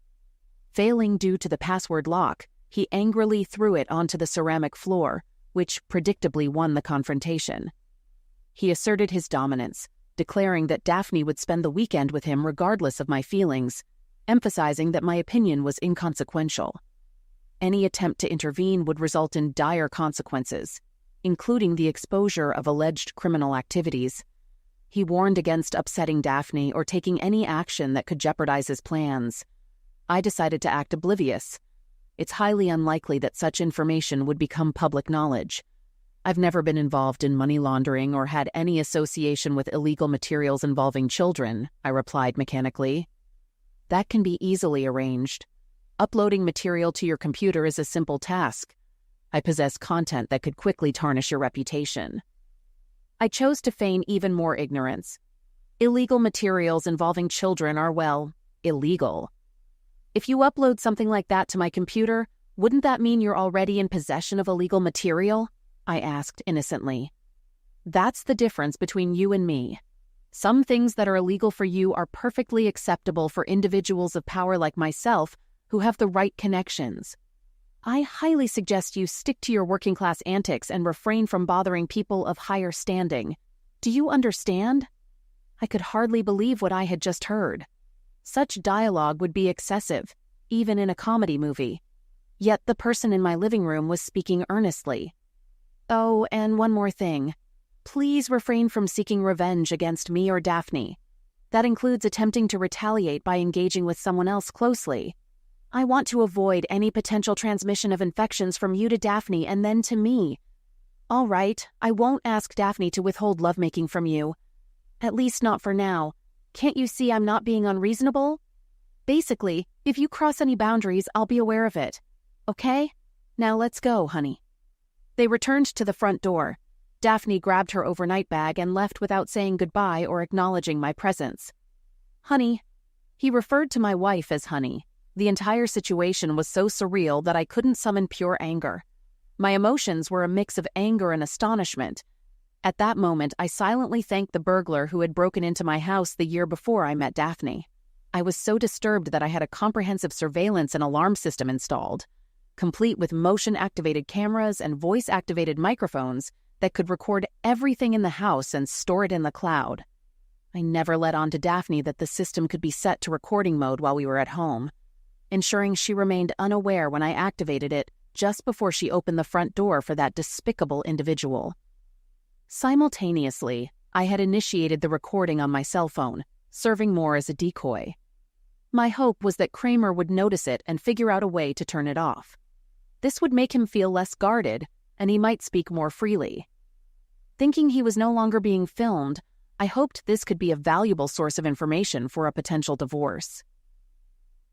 Failing due to the password lock, he angrily threw it onto the ceramic floor, which predictably won the confrontation. He asserted his dominance, declaring that Daphne would spend the weekend with him regardless of my feelings, emphasizing that my opinion was inconsequential. Any attempt to intervene would result in dire consequences, including the exposure of alleged criminal activities. He warned against upsetting Daphne or taking any action that could jeopardize his plans. I decided to act oblivious. It's highly unlikely that such information would become public knowledge. I've never been involved in money laundering or had any association with illegal materials involving children, I replied mechanically. That can be easily arranged. Uploading material to your computer is a simple task. I possess content that could quickly tarnish your reputation. I chose to feign even more ignorance. Illegal materials involving children are, well, illegal. If you upload something like that to my computer, wouldn't that mean you're already in possession of illegal material? I asked innocently. That's the difference between you and me. Some things that are illegal for you are perfectly acceptable for individuals of power like myself who have the right connections. I highly suggest you stick to your working-class antics and refrain from bothering people of higher standing. Do you understand? I could hardly believe what I had just heard. Such dialogue would be excessive, even in a comedy movie. Yet the person in my living room was speaking earnestly. Oh, and one more thing. Please refrain from seeking revenge against me or Daphne. That includes attempting to retaliate by engaging with someone else closely. I want to avoid any potential transmission of infections from you to Daphne and then to me. All right, I won't ask Daphne to withhold lovemaking from you. At least not for now. Can't you see I'm not being unreasonable? Basically, if you cross any boundaries, I'll be aware of it. Okay? Now let's go, honey. They returned to the front door. Daphne grabbed her overnight bag and left without saying goodbye or acknowledging my presence. Honey. He referred to my wife as honey. The entire situation was so surreal that I couldn't summon pure anger. My emotions were a mix of anger and astonishment. At that moment, I silently thanked the burglar who had broken into my house the year before I met Daphne. I was so disturbed that I had a comprehensive surveillance and alarm system installed, complete with motion-activated cameras and voice-activated microphones that could record everything in the house and store it in the cloud. I never let on to Daphne that the system could be set to recording mode while we were at home, ensuring she remained unaware when I activated it just before she opened the front door for that despicable individual. Simultaneously, I had initiated the recording on my cell phone, serving more as a decoy. My hope was that Kramer would notice it and figure out a way to turn it off. This would make him feel less guarded, and he might speak more freely. Thinking he was no longer being filmed, I hoped this could be a valuable source of information for a potential divorce.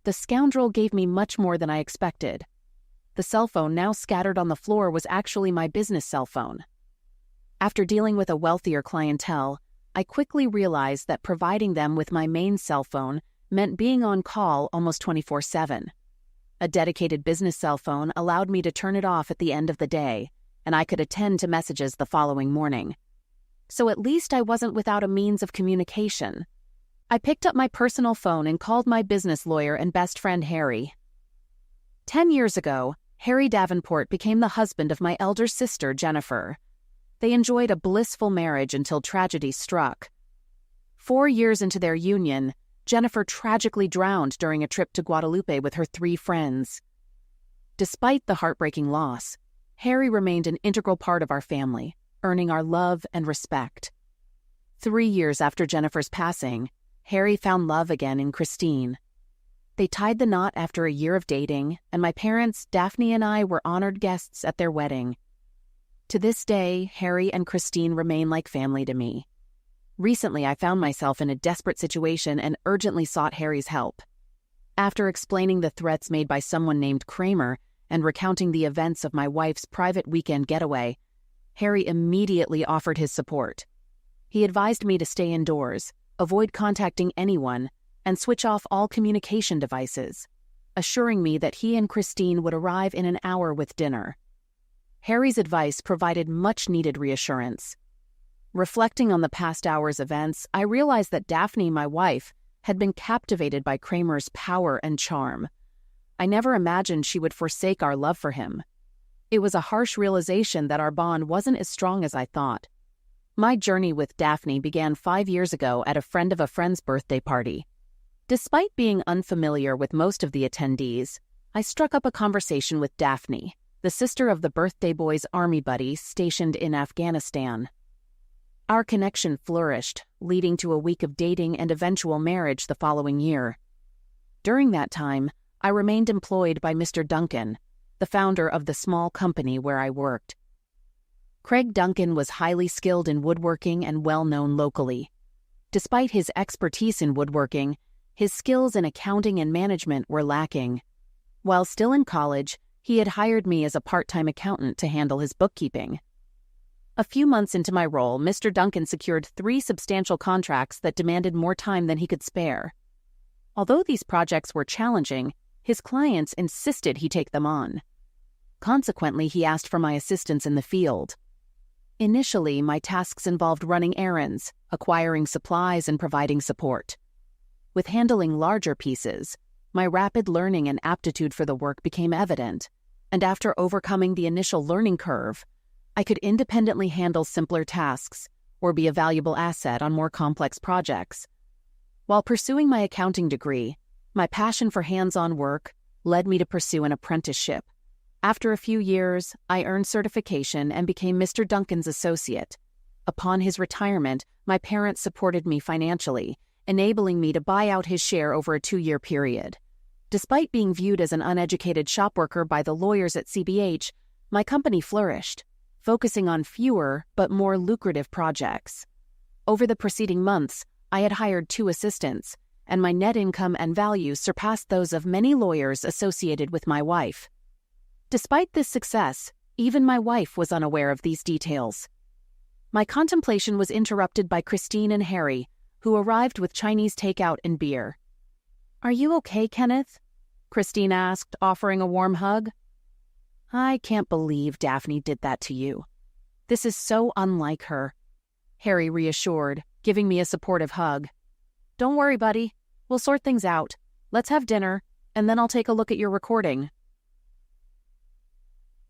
The scoundrel gave me much more than I expected. The cell phone now scattered on the floor was actually my business cell phone. After dealing with a wealthier clientele, I quickly realized that providing them with my main cell phone meant being on call almost 24/7. A dedicated business cell phone allowed me to turn it off at the end of the day, and I could attend to messages the following morning. So at least I wasn't without a means of communication. I picked up my personal phone and called my business lawyer and best friend Harry. 10 years ago, Harry Davenport became the husband of my elder sister, Jennifer. They enjoyed a blissful marriage until tragedy struck. 4 years into their union, Jennifer tragically drowned during a trip to Guadalupe with her 3 friends. Despite the heartbreaking loss, Harry remained an integral part of our family, earning our love and respect. 3 years after Jennifer's passing, Harry found love again in Christine. They tied the knot after a year of dating, and my parents, Daphne and I, were honored guests at their wedding. To this day, Harry and Christine remain like family to me. Recently, I found myself in a desperate situation and urgently sought Harry's help. After explaining the threats made by someone named Kramer and recounting the events of my wife's private weekend getaway, Harry immediately offered his support. He advised me to stay indoors, avoid contacting anyone, and switch off all communication devices, assuring me that he and Christine would arrive in an hour with dinner. Harry's advice provided much-needed reassurance. Reflecting on the past hour's events, I realized that Daphne, my wife, had been captivated by Kramer's power and charm. I never imagined she would forsake our love for him. It was a harsh realization that our bond wasn't as strong as I thought. My journey with Daphne began 5 years ago at a friend of a friend's birthday party. Despite being unfamiliar with most of the attendees, I struck up a conversation with Daphne, the sister of the birthday boy's army buddy stationed in Afghanistan. Our connection flourished, leading to a week of dating and eventual marriage the following year. During that time, I remained employed by Mr. Duncan, the founder of the small company where I worked. Craig Duncan was highly skilled in woodworking and well-known locally. Despite his expertise in woodworking, his skills in accounting and management were lacking. While still in college, he had hired me as a part-time accountant to handle his bookkeeping. A few months into my role, Mr. Duncan secured 3 substantial contracts that demanded more time than he could spare. Although these projects were challenging, his clients insisted he take them on. Consequently, he asked for my assistance in the field. Initially, my tasks involved running errands, acquiring supplies, and providing support. With handling larger pieces, my rapid learning and aptitude for the work became evident, and after overcoming the initial learning curve, I could independently handle simpler tasks or be a valuable asset on more complex projects. While pursuing my accounting degree, my passion for hands-on work led me to pursue an apprenticeship. After a few years, I earned certification and became Mr. Duncan's associate. Upon his retirement, my parents supported me financially, enabling me to buy out his share over a 2-year period. Despite being viewed as an uneducated shop worker by the lawyers at CBH, my company flourished, focusing on fewer but more lucrative projects. Over the preceding months, I had hired 2 assistants, and my net income and value surpassed those of many lawyers associated with my wife. Despite this success, even my wife was unaware of these details. My contemplation was interrupted by Christine and Harry, who arrived with Chinese takeout and beer. "Are you okay, Kenneth?" Christine asked, offering a warm hug. "I can't believe Daphne did that to you. This is so unlike her," Harry reassured, giving me a supportive hug. "Don't worry, buddy. We'll sort things out. Let's have dinner, and then I'll take a look at your recording."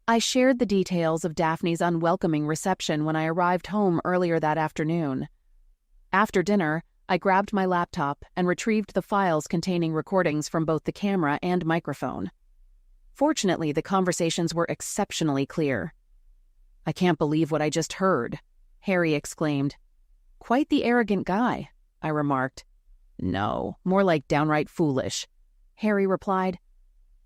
I shared the details of Daphne's unwelcoming reception when I arrived home earlier that afternoon. After dinner, I grabbed my laptop and retrieved the files containing recordings from both the camera and microphone. Fortunately, the conversations were exceptionally clear. "I can't believe what I just heard," Harry exclaimed. "Quite the arrogant guy," I remarked. "No, more like downright foolish," Harry replied.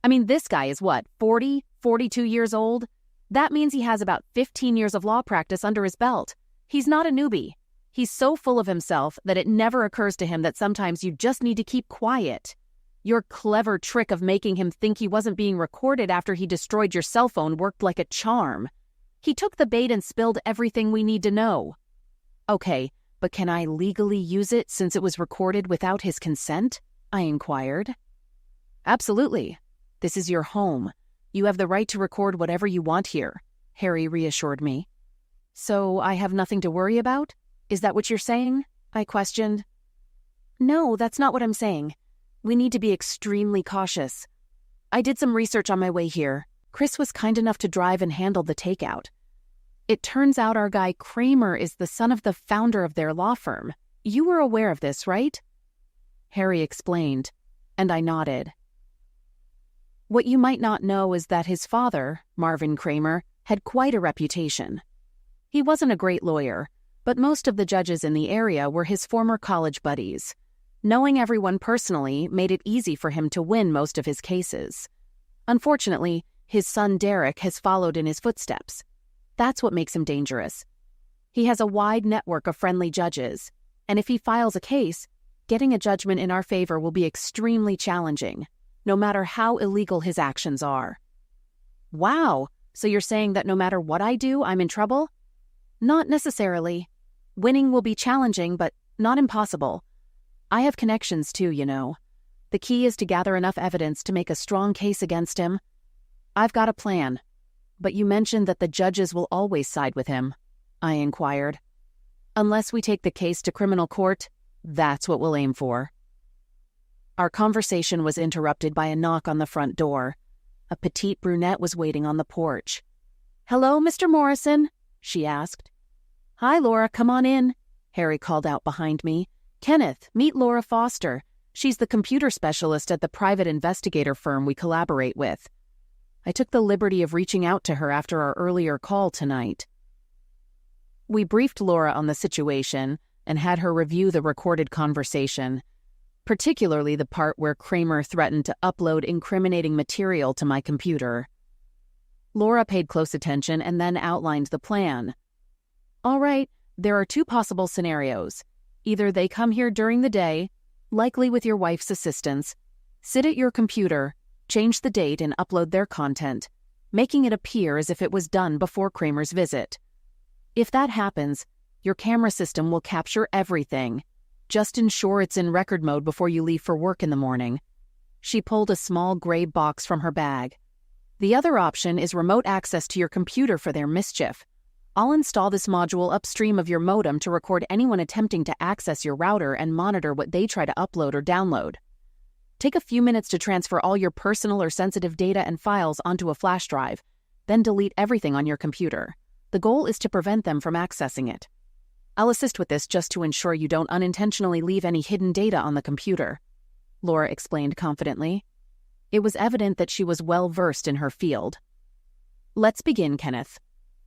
"I mean, this guy is what, 40, 42 years old? That means he has about 15 years of law practice under his belt. He's not a newbie. He's so full of himself that it never occurs to him that sometimes you just need to keep quiet. Your clever trick of making him think he wasn't being recorded after he destroyed your cell phone worked like a charm. He took the bait and spilled everything we need to know." "Okay, but can I legally use it since it was recorded without his consent?" I inquired. "Absolutely. This is your home. You have the right to record whatever you want here," Harry reassured me. "So I have nothing to worry about? Is that what you're saying?" I questioned. "No, that's not what I'm saying. We need to be extremely cautious. I did some research on my way here. Chris was kind enough to drive and handle the takeout. It turns out our guy Kramer is the son of the founder of their law firm. You were aware of this, right?" Harry explained, and I nodded. "What you might not know is that his father, Marvin Kramer, had quite a reputation. He wasn't a great lawyer, but most of the judges in the area were his former college buddies. Knowing everyone personally made it easy for him to win most of his cases. Unfortunately, his son Derek has followed in his footsteps. That's what makes him dangerous. He has a wide network of friendly judges, and if he files a case, getting a judgment in our favor will be extremely challenging, no matter how illegal his actions are." "Wow, so you're saying that no matter what I do, I'm in trouble?" "Not necessarily. Winning will be challenging, but not impossible. I have connections too, you know. The key is to gather enough evidence to make a strong case against him. I've got a plan. But you mentioned that the judges will always side with him," I inquired. "Unless we take the case to criminal court, that's what we'll aim for." Our conversation was interrupted by a knock on the front door. A petite brunette was waiting on the porch. "Hello, Mr. Morrison?" she asked. "Hi, Laura, come on in," Harry called out behind me. "Kenneth, meet Laura Foster. She's the computer specialist at the private investigator firm we collaborate with." I took the liberty of reaching out to her after our earlier call tonight. We briefed Laura on the situation and had her review the recorded conversation, particularly the part where Kramer threatened to upload incriminating material to my computer. Laura paid close attention and then outlined the plan. "All right, there are two possible scenarios. Either they come here during the day, likely with your wife's assistance, sit at your computer, change the date and upload their content, making it appear as if it was done before Kramer's visit. If that happens, your camera system will capture everything. Just ensure it's in record mode before you leave for work in the morning." She pulled a small gray box from her bag. "The other option is remote access to your computer for their mischief. I'll install this module upstream of your modem to record anyone attempting to access your router and monitor what they try to upload or download. Take a few minutes to transfer all your personal or sensitive data and files onto a flash drive, then delete everything on your computer. The goal is to prevent them from accessing it. I'll assist with this just to ensure you don't unintentionally leave any hidden data on the computer," Laura explained confidently. It was evident that she was well-versed in her field. "Let's begin, Kenneth.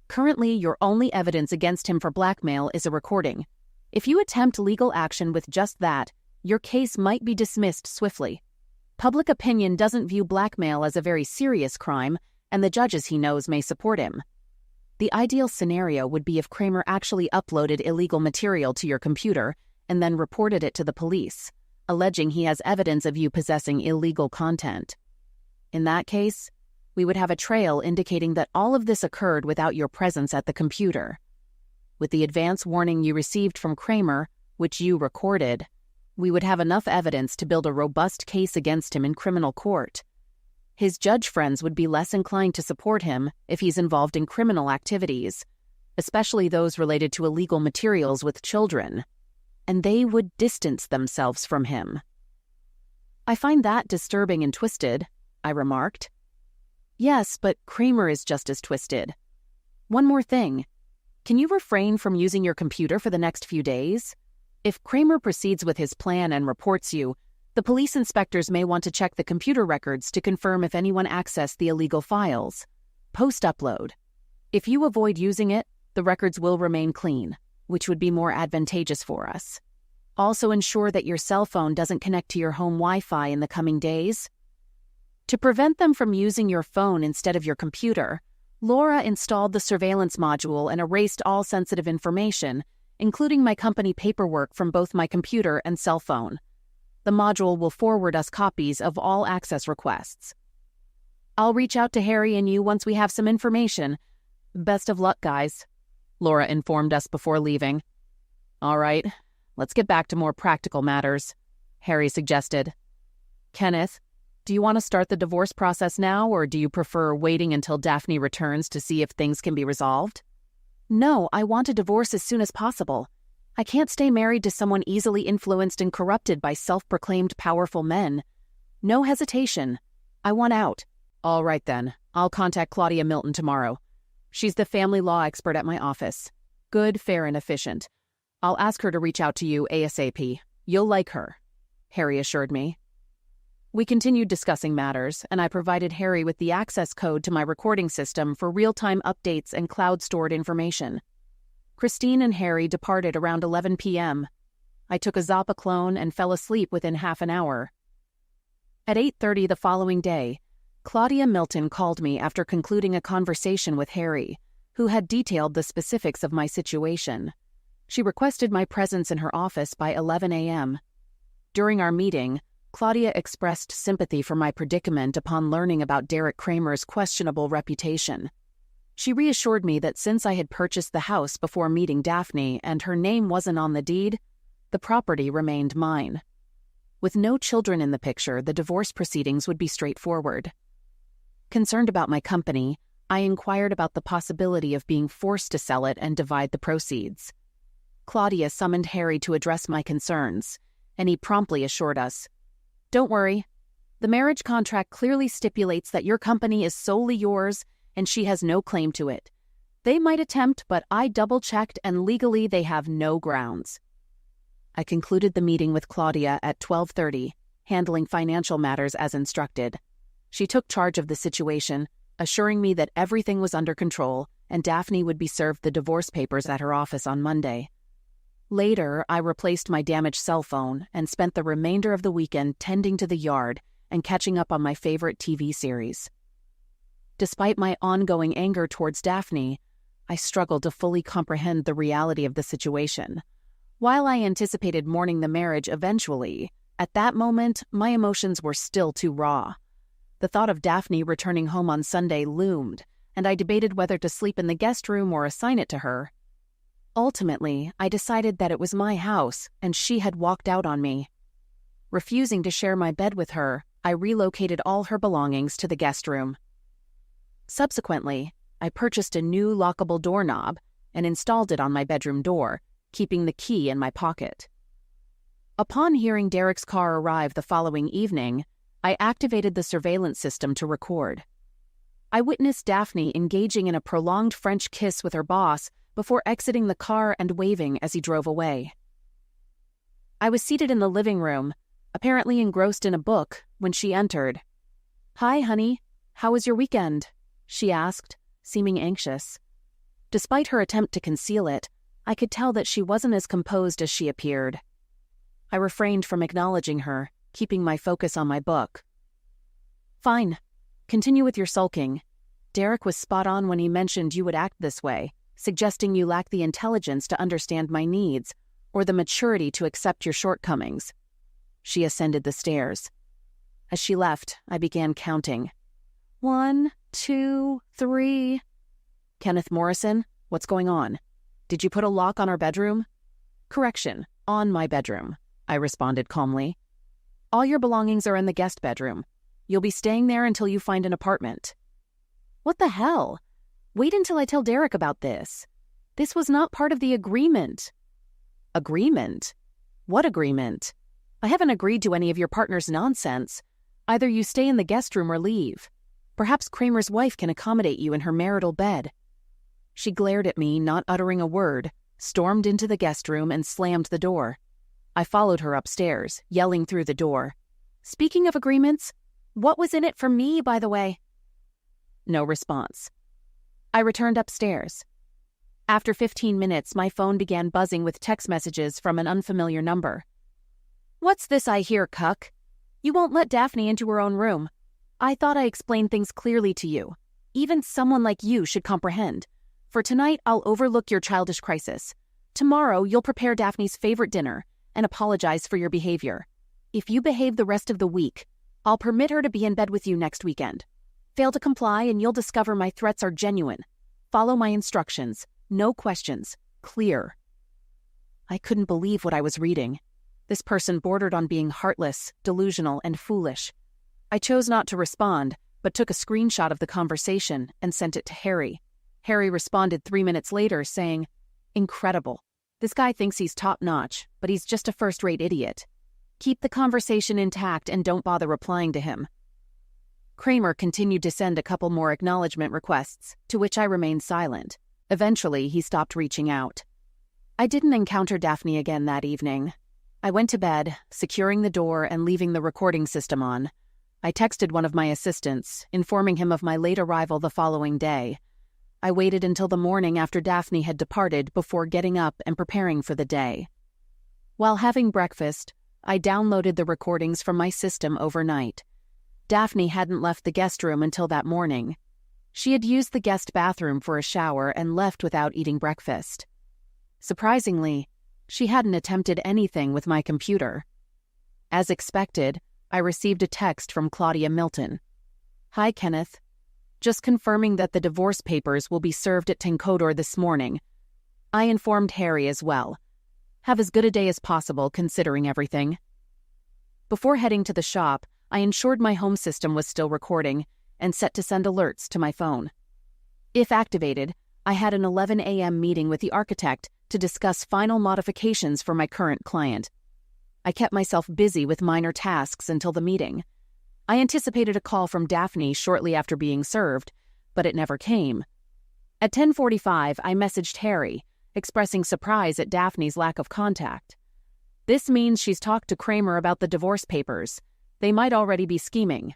Currently, your only evidence against him for blackmail is a recording. If you attempt legal action with just that, your case might be dismissed swiftly. Public opinion doesn't view blackmail as a very serious crime, and the judges he knows may support him. The ideal scenario would be if Kramer actually uploaded illegal material to your computer and then reported it to the police, alleging he has evidence of you possessing illegal content. In that case, we would have a trail indicating that all of this occurred without your presence at the computer. With the advance warning you received from Kramer, which you recorded, we would have enough evidence to build a robust case against him in criminal court. His judge friends would be less inclined to support him if he's involved in criminal activities, especially those related to illegal materials with children, and they would distance themselves from him." "I find that disturbing and twisted," I remarked. "Yes, but Kramer is just as twisted. One more thing. Can you refrain from using your computer for the next few days? If Kramer proceeds with his plan and reports you, the police inspectors may want to check the computer records to confirm if anyone accessed the illegal files. Post-upload. If you avoid using it, the records will remain clean, which would be more advantageous for us. Also ensure that your cell phone doesn't connect to your home Wi-Fi in the coming days." To prevent them from using your phone instead of your computer, Laura installed the surveillance module and erased all sensitive information, including my company paperwork from both my computer and cell phone. The module will forward us copies of all access requests. "I'll reach out to Harry and you once we have some information. Best of luck, guys," Laura informed us before leaving. "All right, let's get back to more practical matters," Harry suggested. "Kenneth, do you want to start the divorce process now, or do you prefer waiting until Daphne returns to see if things can be resolved?" "No, I want a divorce as soon as possible. I can't stay married to someone easily influenced and corrupted by self-proclaimed powerful men. No hesitation. I want out." "All right then, I'll contact Claudia Milton tomorrow. She's the family law expert at my office. Good, fair, and efficient. I'll ask her to reach out to you ASAP. You'll like her," Harry assured me. We continued discussing matters, and I provided Harry with the access code to my recording system for real-time updates and cloud-stored information. Christine and Harry departed around 11 p.m. I took a Zappa clone and fell asleep within half an hour. At 8:30 the following day, Claudia Milton called me after concluding a conversation with Harry, who had detailed the specifics of my situation. She requested my presence in her office by 11 a.m. During our meeting, Claudia expressed sympathy for my predicament upon learning about Derek Kramer's questionable reputation. She reassured me that since I had purchased the house before meeting Daphne and her name wasn't on the deed, the property remained mine. With no children in the picture, the divorce proceedings would be straightforward. Concerned about my company, I inquired about the possibility of being forced to sell it and divide the proceeds. Claudia summoned Harry to address my concerns, and he promptly assured us, Don't worry. The marriage contract clearly stipulates that your company is solely yours and she has no claim to it. They might attempt, but I double-checked and legally they have no grounds. I concluded the meeting with Claudia at 12:30, handling financial matters as instructed. She took charge of the situation, assuring me that everything was under control and Daphne would be served the divorce papers at her office on Monday. Later, I replaced my damaged cell phone and spent the remainder of the weekend tending to the yard and catching up on my favorite TV series. Despite my ongoing anger towards Daphne, I struggled to fully comprehend the reality of the situation. While I anticipated mourning the marriage eventually, at that moment, my emotions were still too raw. The thought of Daphne returning home on Sunday loomed, and I debated whether to sleep in the guest room or assign it to her. Ultimately, I decided that it was my house, and she had walked out on me. Refusing to share my bed with her, I relocated all her belongings to the guest room. Subsequently, I purchased a new lockable doorknob and installed it on my bedroom door, keeping the key in my pocket. Upon hearing Derek's car arrive the following evening, I activated the surveillance system to record. I witnessed Daphne engaging in a prolonged French kiss with her boss before exiting the car and waving as he drove away. I was seated in the living room, apparently engrossed in a book, when she entered. "Hi, honey. How was your weekend?" she asked, seeming anxious. Despite her attempt to conceal it, I could tell that she wasn't as composed as she appeared. I refrained from acknowledging her, keeping my focus on my book. "Fine. Continue with your sulking. Derek was spot on when he mentioned you would act this way, suggesting you lack the intelligence to understand my needs or the maturity to accept your shortcomings." She ascended the stairs. As she left, I began counting. 1, 2, 3. "Kenneth Morrison, what's going on? Did you put a lock on our bedroom?" "Correction, on my bedroom," I responded calmly. "All your belongings are in the guest bedroom. You'll be staying there until you find an apartment." "What the hell? Wait until I tell Derek about this. This was not part of the agreement." "Agreement? What agreement? I haven't agreed to any of your partner's nonsense. Either you stay in the guest room or leave. Perhaps Kramer's wife can accommodate you in her marital bed." She glared at me, not uttering a word, stormed into the guest room and slammed the door. I followed her upstairs, yelling through the door. "Speaking of agreements, what was in it for me, by the way?" No response. I returned upstairs. After 15 minutes, my phone began buzzing with text messages from an unfamiliar number. "What's this I hear, cuck? You won't let Daphne into her own room. I thought I explained things clearly to you. Even someone like you should comprehend. For tonight, I'll overlook your childish crisis. Tomorrow, you'll prepare Daphne's favorite dinner and apologize for your behavior. If you behave the rest of the week, I'll permit her to be in bed with you next weekend. Fail to comply and you'll discover my threats are genuine. Follow my instructions. No questions. Clear." I couldn't believe what I was reading. This person bordered on being heartless, delusional, and foolish. I chose not to respond, but took a screenshot of the conversation and sent it to Harry. Harry responded 3 minutes later, saying, "Incredible. This guy thinks he's top-notch, but he's just a first-rate idiot. Keep the conversation intact and don't bother replying to him." Kramer continued to send a couple more acknowledgement requests, to which I remained silent. Eventually, he stopped reaching out. I didn't encounter Daphne again that evening. I went to bed, securing the door and leaving the recording system on. I texted one of my assistants, informing him of my late arrival the following day. I waited until the morning after Daphne had departed before getting up and preparing for the day. While having breakfast, I downloaded the recordings from my system overnight. Daphne hadn't left the guest room until that morning. She had used the guest bathroom for a shower and left without eating breakfast. Surprisingly, she hadn't attempted anything with my computer. As expected, I received a text from Claudia Milton. "Hi, Kenneth. Just confirming that the divorce papers will be served at Tenkodor this morning. I informed Harry as well. Have as good a day as possible considering everything." Before heading to the shop, I ensured my home system was still recording and set to send alerts to my phone. If activated, I had an 11 a.m. meeting with the architect to discuss final modifications for my current client. I kept myself busy with minor tasks until the meeting. I anticipated a call from Daphne shortly after being served, but it never came. At 10:45, I messaged Harry, expressing surprise at Daphne's lack of contact. This means she's talked to Kramer about the divorce papers. They might already be scheming.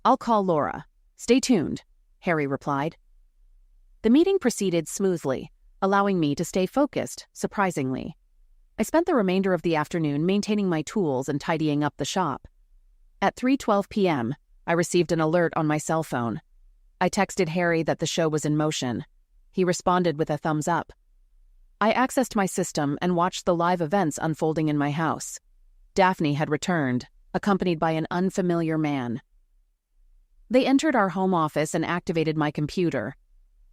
I'll call Laura. Stay tuned, Harry replied. The meeting proceeded smoothly, allowing me to stay focused, surprisingly. I spent the remainder of the afternoon maintaining my tools and tidying up the shop. At 3:12 p.m., I received an alert on my cell phone. I texted Harry that the show was in motion. He responded with a thumbs up. I accessed my system and watched the live events unfolding in my house. Daphne had returned, accompanied by an unfamiliar man. They entered our home office and activated my computer.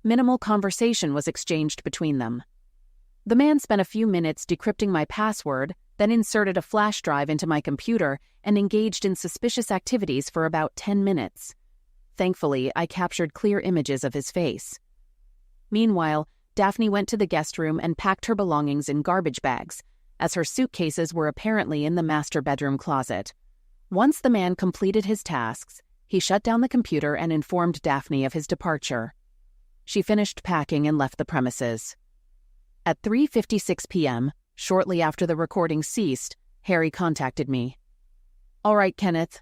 Minimal conversation was exchanged between them. The man spent a few minutes decrypting my password, then inserted a flash drive into my computer and engaged in suspicious activities for about 10 minutes. Thankfully, I captured clear images of his face. Meanwhile, Daphne went to the guest room and packed her belongings in garbage bags, as her suitcases were apparently in the master bedroom closet. Once the man completed his tasks, he shut down the computer and informed Daphne of his departure. She finished packing and left the premises. At 3:56 p.m., shortly after the recording ceased, Harry contacted me. "All right, Kenneth.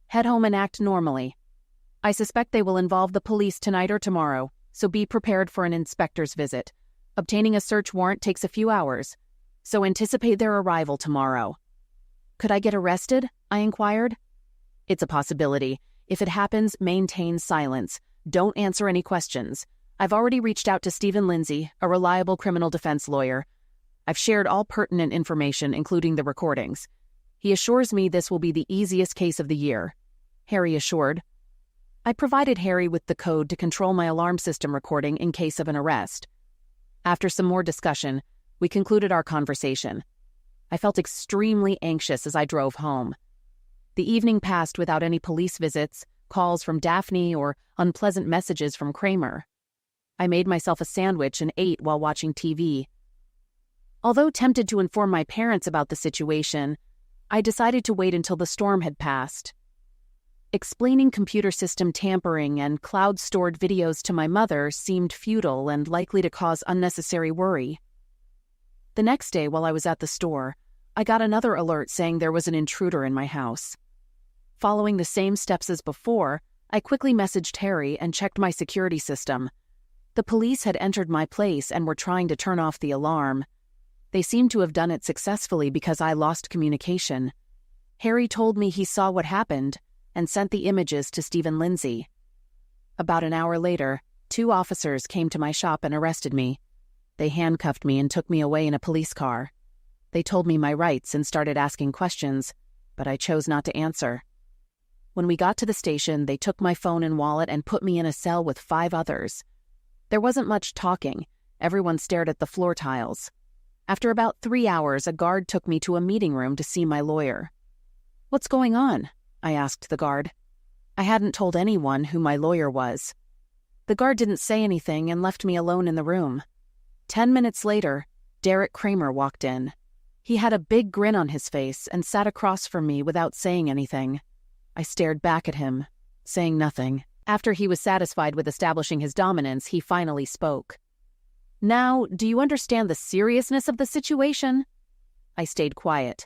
Head home and act normally. I suspect they will involve the police tonight or tomorrow, so be prepared for an inspector's visit. Obtaining a search warrant takes a few hours, so anticipate their arrival tomorrow." "Could I get arrested?" I inquired. "It's a possibility. If it happens, maintain silence. Don't answer any questions. I've already reached out to Stephen Lindsay, a reliable criminal defense lawyer. I've shared all pertinent information, including the recordings. He assures me this will be the easiest case of the year," Harry assured. I provided Harry with the code to control my alarm system recording in case of an arrest. After some more discussion, we concluded our conversation. I felt extremely anxious as I drove home. The evening passed without any police visits, calls from Daphne, or unpleasant messages from Kramer. I made myself a sandwich and ate while watching TV. Although tempted to inform my parents about the situation, I decided to wait until the storm had passed. Explaining computer system tampering and cloud-stored videos to my mother seemed futile and likely to cause unnecessary worry. The next day, while I was at the store, I got another alert saying there was an intruder in my house. Following the same steps as before, I quickly messaged Harry and checked my security system. The police had entered my place and were trying to turn off the alarm. They seemed to have done it successfully because I lost communication. Harry told me he saw what happened and sent the images to Stephen Lindsay. About an hour later, 2 officers came to my shop and arrested me. They handcuffed me and took me away in a police car. They told me my rights and started asking questions, but I chose not to answer. When we got to the station, they took my phone and wallet and put me in a cell with 5 others. There wasn't much talking. Everyone stared at the floor tiles. After about 3 hours, a guard took me to a meeting room to see my lawyer. "What's going on?" I asked the guard. I hadn't told anyone who my lawyer was. The guard didn't say anything and left me alone in the room. 10 minutes later, Derek Kramer walked in. He had a big grin on his face and sat across from me without saying anything. I stared back at him, saying nothing. After he was satisfied with establishing his dominance, he finally spoke. "Now, do you understand the seriousness of the situation?" I stayed quiet.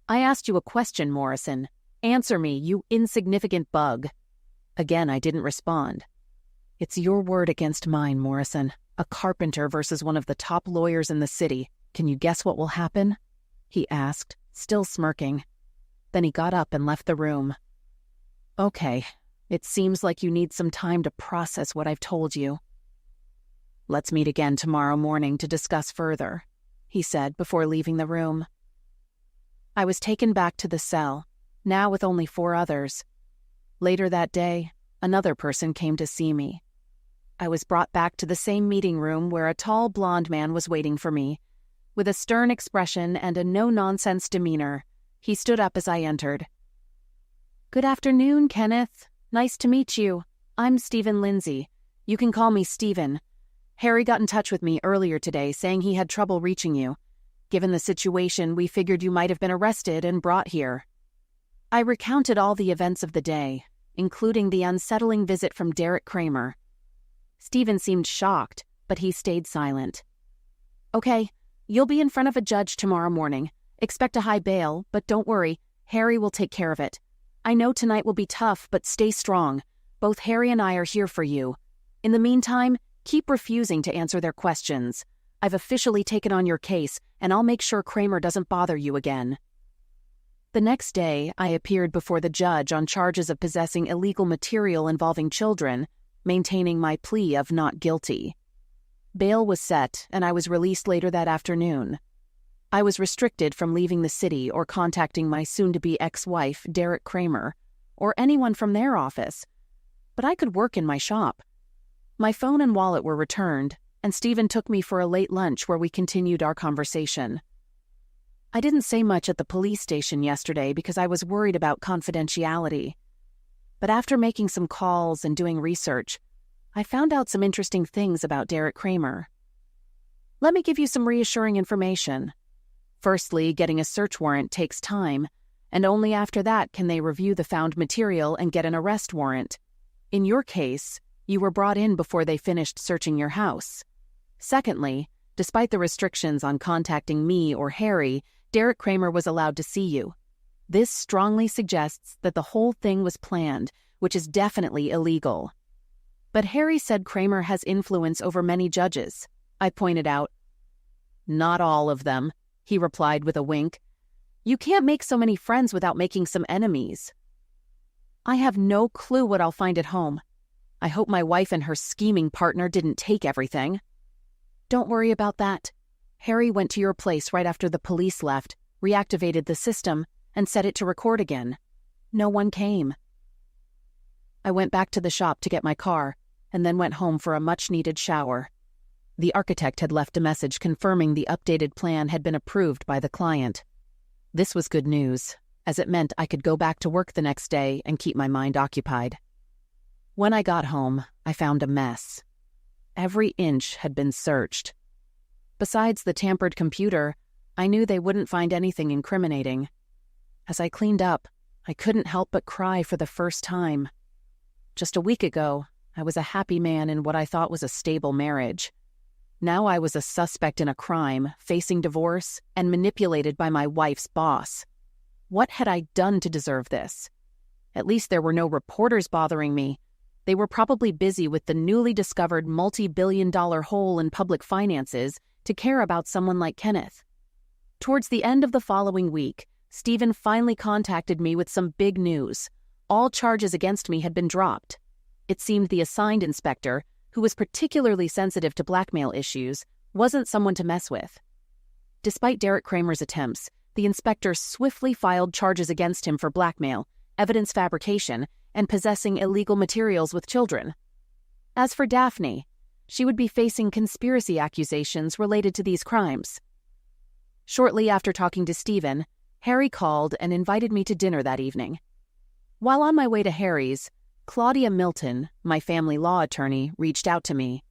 "I asked you a question, Morrison. Answer me, you insignificant bug." Again, I didn't respond. "It's your word against mine, Morrison. A carpenter versus one of the top lawyers in the city. Can you guess what will happen?" he asked, still smirking. Then he got up and left the room. "Okay, it seems like you need some time to process what I've told you. Let's meet again tomorrow morning to discuss further," he said before leaving the room. I was taken back to the cell, now with only 4 others. Later that day, another person came to see me. I was brought back to the same meeting room where a tall blonde man was waiting for me. With a stern expression and a no-nonsense demeanor, he stood up as I entered. "Good afternoon, Kenneth. Nice to meet you. I'm Stephen Lindsay. You can call me Stephen. Harry got in touch with me earlier today saying he had trouble reaching you. Given the situation, we figured you might have been arrested and brought here." I recounted all the events of the day, including the unsettling visit from Derek Kramer. Stephen seemed shocked, but he stayed silent. "Okay, you'll be in front of a judge tomorrow morning. Expect a high bail, but don't worry, Harry will take care of it. I know tonight will be tough, but stay strong. Both Harry and I are here for you. In the meantime, keep refusing to answer their questions. I've officially taken on your case, and I'll make sure Kramer doesn't bother you again." The next day, I appeared before the judge on charges of possessing illegal material involving children, maintaining my plea of not guilty. Bail was set, and I was released later that afternoon. I was restricted from leaving the city or contacting my soon-to-be ex-wife, Derek Kramer, or anyone from their office, but I could work in my shop. My phone and wallet were returned, and Stephen took me for a late lunch where we continued our conversation. I didn't say much at the police station yesterday because I was worried about confidentiality. But after making some calls and doing research, I found out some interesting things about Derek Kramer. Let me give you some reassuring information. Firstly, getting a search warrant takes time, and only after that can they review the found material and get an arrest warrant. In your case, you were brought in before they finished searching your house. Secondly, despite the restrictions on contacting me or Harry, Derek Kramer was allowed to see you. This strongly suggests that the whole thing was planned, which is definitely illegal. But Harry said Kramer has influence over many judges, I pointed out. "Not all of them," he replied with a wink. "You can't make so many friends without making some enemies." "I have no clue what I'll find at home. I hope my wife and her scheming partner didn't take everything." "Don't worry about that. Harry went to your place right after the police left, reactivated the system, and set it to record again. No one came." I went back to the shop to get my car, and then went home for a much-needed shower. The architect had left a message confirming the updated plan had been approved by the client. This was good news, as it meant I could go back to work the next day and keep my mind occupied. When I got home, I found a mess. Every inch had been searched. Besides the tampered computer, I knew they wouldn't find anything incriminating. As I cleaned up, I couldn't help but cry for the first time. Just a week ago, I was a happy man in what I thought was a stable marriage. Now I was a suspect in a crime, facing divorce, and manipulated by my wife's boss. What had I done to deserve this? At least there were no reporters bothering me. They were probably busy with the newly discovered multi-billion-dollar hole in public finances to care about someone like Kenneth. Towards the end of the following week, Stephen finally contacted me with some big news. All charges against me had been dropped. It seemed the assigned inspector, who was particularly sensitive to blackmail issues, wasn't someone to mess with. Despite Derek Kramer's attempts, the inspector swiftly filed charges against him for blackmail, evidence fabrication, and possessing illegal materials with children. As for Daphne, she would be facing conspiracy accusations related to these crimes. Shortly after talking to Stephen, Harry called and invited me to dinner that evening. While on my way to Harry's, Claudia Milton, my family law attorney, reached out to me.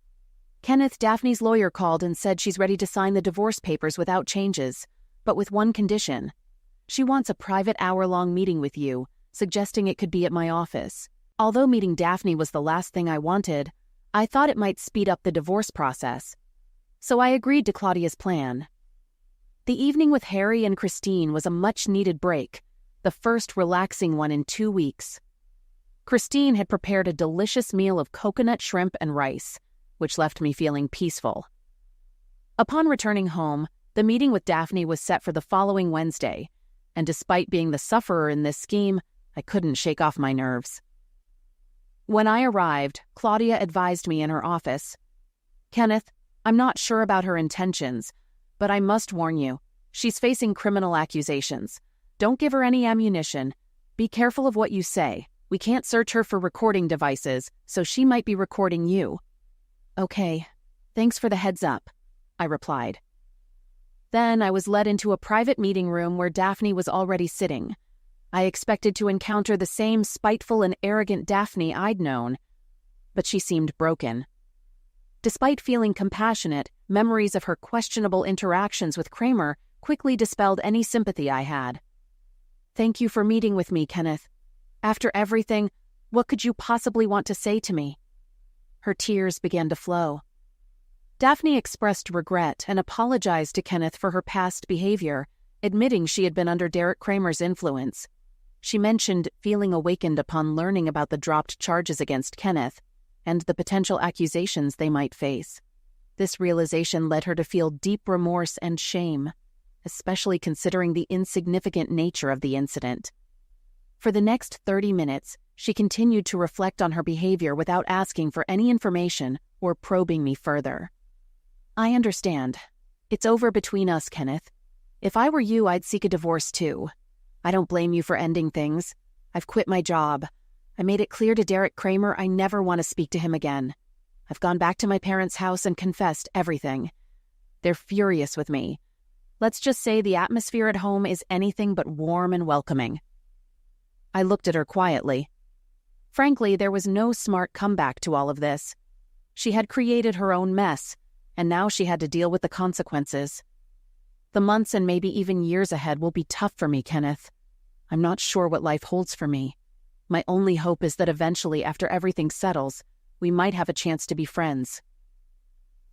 "Kenneth, Daphne's lawyer called and said she's ready to sign the divorce papers without changes, but with one condition. She wants a private hour-long meeting with you, suggesting it could be at my office. Although meeting Daphne was the last thing I wanted, I thought it might speed up the divorce process. So I agreed to Claudia's plan." The evening with Harry and Christine was a much-needed break, the first relaxing one in 2 weeks. Christine had prepared a delicious meal of coconut shrimp and rice, which left me feeling peaceful. Upon returning home, the meeting with Daphne was set for the following Wednesday, and despite being the sufferer in this scheme, I couldn't shake off my nerves. When I arrived, Claudia advised me in her office, "Kenneth, I'm not sure about her intentions, but I must warn you, she's facing criminal accusations. Don't give her any ammunition. Be careful of what you say. We can't search her for recording devices, so she might be recording you." "Okay, thanks for the heads up," I replied. Then I was led into a private meeting room where Daphne was already sitting. I expected to encounter the same spiteful and arrogant Daphne I'd known, but she seemed broken. Despite feeling compassionate, memories of her questionable interactions with Kramer quickly dispelled any sympathy I had. "Thank you for meeting with me, Kenneth. After everything, what could you possibly want to say to me?" Her tears began to flow. Daphne expressed regret and apologized to Kenneth for her past behavior, admitting she had been under Derek Kramer's influence. She mentioned feeling awakened upon learning about the dropped charges against Kenneth and the potential accusations they might face. This realization led her to feel deep remorse and shame, especially considering the insignificant nature of the incident. For the next 30 minutes, she continued to reflect on her behavior without asking for any information or probing me further. "I understand. It's over between us, Kenneth. If I were you, I'd seek a divorce too. I don't blame you for ending things. I've quit my job. I made it clear to Derek Kramer I never want to speak to him again. I've gone back to my parents' house and confessed everything. They're furious with me. Let's just say the atmosphere at home is anything but warm and welcoming." I looked at her quietly. Frankly, there was no smart comeback to all of this. She had created her own mess, and now she had to deal with the consequences. The months and maybe even years ahead will be tough for me, Kenneth. I'm not sure what life holds for me. My only hope is that eventually, after everything settles, we might have a chance to be friends.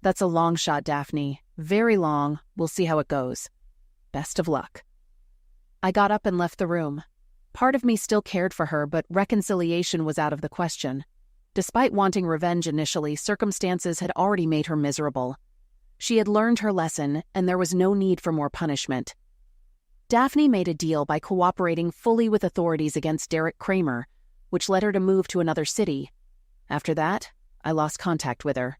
That's a long shot, Daphne. Very long. We'll see how it goes. Best of luck. I got up and left the room. Part of me still cared for her, but reconciliation was out of the question. Despite wanting revenge initially, circumstances had already made her miserable. She had learned her lesson, and there was no need for more punishment. Daphne made a deal by cooperating fully with authorities against Derek Kramer, which led her to move to another city. After that, I lost contact with her.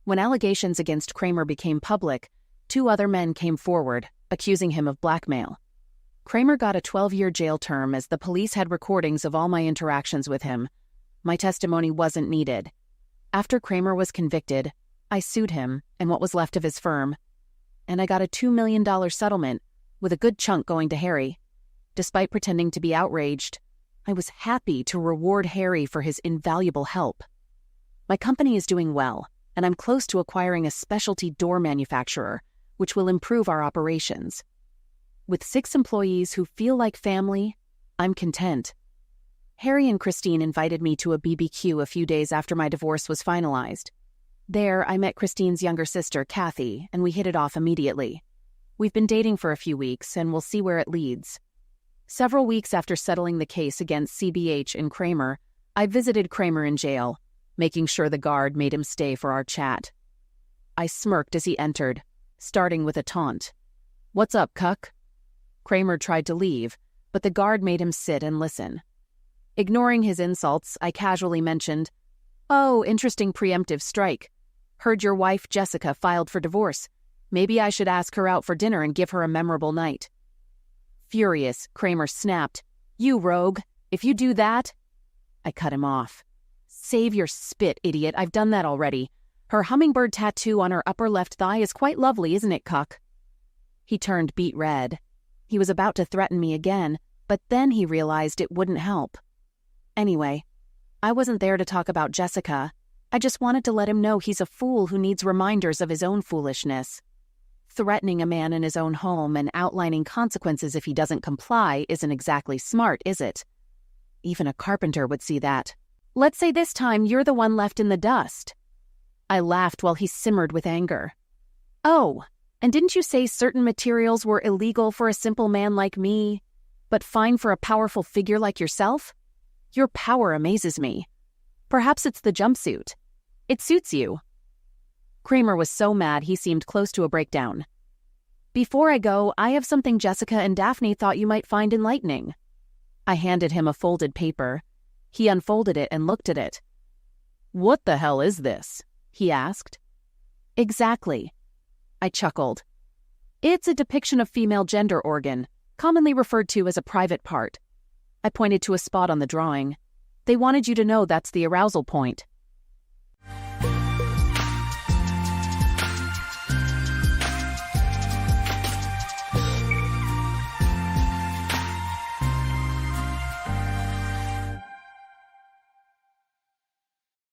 When allegations against Kramer became public, 2 other men came forward, accusing him of blackmail. Kramer got a 12-year jail term as the police had recordings of all my interactions with him. My testimony wasn't needed. After Kramer was convicted, I sued him and what was left of his firm, and I got a $2 million settlement, with a good chunk going to Harry. Despite pretending to be outraged, I was happy to reward Harry for his invaluable help. My company is doing well, and I'm close to acquiring a specialty door manufacturer, which will improve our operations. With 6 employees who feel like family, I'm content. Harry and Christine invited me to a BBQ a few days after my divorce was finalized. There, I met Christine's younger sister, Kathy, and we hit it off immediately. We've been dating for a few weeks, and we'll see where it leads. Several weeks after settling the case against CBH and Kramer, I visited Kramer in jail, making sure the guard made him stay for our chat. I smirked as he entered, starting with a taunt. "What's up, cuck?" Kramer tried to leave, but the guard made him sit and listen. Ignoring his insults, I casually mentioned, "Oh, interesting preemptive strike. Heard your wife, Jessica, filed for divorce. Maybe I should ask her out for dinner and give her a memorable night." Furious, Kramer snapped, "You rogue. If you do that—" I cut him off. "Save your spit, idiot. I've done that already. Her hummingbird tattoo on her upper left thigh is quite lovely, isn't it, cuck?" He turned beet red. He was about to threaten me again, but then he realized it wouldn't help. Anyway, I wasn't there to talk about Jessica. I just wanted to let him know he's a fool who needs reminders of his own foolishness. Threatening a man in his own home and outlining consequences if he doesn't comply isn't exactly smart, is it? Even a carpenter would see that. "Let's say this time you're the one left in the dust." I laughed while he simmered with anger. "Oh, and didn't you say certain materials were illegal for a simple man like me, but fine for a powerful figure like yourself? Your power amazes me. Perhaps it's the jumpsuit. It suits you." Kramer was so mad he seemed close to a breakdown. "Before I go, I have something Jessica and Daphne thought you might find enlightening." I handed him a folded paper. He unfolded it and looked at it. "What the hell is this?" he asked. "Exactly." I chuckled. "It's a depiction of female gender organ, commonly referred to as a private part." I pointed to a spot on the drawing. "They wanted you to know that's the arousal point."